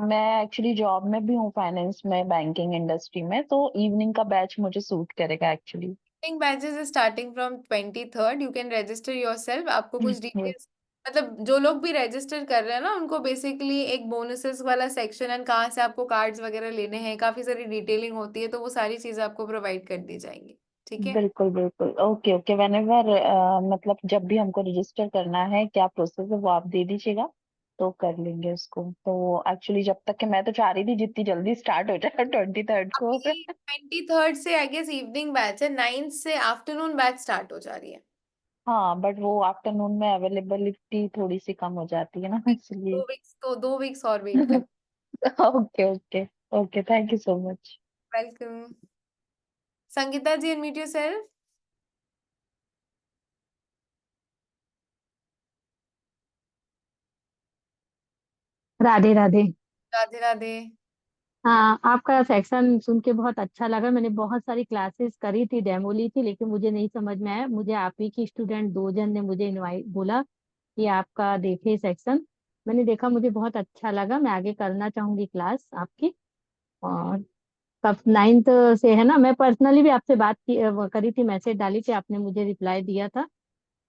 मैं एक्चुअली जॉब में भी हूँ, फाइनेंस में, बैंकिंग इंडस्ट्री में, तो इवनिंग का बैच मुझे सूट करेगा actually. Batches starting from 23rd, you can register yourself. आपको कुछ यस। डिटेल्स, मतलब जो लोग भी रजिस्टर कर रहे हैं ना उनको बेसिकली एक बोनसेस वाला सेक्शन एंड कहाँ से आपको कार्ड्स वगैरह लेने हैं, काफी सारी डिटेलिंग होती है, तो वो सारी चीजें आपको प्रोवाइड कर दी जाएंगी। ठीक है। बिल्कुल बिल्कुल, ओके ओके, वेनेवर मतलब जब भी हमको रजिस्टर करना है, क्या प्रोसेस है वो आप दे दीजिएगा, तो कर लेंगे उसको। तो एक्चुअली जब तक कि मैं तो चाह रही थी जितनी जल्दी स्टार्ट हो जाए 23rd को। अभी 23rd से आई गेस इवनिंग बैच है, 9th से आफ्टरनून बैच स्टार्ट हो जा रही है। हाँ, बट वो आफ्टरनून में अवेलेबिलिटी थोड़ी सी कम हो जाती है ना, इसलिए। 2 वीक्स तो 2 वीक्स और वेट कर। Okay okay okay, thank you so much. Welcome. Sangeeta ji, unmute yourself. Radhe Radhe. Radhe Radhe. हाँ, आपका सेक्शन सुन के बहुत अच्छा लगा। मैंने बहुत सारी क्लासेस करी थी, डेमो ली थी, लेकिन मुझे नहीं समझ में आया। मुझे आप ही की स्टूडेंट 2 जन ने मुझे इनवाइट बोला कि आपका देखे सेक्शन। मैंने देखा, मुझे बहुत अच्छा लगा। मैं आगे करना चाहूंगी क्लास आपकी। और कब 9th से है ना? मैं पर्सनली भी आपसे बात की करी थी, मैसेज डाली थी, आपने मुझे रिप्लाई दिया था।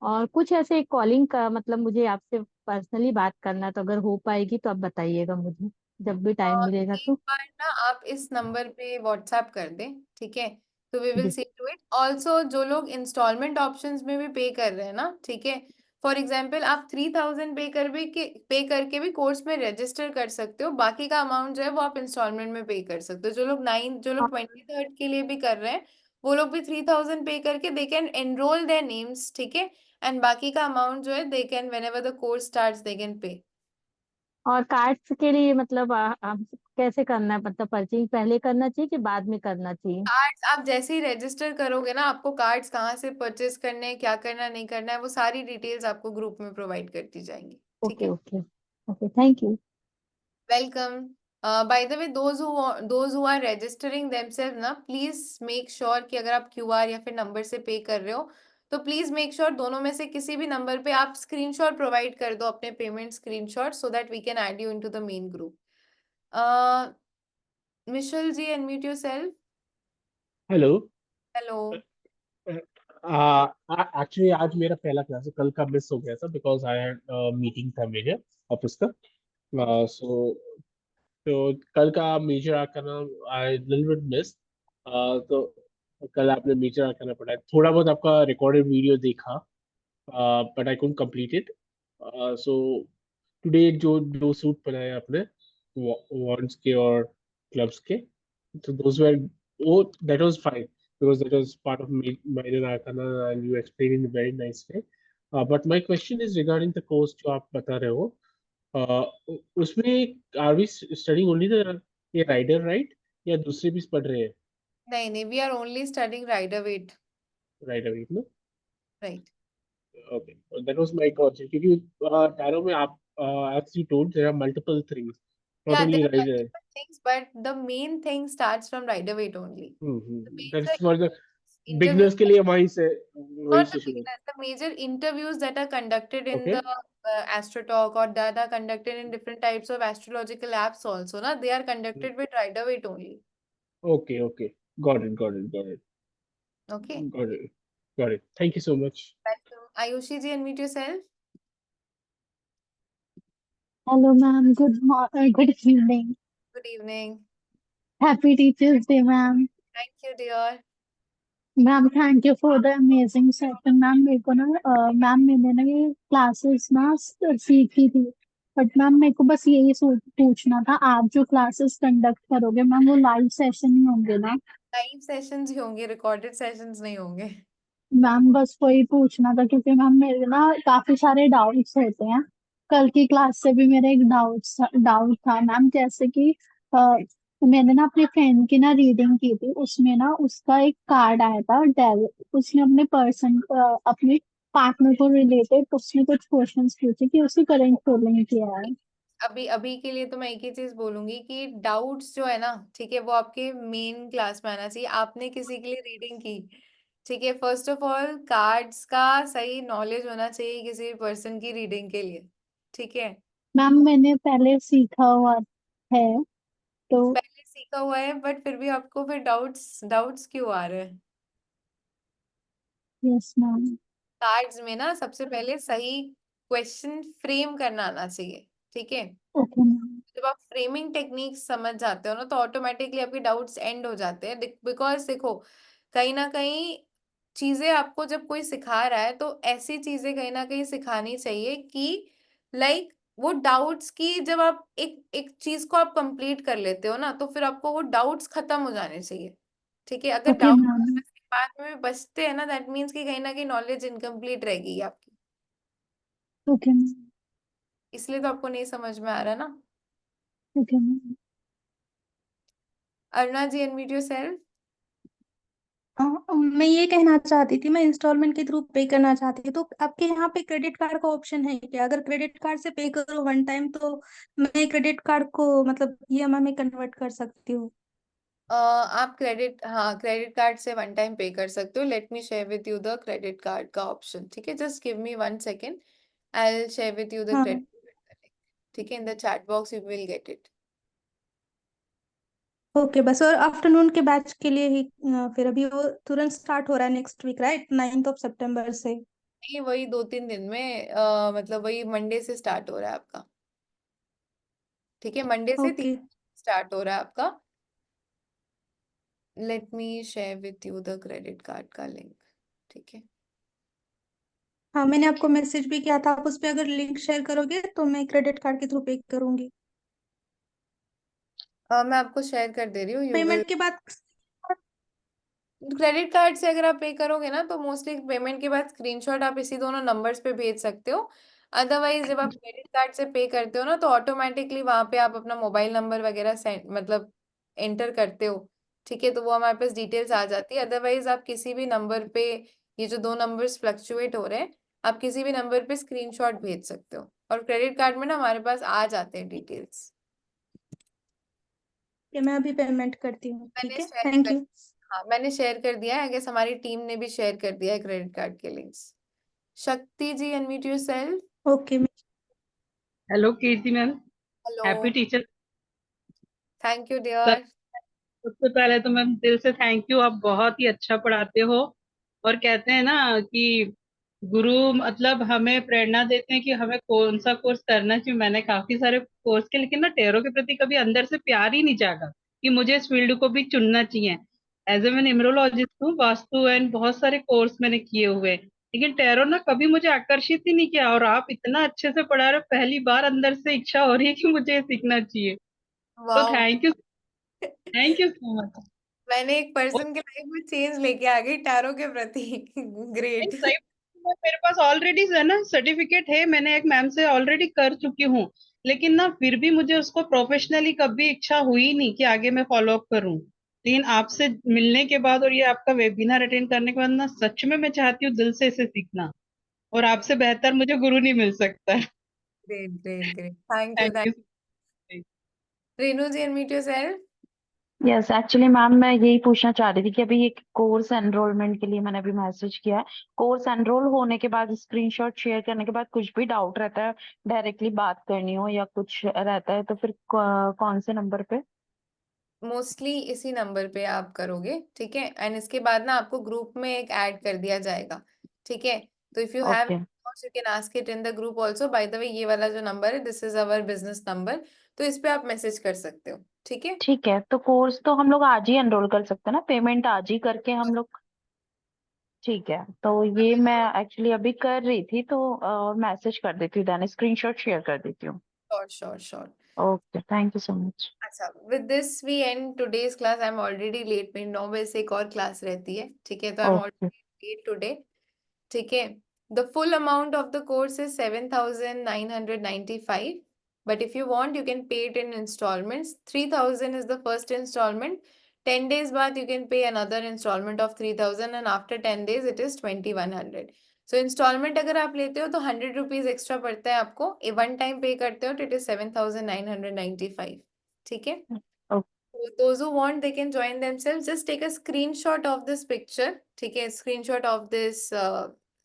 और कुछ ऐसे कॉलिंग का मतलब मुझे आपसे पर्सनली बात करना, तो अगर हो पाएगी तो आप बताइएगा मुझे, जब भी टाइम मिलेगा एक तो। बार ना आप इस नंबर पे व्हाट्सएप कर दें, ठीक है, तो वी विल जी। See to it. ऑल्सो जो लोग इंस्टॉलमेंट ऑप्शंस में भी पे कर रहे हैं ना, ठीक है, फॉर एग्जाम्पल आप 3000 पे करके भी कोर्स में रजिस्टर कर सकते हो, बाकी का अमाउंट जो है वो आप इंस्टॉलमेंट में पे कर सकते हो। जो लोग 23rd के लिए भी कर रहे हैं, वो लोग भी 3000 पे करके they can enrol their names, ठीक है, एंड बाकी का अमाउंट जो है they can when ever the course starts they can pay. और कार्ड्स के लिए मतलब कैसे करना है? मतलब पर्चिंग पहले करना चाहिए कि बाद में करना चाहिए? कार्ड्स आप जैसे ही रजिस्टर करोगे ना, आपको कार्ड्स कहाँ से परचेज करने हैं, क्या करना नहीं करना है, वो सारी डिटेल्स आपको ग्रुप में प्रोवाइड कर दी जाएंगी, ठीक ओके है। Okay okay, thank you. Welcome. By the way, those who are registering themselves ना, प्लीज मेक श्योर कि अगर आप क्यूआर या फिर नंबर से पे कर रहे हो, तो प्लीज मेक श्योर दोनों में से किसी भी नंबर पे आप स्क्रीनशॉट प्रोवाइड कर दो, अपने payment screenshot, so that we can add you into the main group. Mishal ji, unmute yourself. Hello. Hello. Actually आज मेरा पहला क्लास है, कल का मिस हो गया था बिकॉज आई हैड मीटिंग था मेरे ऑफिस का। ओके। सो तो कल का major arcana I little bit miss. तो कल आपने मेजर आर्कना पढ़ा, थोड़ा बहुत आपका रिकॉर्डेड वीडियो देखा, but I couldn't complete it. So today जो दो सूट बनाए आपने वॉन्ड्स के और क्लब्स के, so those were, oh, that was fine because that was part of minor arcana and you explained in a very nice way. But my question is regarding the course जो आप बता रहे हो, उसमें are we studying only the ये rider right या दूसरे भी पढ़ रहे हैं? नहीं नहीं, we are only studying Rider Waite. Rider right no? Right. Okay, that was my question क्योंकि tarot में आप as you told there are multiple things, not Yeah, there only are rider. multiple things, but the main thing starts from rider weight only. The That major is for the interviews, beginners के लिए वहीं not से the शुरू। beginners, the major interviews that are conducted in the Okay. Astro Talk, or that are conducted in different types of astrological apps also, na, they are conducted with rider weight only. Okay, okay. Got it, got it, got it. Okay. Got it. Got it. Thank you so much. Welcome. Ayushi ji, unmute yourself. Hello, ma'am. Good evening. Good evening. Happy Teachers Day, ma'am. Thank you, dear. Ma'am thank you for the amazing session. Ma'am मेरे को ना ma'am मैंने ना ये classes ना सीखी थी, but ma'am मेरे को बस यही पूछना था, आप जो क्लासेस कंडक्ट करोगे मैम वो लाइव सेशन ही होंगे ना? लाइव सेशंस ही होंगे, रिकॉर्डेड सेशंस नहीं होंगे। मैम बस वही पूछना था, क्योंकि मैम मेरे ना काफी सारे डाउट्स होते हैं। कल की क्लास से भी मेरा एक डाउट था मैम, जैसे कि अ, मैंने ना अपनी फ्रेंड की ना रीडिंग की थी, उसमें ना उसका एक कार्ड आया था डेल। उसने अपने पार्टनर को रिलेटेड उसने कुछ क्वेश्चंस पूछे कि उसकी करंट फीलिंग क्या है। अभी अभी के लिए तो मैं एक ही चीज बोलूंगी कि डाउट्स जो है ना, ठीक है, वो आपके मेन क्लास में आना चाहिए। आपने किसी के लिए रीडिंग की, ठीक है, फर्स्ट ऑफ ऑल कार्ड्स का सही नॉलेज होना चाहिए किसी पर्सन की रीडिंग के लिए, ठीक है। मैम मैंने पहले सीखा हुआ है तो। पहले सीखा हुआ है, बट फिर भी आपको फिर डाउट्स डाउट्स क्यों आ रहे हैं? Yes ma'am. कार्ड्स में ना सबसे पहले सही क्वेश्चन फ्रेम करना आना चाहिए, ठीक है। Okay ma'am. जब आप फ्रेमिंग टेक्निक समझ जाते हो ना, तो ऑटोमेटिकली आपके डाउट्स एंड हो जाते हैं, बिकॉज देखो, कहीं ना कहीं चीजें आपको जब कोई सिखा रहा है तो ऐसी चीजें कहीं ना कहीं सिखानी चाहिए कि लाइक वो डाउट्स की, जब आप एक एक चीज को आप कंप्लीट कर लेते हो ना, तो फिर आपको वो डाउट्स खत्म हो जाने चाहिए। ठीक है, अगर ओके डाउट मैम। बाद में बचते हैं ना, दैट मीन्स कि कहीं ना कहीं नॉलेज इनकम्प्लीट रहेगी आपकी। Okay ma'am. इसलिए तो आपको नहीं समझ में आ रहा ना। Okay ma'am. Aruna ji, unmute yourself. मैं ये कहना चाहती थी, मैं इंस्टॉलमेंट के थ्रू पे करना चाहती थी, तो आपके यहाँ पे क्रेडिट कार्ड का ऑप्शन है क्या? अगर क्रेडिट कार्ड से पे करो वन टाइम तो मैं क्रेडिट कार्ड को मतलब ईएमआई में कन्वर्ट कर सकती हूँ? आप क्रेडिट, हाँ, क्रेडिट कार्ड से वन टाइम पे कर सकते हो। Late me share with you the credit card का ऑप्शन। ठीक है, just give me 1 second, I will share with you the हाँ क्रेडिट। ठीक है, इन the chat box you will get it. Okay, बस। और आफ्टरनून के बैच के लिए ही फिर अभी वो तुरंत स्टार्ट हो रहा है नेक्स्ट वीक, राइट? 9 सितंबर से। नहीं, वही 2-3 दिन में, मतलब वही मंडे से स्टार्ट हो रहा है आपका। ठीक है, मंडे से ओके। स्टार्ट हो रहा है आपका। Late me share with you the credit card का लिंक। ठीक है, हाँ, मैंने आपको मैसेज भी किया था, आप उस पर अगर लिंक शेयर करोगे तो मैं क्रेडिट कार्ड के थ्रू पे करूंगी। मैं आपको शेयर कर दे रही हूँ, यू विल। पेमेंट के बाद क्रेडिट कार्ड से अगर आप पे करोगे ना, तो मोस्टली पेमेंट के बाद स्क्रीनशॉट आप इसी दोनों नंबर्स पे भेज सकते हो। अदरवाइज जब आप क्रेडिट कार्ड से पे करते हो ना, तो ऑटोमेटिकली वहां पे आप अपना मोबाइल नंबर वगैरह सेंड मतलब एंटर करते हो। ठीक है, तो वो हमारे पास डिटेल्स आ जाती है। अदरवाइज आप किसी भी नंबर पे, ये जो दो नंबर्स फ्लक्चुएट हो रहे हैं, आप किसी भी नंबर पे स्क्रीनशॉट भेज सकते हो, और क्रेडिट कार्ड में ना हमारे पास आ जाते हैं डिटेल्स। मैं अभी पेमेंट करती हूँ, ठीक मैंने है? शेयर थैंक कर यू। हाँ, मैंने शेयर कर दिया है। आई गेस हमारी टीम ने भी शेयर कर दिया है क्रेडिट कार्ड के links. Shakti ji, unmute yourself. Okay. Hello Kirti ma'am. Hello. Happy teacher. Thank you sir, dear. सबसे पहले तो मैम दिल से थैंक यू, आप बहुत ही अच्छा पढ़ाते हो। और कहते हैं ना कि गुरु मतलब हमें प्रेरणा देते हैं कि हमें कौन सा कोर्स करना चाहिए। मैंने काफी सारे कोर्स के, लेकिन ना टैरो के प्रति कभी अंदर से प्यार ही नहीं जागा कि मुझे इस फील्ड को भी चुनना चाहिए। एज ए मैं न्यूमरोलॉजिस्ट हूँ, वास्तु एंड बहुत सारे कोर्स मैंने किए हुए हैं, लेकिन टैरो ना कभी मुझे आकर्षित ही नहीं किया। और आप इतना अच्छे से पढ़ा रहे हो, पहली बार अंदर से इच्छा हो रही है कि मुझे ये सीखना चाहिए। तो wow. Thank you so much. मैंने एक पर्सन के लाइफ में चेंज लेके आ गई टैरो के प्रति। नहीं, ग्रेट। सही में मेरे पास ऑलरेडी है ना, सर्टिफिकेट है, मैंने एक मैम से ऑलरेडी कर चुकी हूँ। लेकिन ना फिर भी मुझे उसको प्रोफेशनली कभी इच्छा हुई नहीं कि आगे मैं फॉलो अप करूँ। लेकिन आपसे मिलने के बाद और ये आपका वेबिनार अटेंड करने के बाद ना सच में मैं चाहती हूँ दिल से इसे सीखना। और आपसे बेहतर मुझे गुरु नहीं मिल सकता है। Great great great, thank you thank thank. You. Renu ji, unmute yourself. Yes, actually ma'am मैं यही पूछना चाह रही थी कि अभी एक कोर्स एनरोलमेंट के लिए मैंने अभी मैसेज किया है। कोर्स एनरोल होने के बाद स्क्रीनशॉट शेयर करने के बाद कुछ भी डाउट रहता है, डायरेक्टली बात करनी हो या कुछ रहता है, तो फिर कौन से नंबर पे? मोस्टली इसी नंबर पे आप करोगे। ठीक है, एंड इसके बाद ना आपको ग्रुप में एक ऐड कर दिया जाएगा। ठीक है, तो if you have okay. You can ask it in the group also. Bye the वे, ये वाला जो नंबर है, this is our business number, तो इस पे आप मैसेज कर सकते हो। ठीक है, ठीक है, तो कोर्स तो हम लोग आज ही एनरोल कर सकते हैं ना, पेमेंट आज ही करके हम लोग? ठीक है, तो ये मैं एक्चुअली अभी कर रही थी, तो मैसेज कर देती हूँ, देन स्क्रीनशॉट शेयर कर देती हूँ। Sure sure sure. Okay, thank you so much. अच्छा, with this we end today's class. I am already late, मेरी 9 बजे से एक और क्लास रहती है। ठीक है, तो I am okay. Already late today. ठीक है, the full amount of the course is 7,995, but if you want you can pay it in installments. 3,000 is the first installment. 10 days बाद you can pay another installment of 3,000, and after 10 days it is 2,100. So installment अगर आप लेते हो तो 100 rupees extra पड़ता है आपको। One time पे करते हो तो it is 7,995. ठीक है, so those who want they can join themselves. Just take a screenshot of this picture. ठीक है, screenshot of this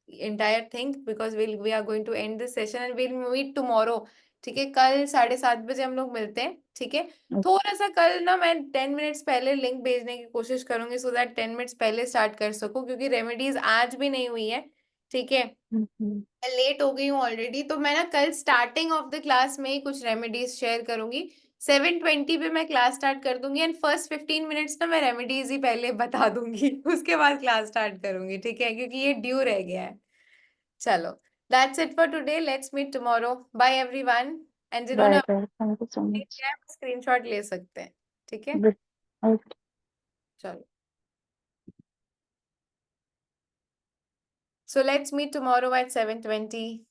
entire thing, because we are going to end this session and we'll meet tomorrow. ठीक है, कल 7:30 बजे हम लोग मिलते हैं। ठीक है, थोड़ा सा कल ना मैं 10 मिनट्स पहले लिंक भेजने की कोशिश करूंगी, सो दैट 10 मिनट्स पहले स्टार्ट कर सकूं, क्योंकि रेमेडीज आज भी नहीं हुई है। ठीक है, मैं लेट हो गई हूँ ऑलरेडी, तो मैं ना कल स्टार्टिंग ऑफ द क्लास में ही कुछ रेमेडीज शेयर करूंगी, 7:20 पे मैं क्लास स्टार्ट कर दूंगी एंड फर्स्ट 15 मिनट्स ना मैं रेमेडीज ही पहले बता दूंगी उसके बाद क्लास स्टार्ट करूंगी, ठीक है, क्योंकि ये ड्यू रह गया है। चलो, that's it for today, let's meet tomorrow, bye everyone. And जिन्होंने bye bye, thank you so update much. किया है स्क्रीनशॉट ले सकते हैं, ठीक है। ओके। चलो, so let's meet tomorrow at 7:20.